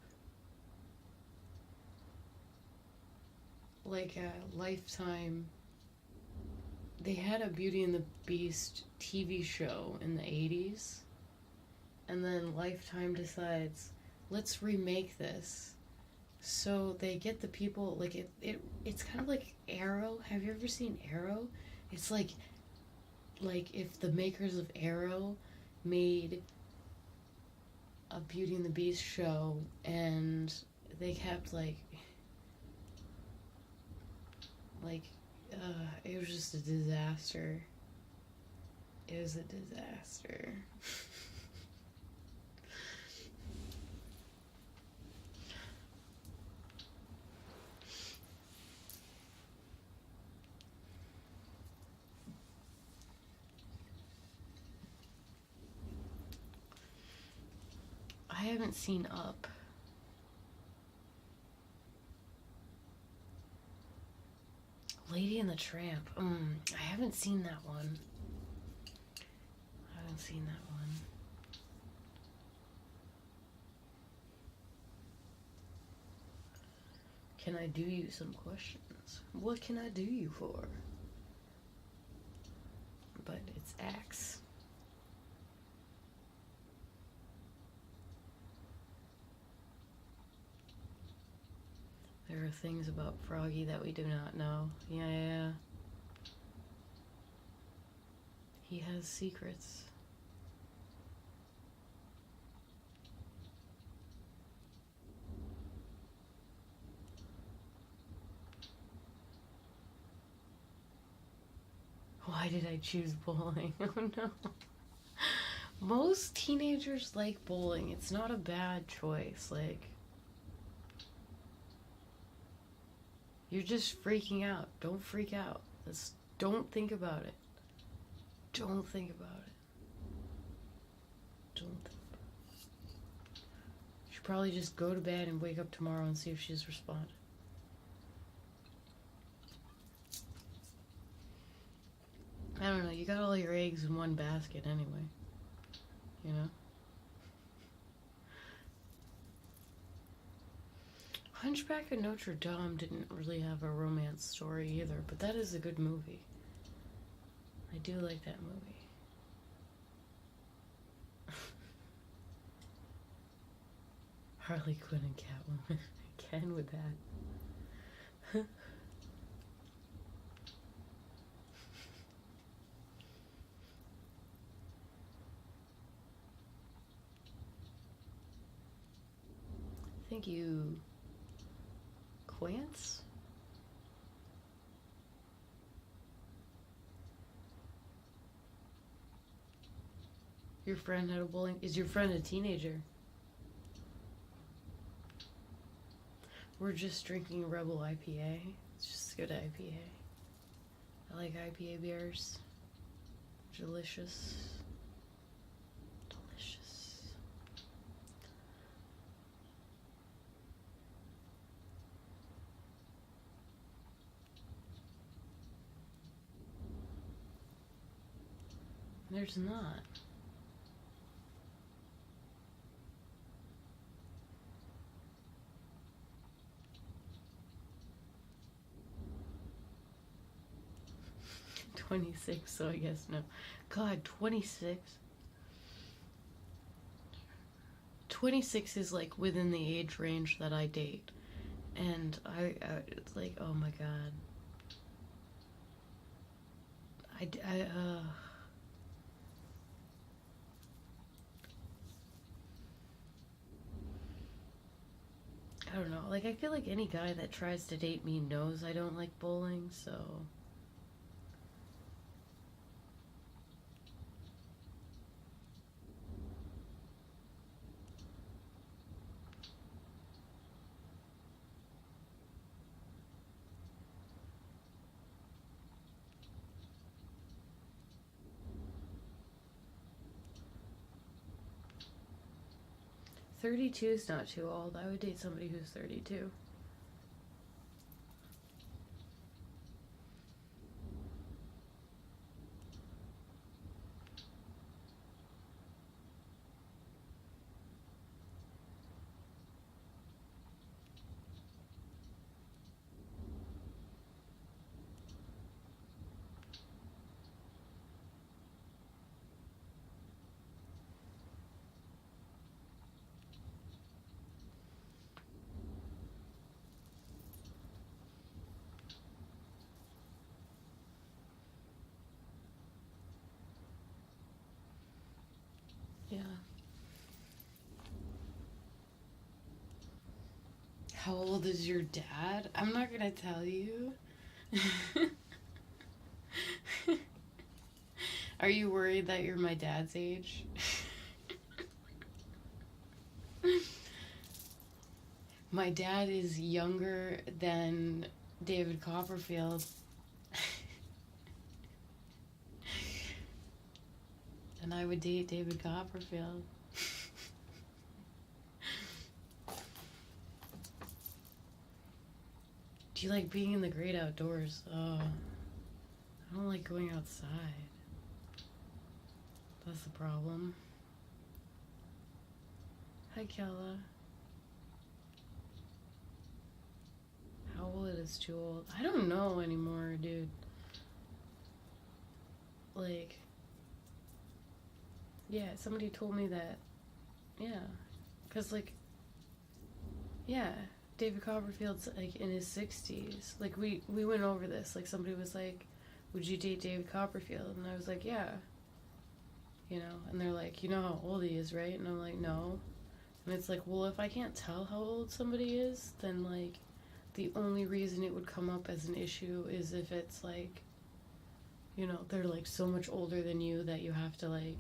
A: Like a Lifetime, they had a Beauty and the Beast TV show in the 80s, and then Lifetime decides, let's remake this. So they get the people, like it's kind of like Arrow. Have you ever seen Arrow? It's like if the makers of Arrow made a Beauty and the Beast show and they kept it was just a disaster. It was a disaster. I haven't seen Up. Lady and the Tramp. I haven't seen that one. I haven't seen that one. Can I do you some questions? What can I do you for? But it's Axe. There are things about Froggie that we do not know. Yeah. He has secrets. Why did I choose bowling? Oh no. Most teenagers like bowling. It's not a bad choice. Like, you're just freaking out. Don't freak out. Don't think about it. Don't think about it. Don't think about it. You should probably just go to bed and wake up tomorrow and see if she's responded. I don't know. You got all your eggs in one basket anyway. You know? Hunchback of Notre Dame didn't really have a romance story either, but that is a good movie. I do like that movie. Harley Quinn and Catwoman. Again with that. Thank you, Quance? Your friend had a bowling... Is your friend a teenager? We're just drinking Rebel IPA. It's just good IPA. I like IPA beers. Delicious. Delicious. There's not. $26, so I guess no. God, 26. 26 is like within the age range that I date. And it's like, oh my god. I don't know. Like, I feel like any guy that tries to date me knows I don't like bowling, so. 32 is not too old. I would date somebody who's 32. Yeah. How old is your dad? I'm not gonna tell you. Are you worried that you're my dad's age? My dad is younger than David Copperfield. And I would date David Copperfield. Do you like being in the great outdoors? Oh, I don't like going outside. That's the problem. Hi, Kella. How old is too old? I don't know anymore, dude. Like, yeah, somebody told me that. Yeah. Because, like, yeah, David Copperfield's, like, in his 60s. Like, we went over this. Like, somebody was like, would you date David Copperfield? And I was like, yeah. You know? And they're like, you know how old he is, right? And I'm like, no. And it's like, well, if I can't tell how old somebody is, then, like, the only reason it would come up as an issue is if it's, like, you know, they're, like, so much older than you that you have to, like,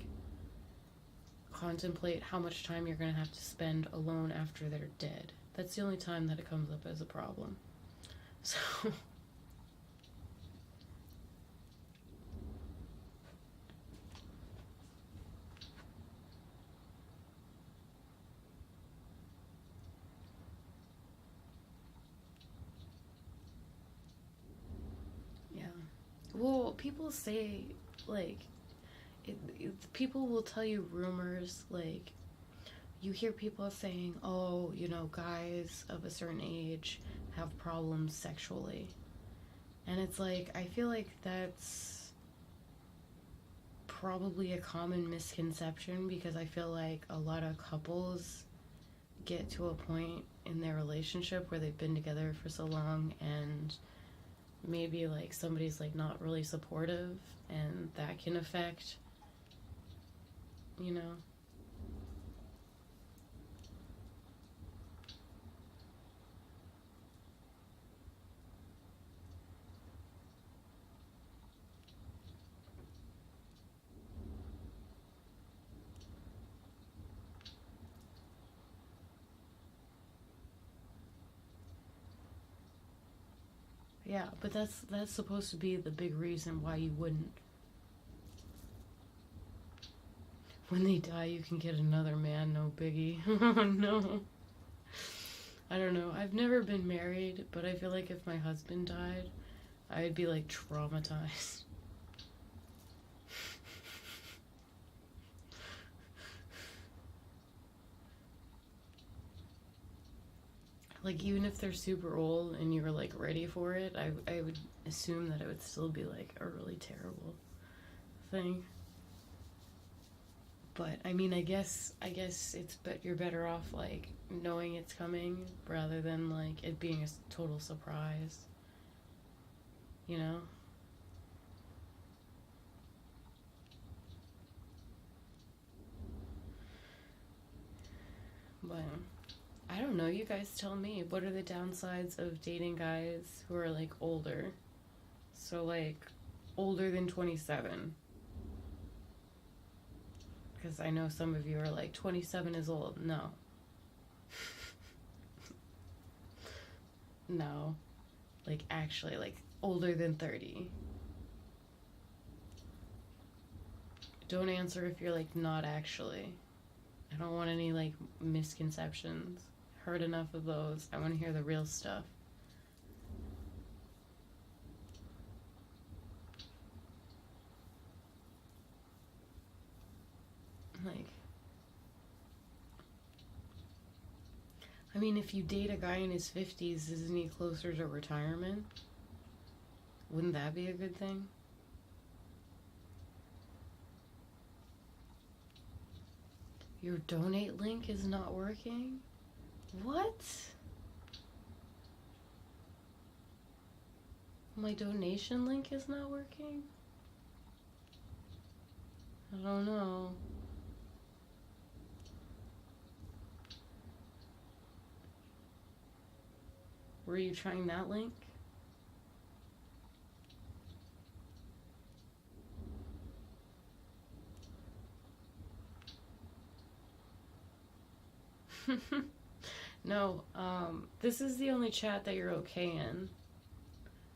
A: contemplate how much time you're going to have to spend alone after they're dead. That's the only time that it comes up as a problem. So... Well, people say, like, people will tell you rumors, like, you hear people saying, oh, you know, guys of a certain age have problems sexually. And it's like, I feel like that's probably a common misconception, because I feel like a lot of couples get to a point in their relationship where they've been together for so long, and maybe like somebody's like not really supportive, and that can affect, you know. Yeah, but that's supposed to be the big reason why you wouldn't. When they die, you can get another man, no biggie. Oh no. I don't know. I've never been married, but I feel like if my husband died, I'd be like traumatized. Like, even if they're super old and you're like ready for it, I would assume that it would still be like a really terrible thing. But I mean, I guess it's, but you're better off like knowing it's coming rather than like it being a total surprise. You know? But I don't know, you guys tell me. What are the downsides of dating guys who are like older? So like older than 27. Because I know some of you are like 27 is old. No. No. Like actually like older than 30. Don't answer if you're like not actually. I don't want any like misconceptions. Heard enough of those. I want to hear the real stuff. Like, I mean, if you date a guy in his 50s, isn't he closer to retirement? Wouldn't that be a good thing? Your donate link is not working? What? My donation link is not working? I don't know. Were you trying that link? No, this is the only chat that you're okay in.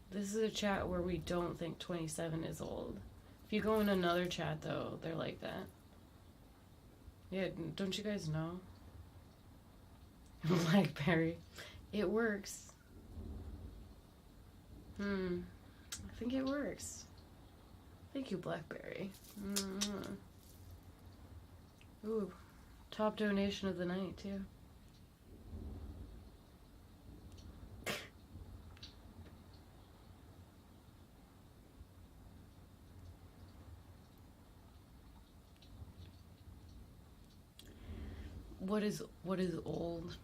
A: This is a chat where we don't think 27 is old. If you go in another chat, though, they're like that. Yeah, don't you guys know? Blackberry. It works. I think it works. Thank you, Blackberry. Ooh, top donation of the night, too. What is old?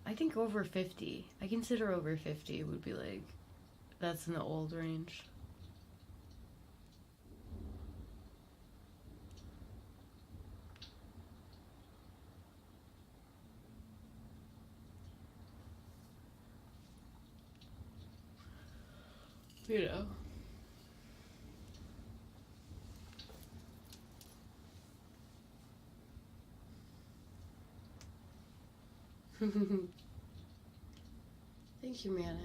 A: I think over 50. I consider over 50 would be like, that's in the old range. You know. Thank you, Manic.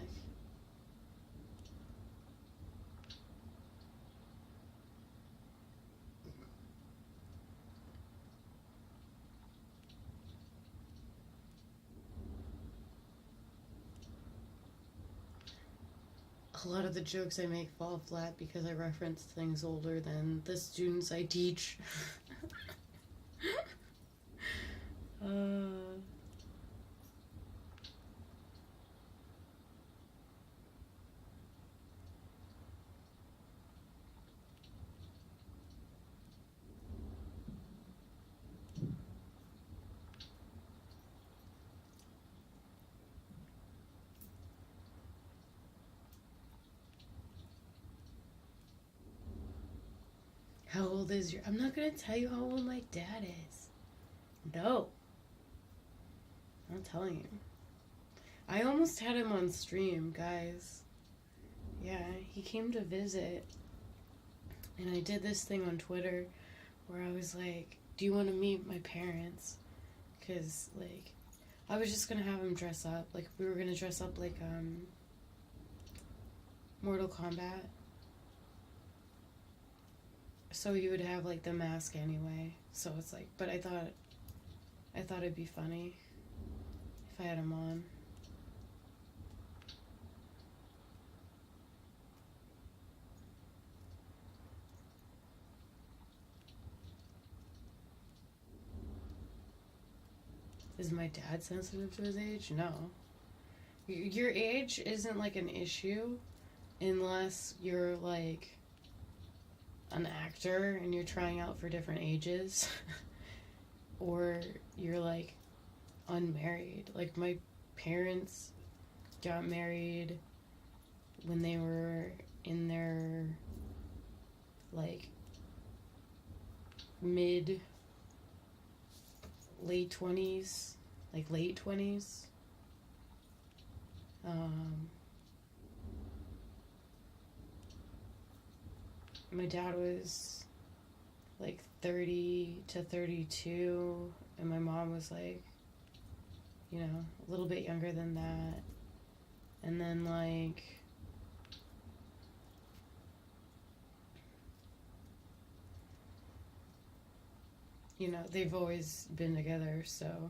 A: A lot of the jokes I make fall flat because I reference things older than the students I teach. How old is your... I'm not going to tell you how old my dad is. No. I'm not telling you. I almost had him on stream, guys. Yeah, he came to visit. And I did this thing on Twitter where I was like, do you want to meet my parents? Because, like, I was just going to have him dress up. Like, we were going to dress up like, Mortal Kombat. So he would have, like, the mask anyway. So it's like, but I thought it'd be funny if I had him on. Is my dad sensitive to his age? No. Your age isn't, like, an issue unless you're, like, an actor and you're trying out for different ages. Or you're, like, unmarried. Like, my parents got married when they were in their, like, late 20s. Like, late 20s. My dad was, like, 30 to 32, and my mom was, like, you know, a little bit younger than that. And then, like, you know, they've always been together, so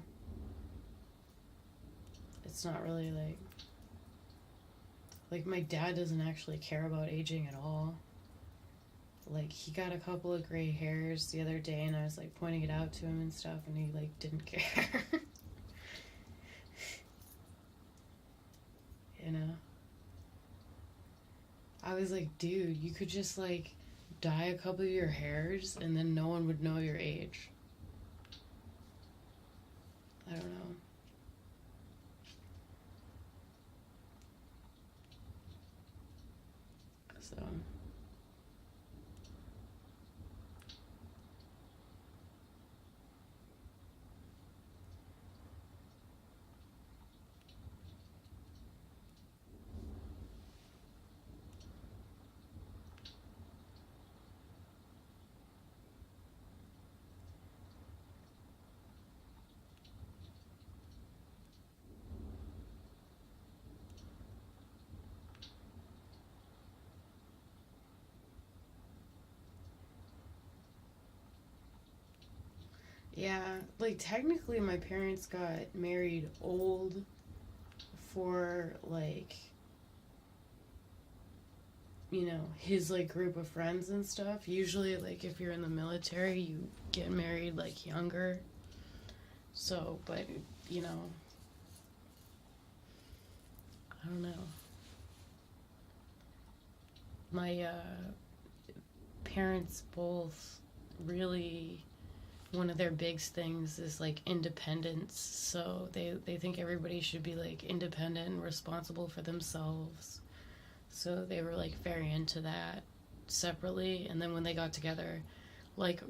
A: it's not really, like, my dad doesn't actually care about aging at all. Like, he got a couple of gray hairs the other day, and I was, like, pointing it out to him and stuff, and he, like, didn't care. You know? I was like, dude, you could just, like, dye a couple of your hairs, and then no one would know your age. I don't know. So... Yeah, like, technically my parents got married old for, like, you know, his, like, group of friends and stuff. Usually, like, if you're in the military, you get married, like, younger. So, but, you know, I don't know. My parents both really... one of their big things is, like, independence. So they think everybody should be, like, independent and responsible for themselves. So they were, like, very into that separately. And then when they got together, like,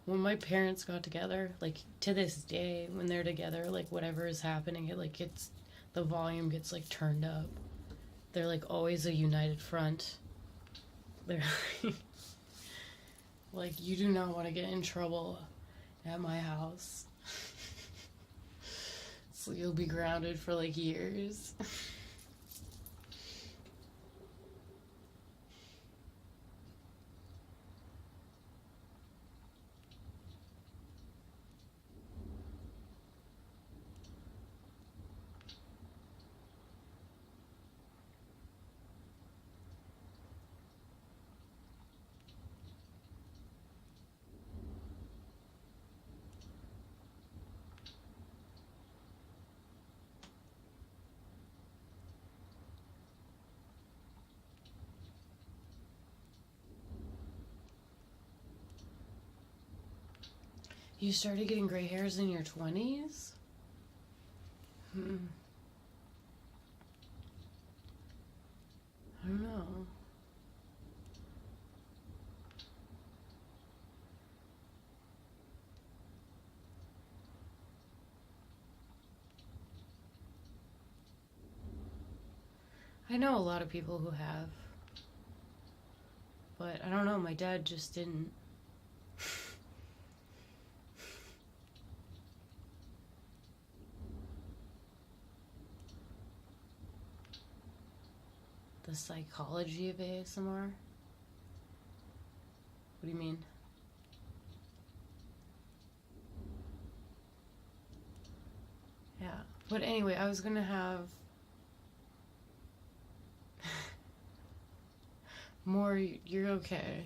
A: when my parents got together, like, to this day, when they're together, like, whatever is happening, it, like, gets... the volume gets, like, turned up. They're, like, always a united front. They're like, you do not want to get in trouble at my house. So you'll be grounded for, like, years. You started getting gray hairs in your 20s? I don't know. I know a lot of people who have. But I don't know, my dad just didn't. The psychology of ASMR? What do you mean? Yeah. But anyway, I was gonna have more. You're okay.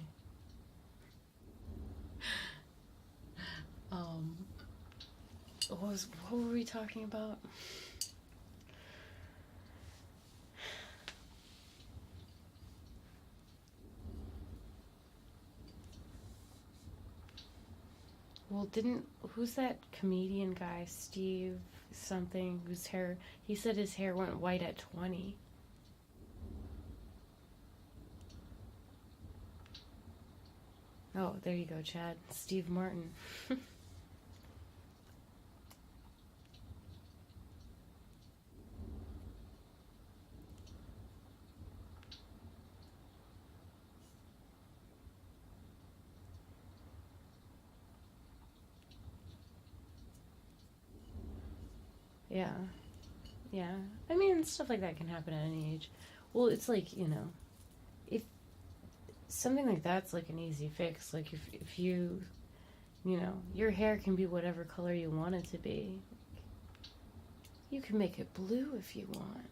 A: What were we talking about? Well, who's that comedian guy, Steve something, whose hair, he said his hair went white at 20. Oh, there you go, Chad. Steve Martin. Yeah. Yeah. I mean, stuff like that can happen at any age. Well, it's like, if something like that's like an easy fix, like if your hair can be whatever color you want it to be. You can make it blue if you want.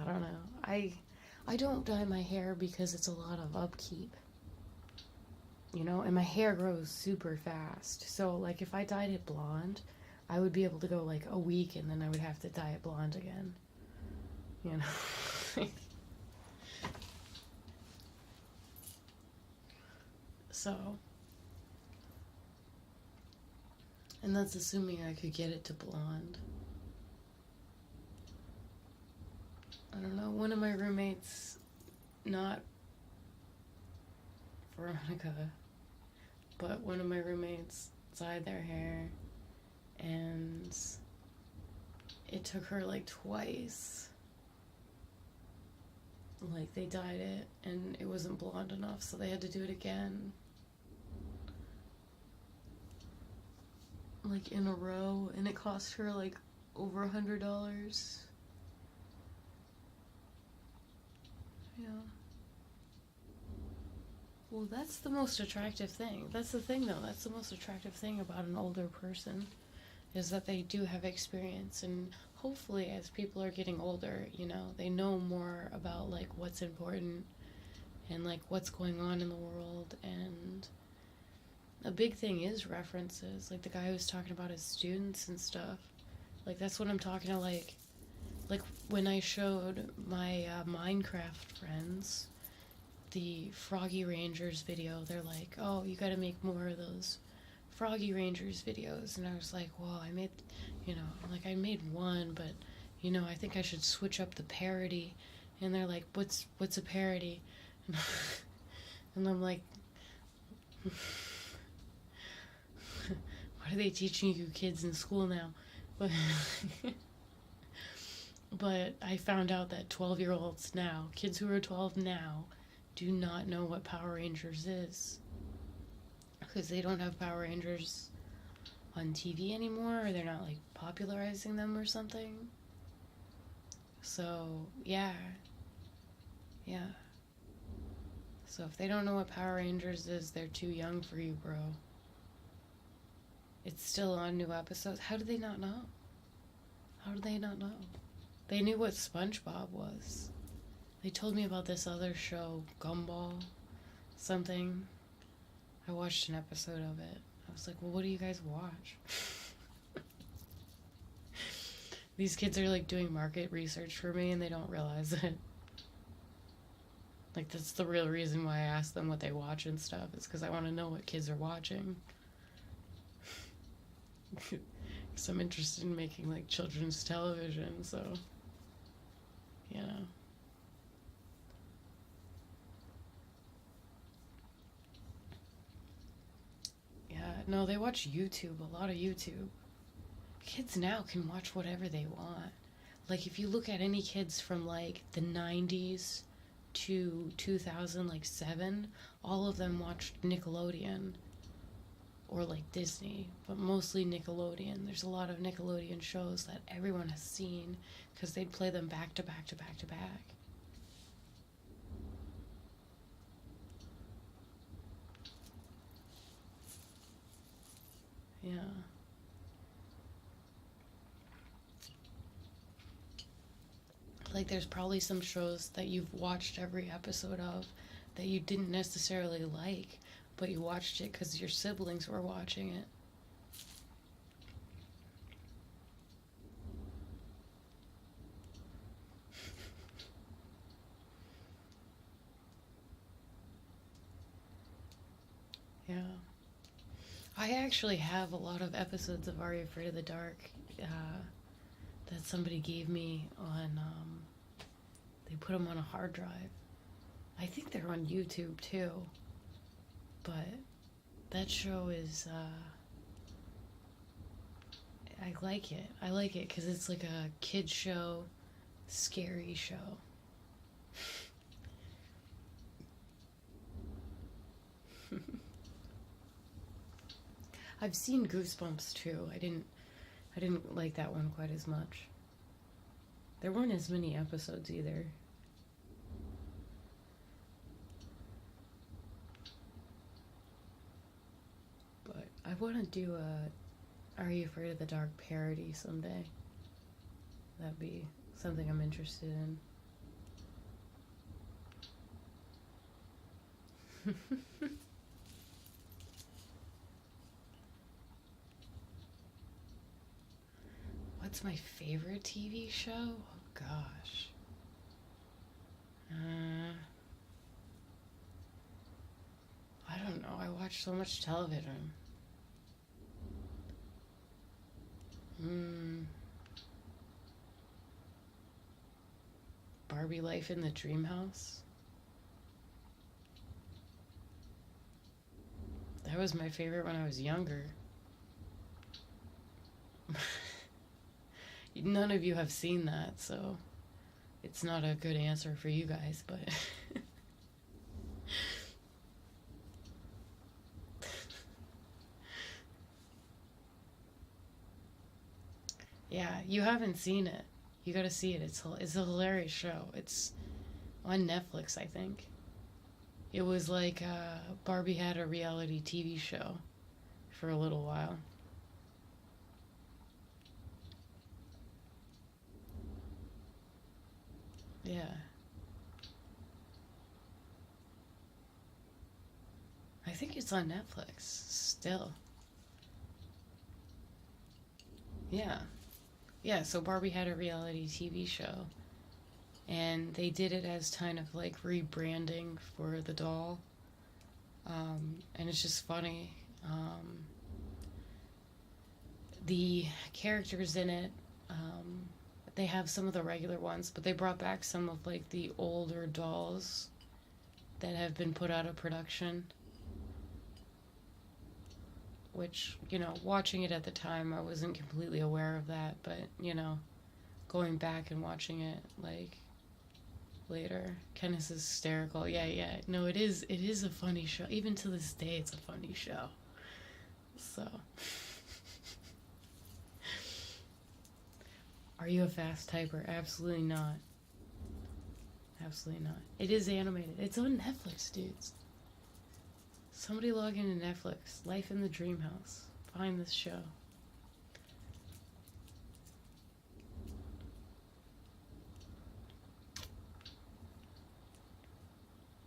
A: I don't know. I don't dye my hair because it's a lot of upkeep. And my hair grows super fast. So, like, if I dyed it blonde, I would be able to go, like, a week and then I would have to dye it blonde again. So, and that's assuming I could get it to blonde. I don't know, one of my roommates, not Veronica, but one of my roommates dyed their hair, and it took her like twice. Like, they dyed it and it wasn't blonde enough, so they had to do it again. Like, in a row, and it cost her like over $100. Yeah. Well, that's the most attractive thing. That's the thing, though. That's the most attractive thing about an older person, is that they do have experience. And hopefully, as people are getting older, they know more about, like, what's important and, like, what's going on in the world. And a big thing is references. Like, the guy who was talking about his students and stuff. Like, that's what I'm talking to, like when I showed my Minecraft friends the Froggy Rangers video, they're like, oh, you gotta make more of those Froggy Rangers videos. And I was like, well, I made one, but, I think I should switch up the parody. And they're like, what's a parody? And I'm like, what are they teaching you kids in school now? But I found out that 12-year-olds now, kids who are 12 now, do not know what Power Rangers is. Because they don't have Power Rangers on TV anymore, or they're not, like, popularizing them or something. So, yeah. Yeah. So if they don't know what Power Rangers is, they're too young for you, bro. It's still on new episodes. How do they not know? How do they not know? They knew what SpongeBob was. They told me about this other show, Gumball, something. I watched an episode of it. I was like, well, what do you guys watch? These kids are, like, doing market research for me, and they don't realize it. Like, that's the real reason why I ask them what they watch and stuff. It's because I want to know what kids are watching. Because I'm interested in making, like, children's television, so, Yeah, no, they watch YouTube, a lot of YouTube. kids now can watch whatever they want. Like, if you look at any kids from, like, the 90s to 2007, all of them watched Nickelodeon or, like, Disney, but mostly Nickelodeon. There's a lot of Nickelodeon shows that everyone has seen because they'd play them back to back to back to back. Yeah. Like, there's probably some shows that you've watched every episode of that you didn't necessarily like, but you watched it because your siblings were watching it. Yeah. I actually have a lot of episodes of Are You Afraid of the Dark that somebody gave me on, they put them on a hard drive. I think they're on YouTube too. But that show is, I like it. I like it because it's like a kid show, scary show. I've seen Goosebumps too. I didn't like that one quite as much. There weren't as many episodes either. But I want to do a Are You Afraid of the Dark parody someday. That'd be something I'm interested in. What's my favorite TV show? Oh gosh. I don't know. I watch so much television. Barbie Life in the Dream House. That was my favorite when I was younger. None of you have seen that, so it's not a good answer for you guys, but yeah, you haven't seen it. You gotta see it. It's a hilarious show. It's on Netflix, I think. It was like Barbie had a reality TV show for a little while. Yeah. I think it's on Netflix still. Yeah. Yeah, so Barbie had a reality TV show. And they did it as kind of like rebranding for the doll. And it's just funny. The characters in it, they have some of the regular ones, but they brought back some of like the older dolls that have been put out of production. Which, watching it at the time, I wasn't completely aware of that, but, going back and watching it, like, later, kind of hysterical. Yeah. No, it is a funny show. Even to this day, it's a funny show. So. Are you a fast typer? Absolutely not. Absolutely not. It is animated. It's on Netflix, dudes. Somebody log into Netflix. Life in the Dream House. Find this show.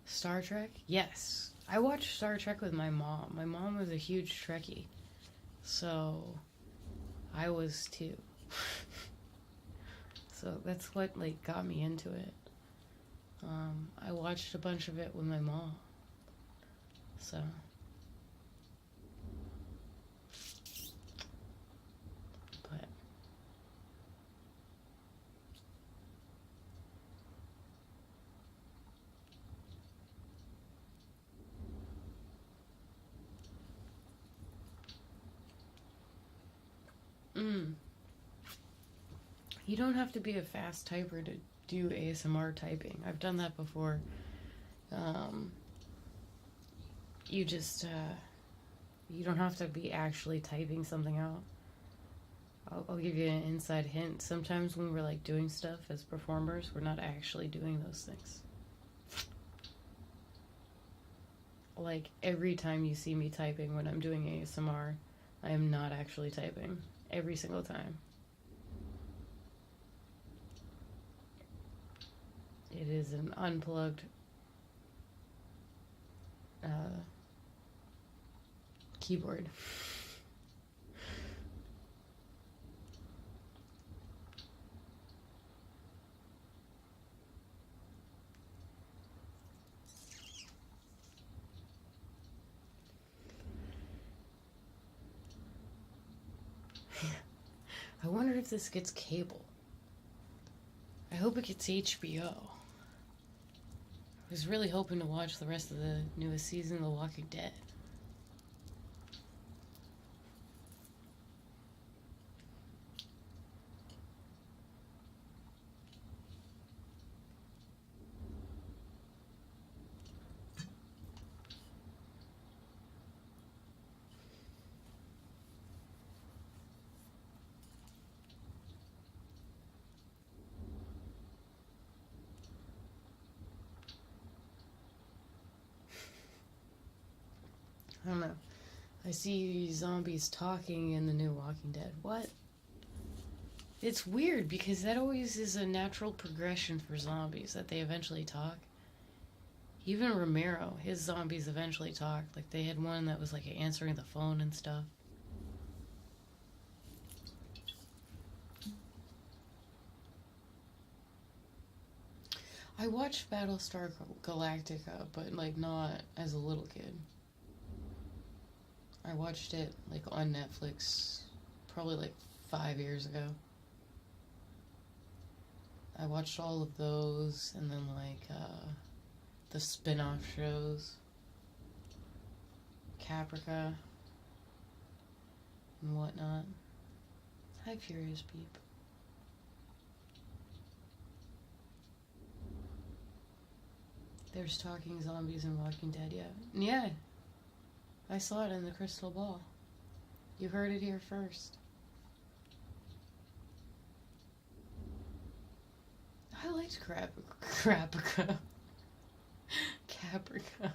A: Star Trek? Yes. I watched Star Trek with my mom. My mom was a huge Trekkie. So, I was too. So that's what, got me into it. I watched a bunch of it with my mom. So. But. You don't have to be a fast typer to do ASMR typing. I've done that before. You just, you don't have to be actually typing something out. I'll give you an inside hint. Sometimes when we're like doing stuff as performers, we're not actually doing those things. Like every time you see me typing when I'm doing ASMR, I am not actually typing. Every single time. It is an unplugged keyboard. I wonder if this gets cable. I hope it gets HBO. I was really hoping to watch the rest of the newest season of The Walking Dead. I don't know. I see zombies talking in the new Walking Dead. What? It's weird because that always is a natural progression for zombies, that they eventually talk. Even Romero, his zombies eventually talk. Like they had one that was like answering the phone and stuff. I watched Battlestar Galactica, but like not as a little kid. I watched it like on Netflix probably like 5 years ago. I watched all of those and then like the spin-off shows. Caprica and whatnot. Hi, Furious Beep. There's talking zombies in Walking Dead, yeah. Yeah. I saw it in the crystal ball. You heard it here first. I liked Caprica. Caprica.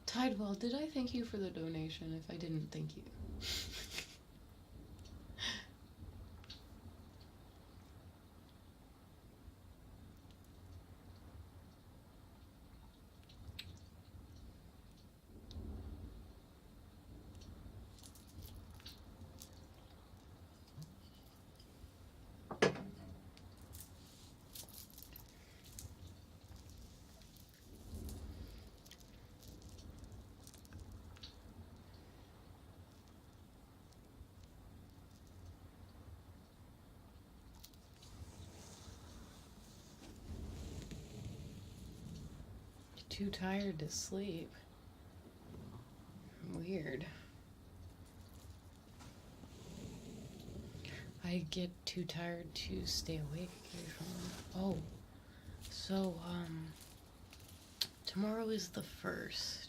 A: Tidewell, did I thank you for the donation if I didn't thank you? Too tired to sleep. Weird. I get too tired to stay awake occasionally. Oh, so, tomorrow is the 1st.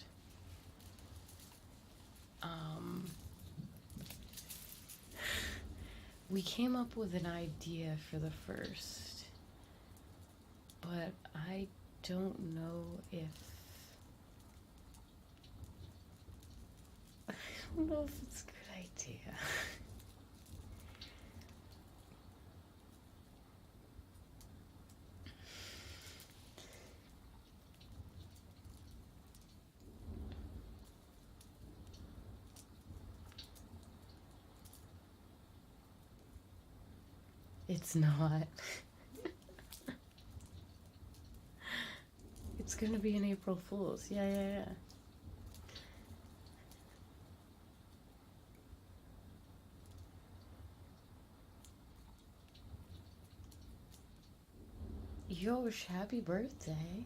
A: We came up with an idea for the 1st, but I don't know if it's a good idea. It's not. It's gonna be an April Fool's. Yeah. Yo, happy birthday.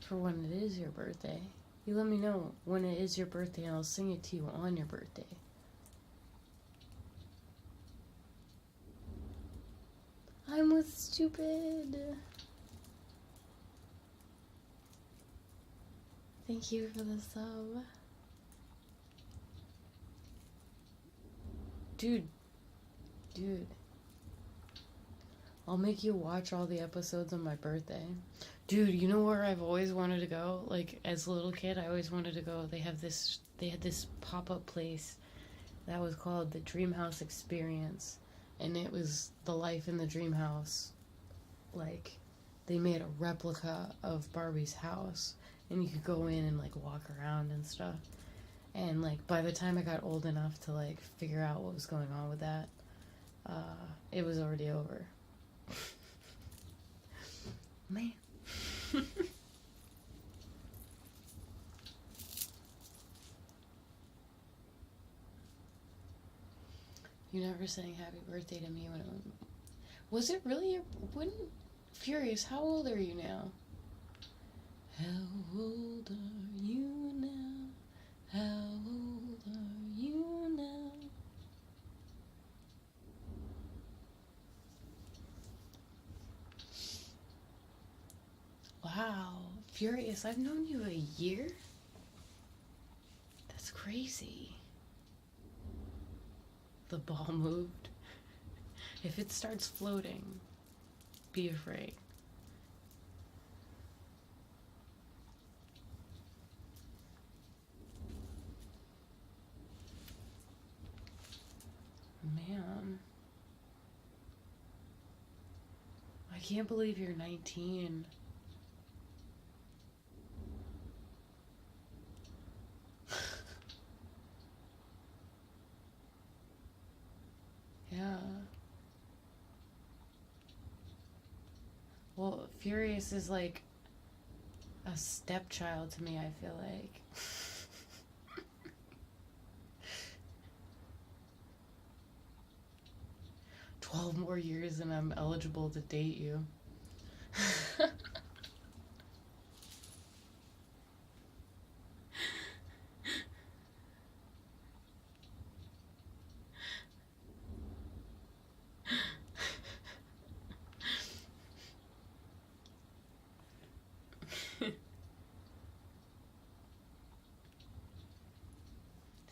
A: For when it is your birthday. You let me know when it is your birthday and I'll sing it to you on your birthday. I'm with stupid. Thank you for the sub. Dude. I'll make you watch all the episodes on my birthday. Dude, you know where I've always wanted to go? Like, as a little kid, I always wanted to go. They had this pop-up place that was called the Dream House Experience. And it was the life in the dream house. Like, they made a replica of Barbie's house. And you could go in and, like, walk around and stuff. And, like, by the time I got old enough to, like, figure out what was going on with that, it was already over. Man. You never sang happy birthday to me when it was it really Furious, how old are you now? How old are you now? How old are you now? Wow, Furious, I've known you a year? That's crazy. The ball moved. If it starts floating, be afraid. Man. I can't believe you're 19. Yeah. Well, Furious is like a stepchild to me, I feel like. 12 more years and I'm eligible to date you.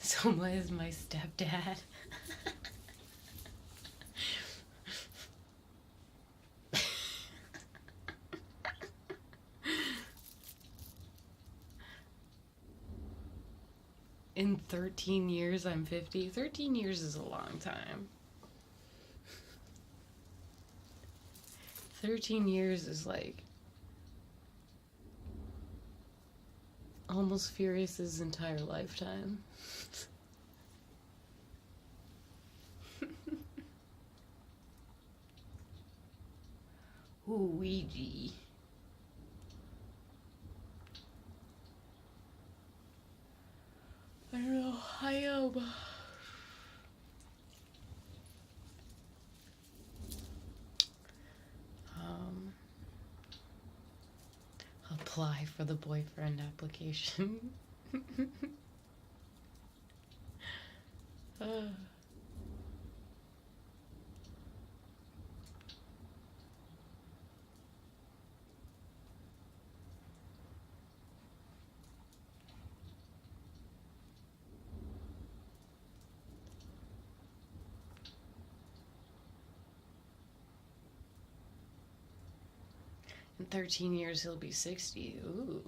A: Soma is my stepdad. In 13 years, I'm 50. 13 years is a long time. 13 years is like almost Furious's entire lifetime. Ooh, Ouija. I don't know. Apply for the boyfriend application. In 13 years, he'll be 60. Ooh.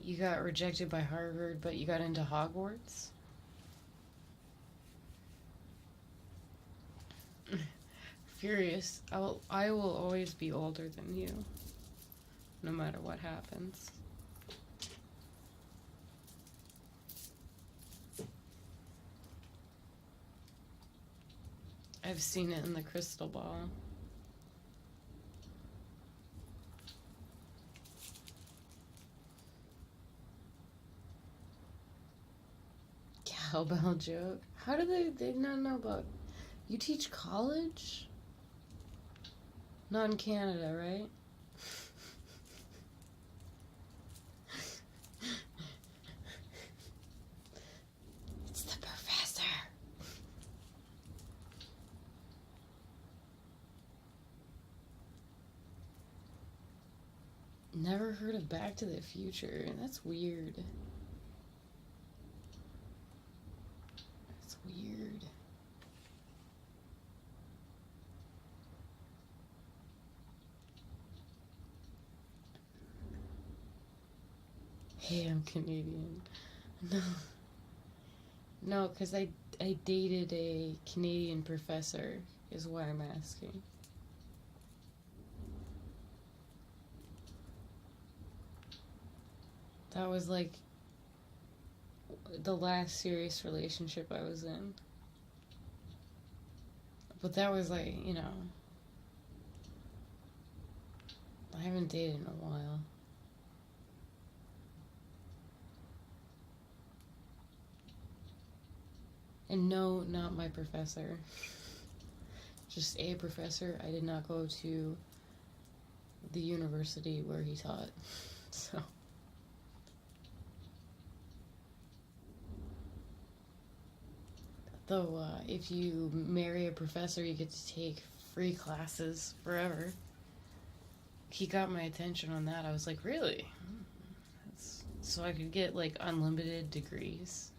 A: You got rejected by Harvard, but you got into Hogwarts? Furious. I will always be older than you. No matter what happens. I've seen it in the crystal ball. Cowbell joke. How do they not know about... You teach college? Not in Canada, right? It's the professor. Never heard of Back to the Future. That's weird. That's weird. Hey, I'm Canadian. No. No, because I dated a Canadian professor, is why I'm asking. That was like the last serious relationship I was in. But that was like, you know, I haven't dated in a while. And no, not my professor. Just a professor. I did not go to the university where he taught. So. Though, if you marry a professor, you get to take free classes forever. He got my attention on that. I was like, really? So I could get, like, unlimited degrees.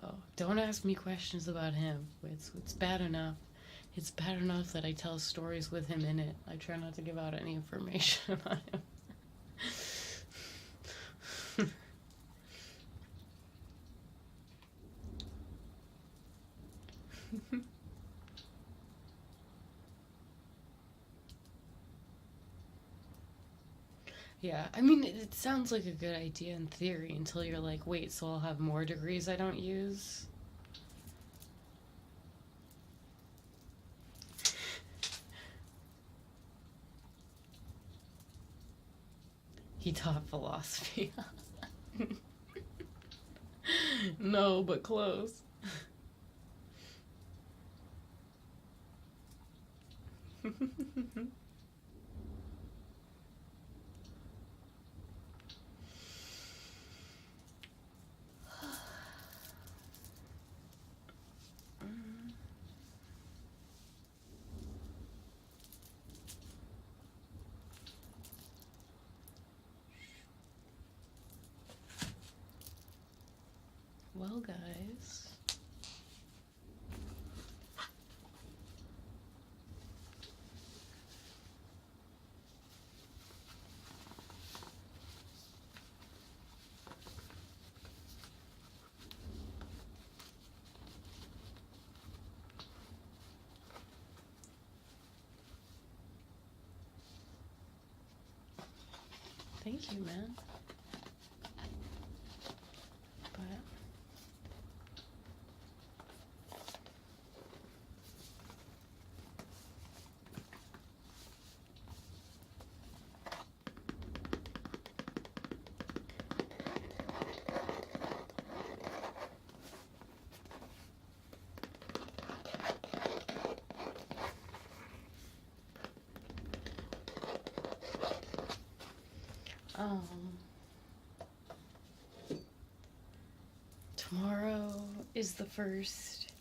A: Oh, don't ask me questions about him. It's bad enough. It's bad enough that I tell stories with him in it. I try not to give out any information on him. Yeah, I mean, it sounds like a good idea in theory until you're like, wait, so I'll have more degrees I don't use? He taught philosophy. No, but close. Well, guys. Thank you, man. But tomorrow is the first.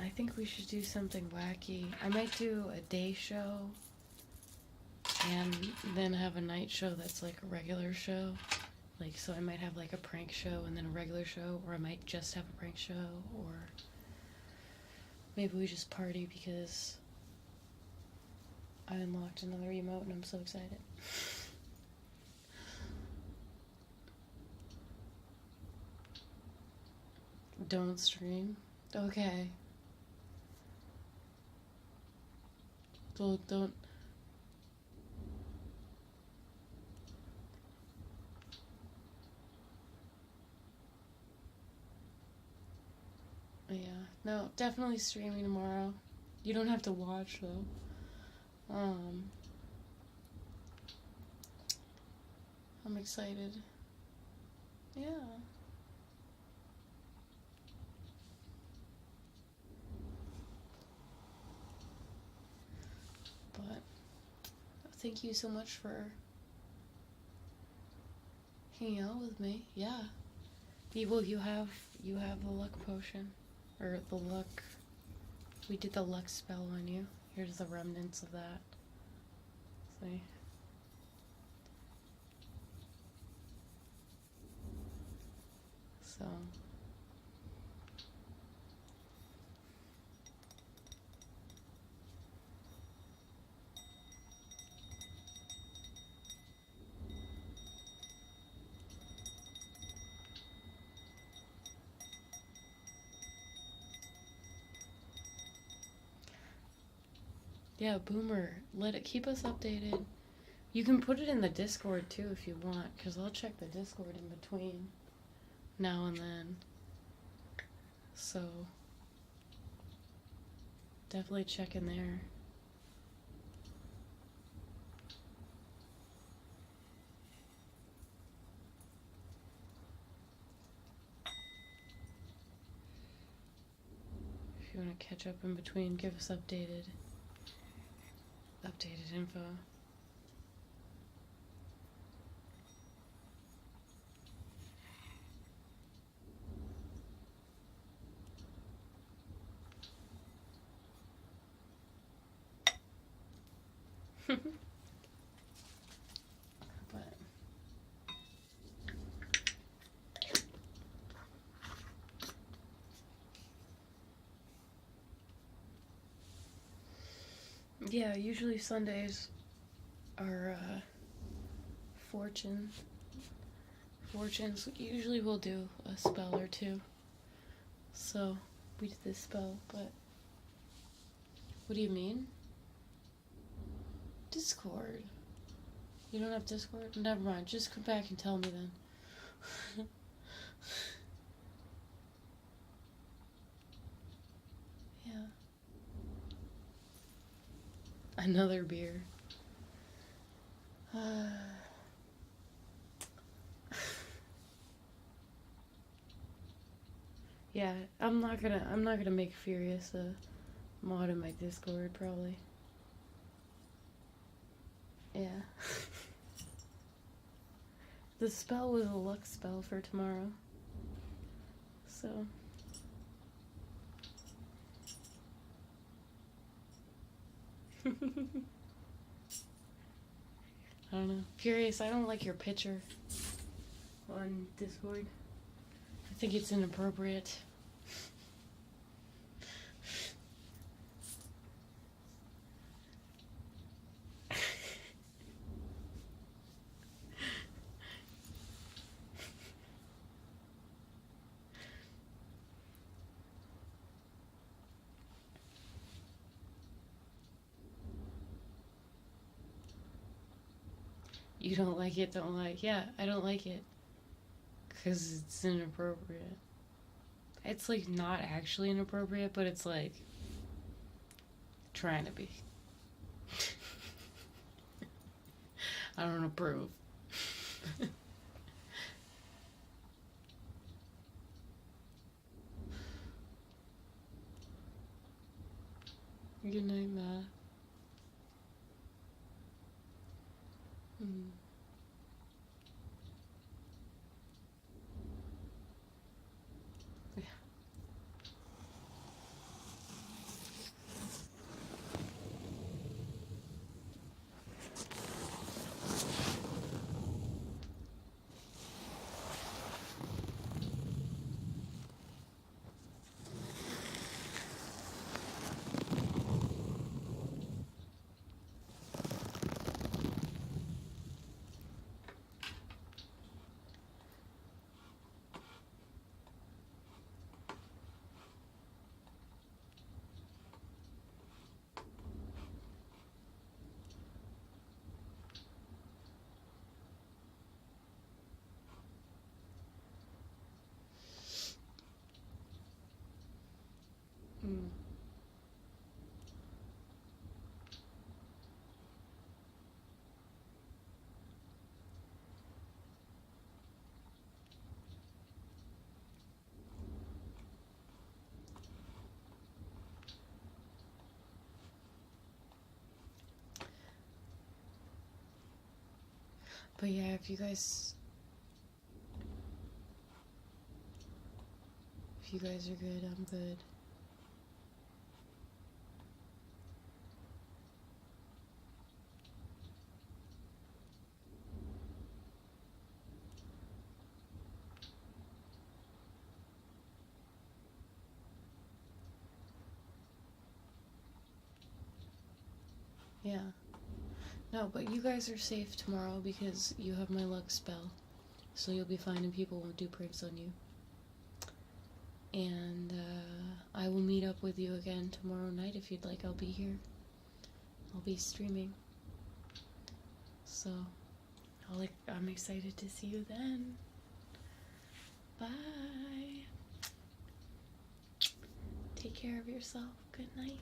A: I think we should do something wacky. I might do a day show and then have a night show that's like a regular show. Like, so I might have like a prank show and then a regular show, or I might just have a prank show, or maybe we just party because I unlocked another emote and I'm so excited. Don't stream? Okay. Don't.
B: No, definitely streaming tomorrow. You don't have to watch though. I'm excited. Yeah. But thank you so much for hanging out with me. Yeah. Well, you have the luck potion, or the luck. We did the luck spell on you. Here's the remnants of that. See. So. Yeah, Boomer, keep us updated. You can put it in the Discord too if you want, because I'll check the Discord in between now and then. So, definitely check in there. If you want to catch up in between, give us updated info. But yeah, usually Sundays are fortunes. Usually we'll do a spell or two. So we did this spell, but what do you mean? Discord. You don't have Discord? Never mind. Just come back and tell me then. Yeah. Another beer. Yeah, I'm not gonna make Furious a mod in my Discord probably. Yeah. The spell was a luck spell for tomorrow. So. I don't know. Furious, I don't like your picture on Discord. I think it's inappropriate. You don't like it, don't like. Yeah, I don't like it. Because it's inappropriate. It's like not actually inappropriate, but it's like trying to be. I don't approve. Good night, Matt. Yeah. Mm. But yeah, if you guys are good, I'm good. Yeah. No, but you guys are safe tomorrow because you have my luck spell. So you'll be fine and people won't do pranks on you. And I will meet up with you again tomorrow night if you'd like. I'll be here. I'll be streaming. So I'm excited to see you then. Bye. Take care of yourself. Good night.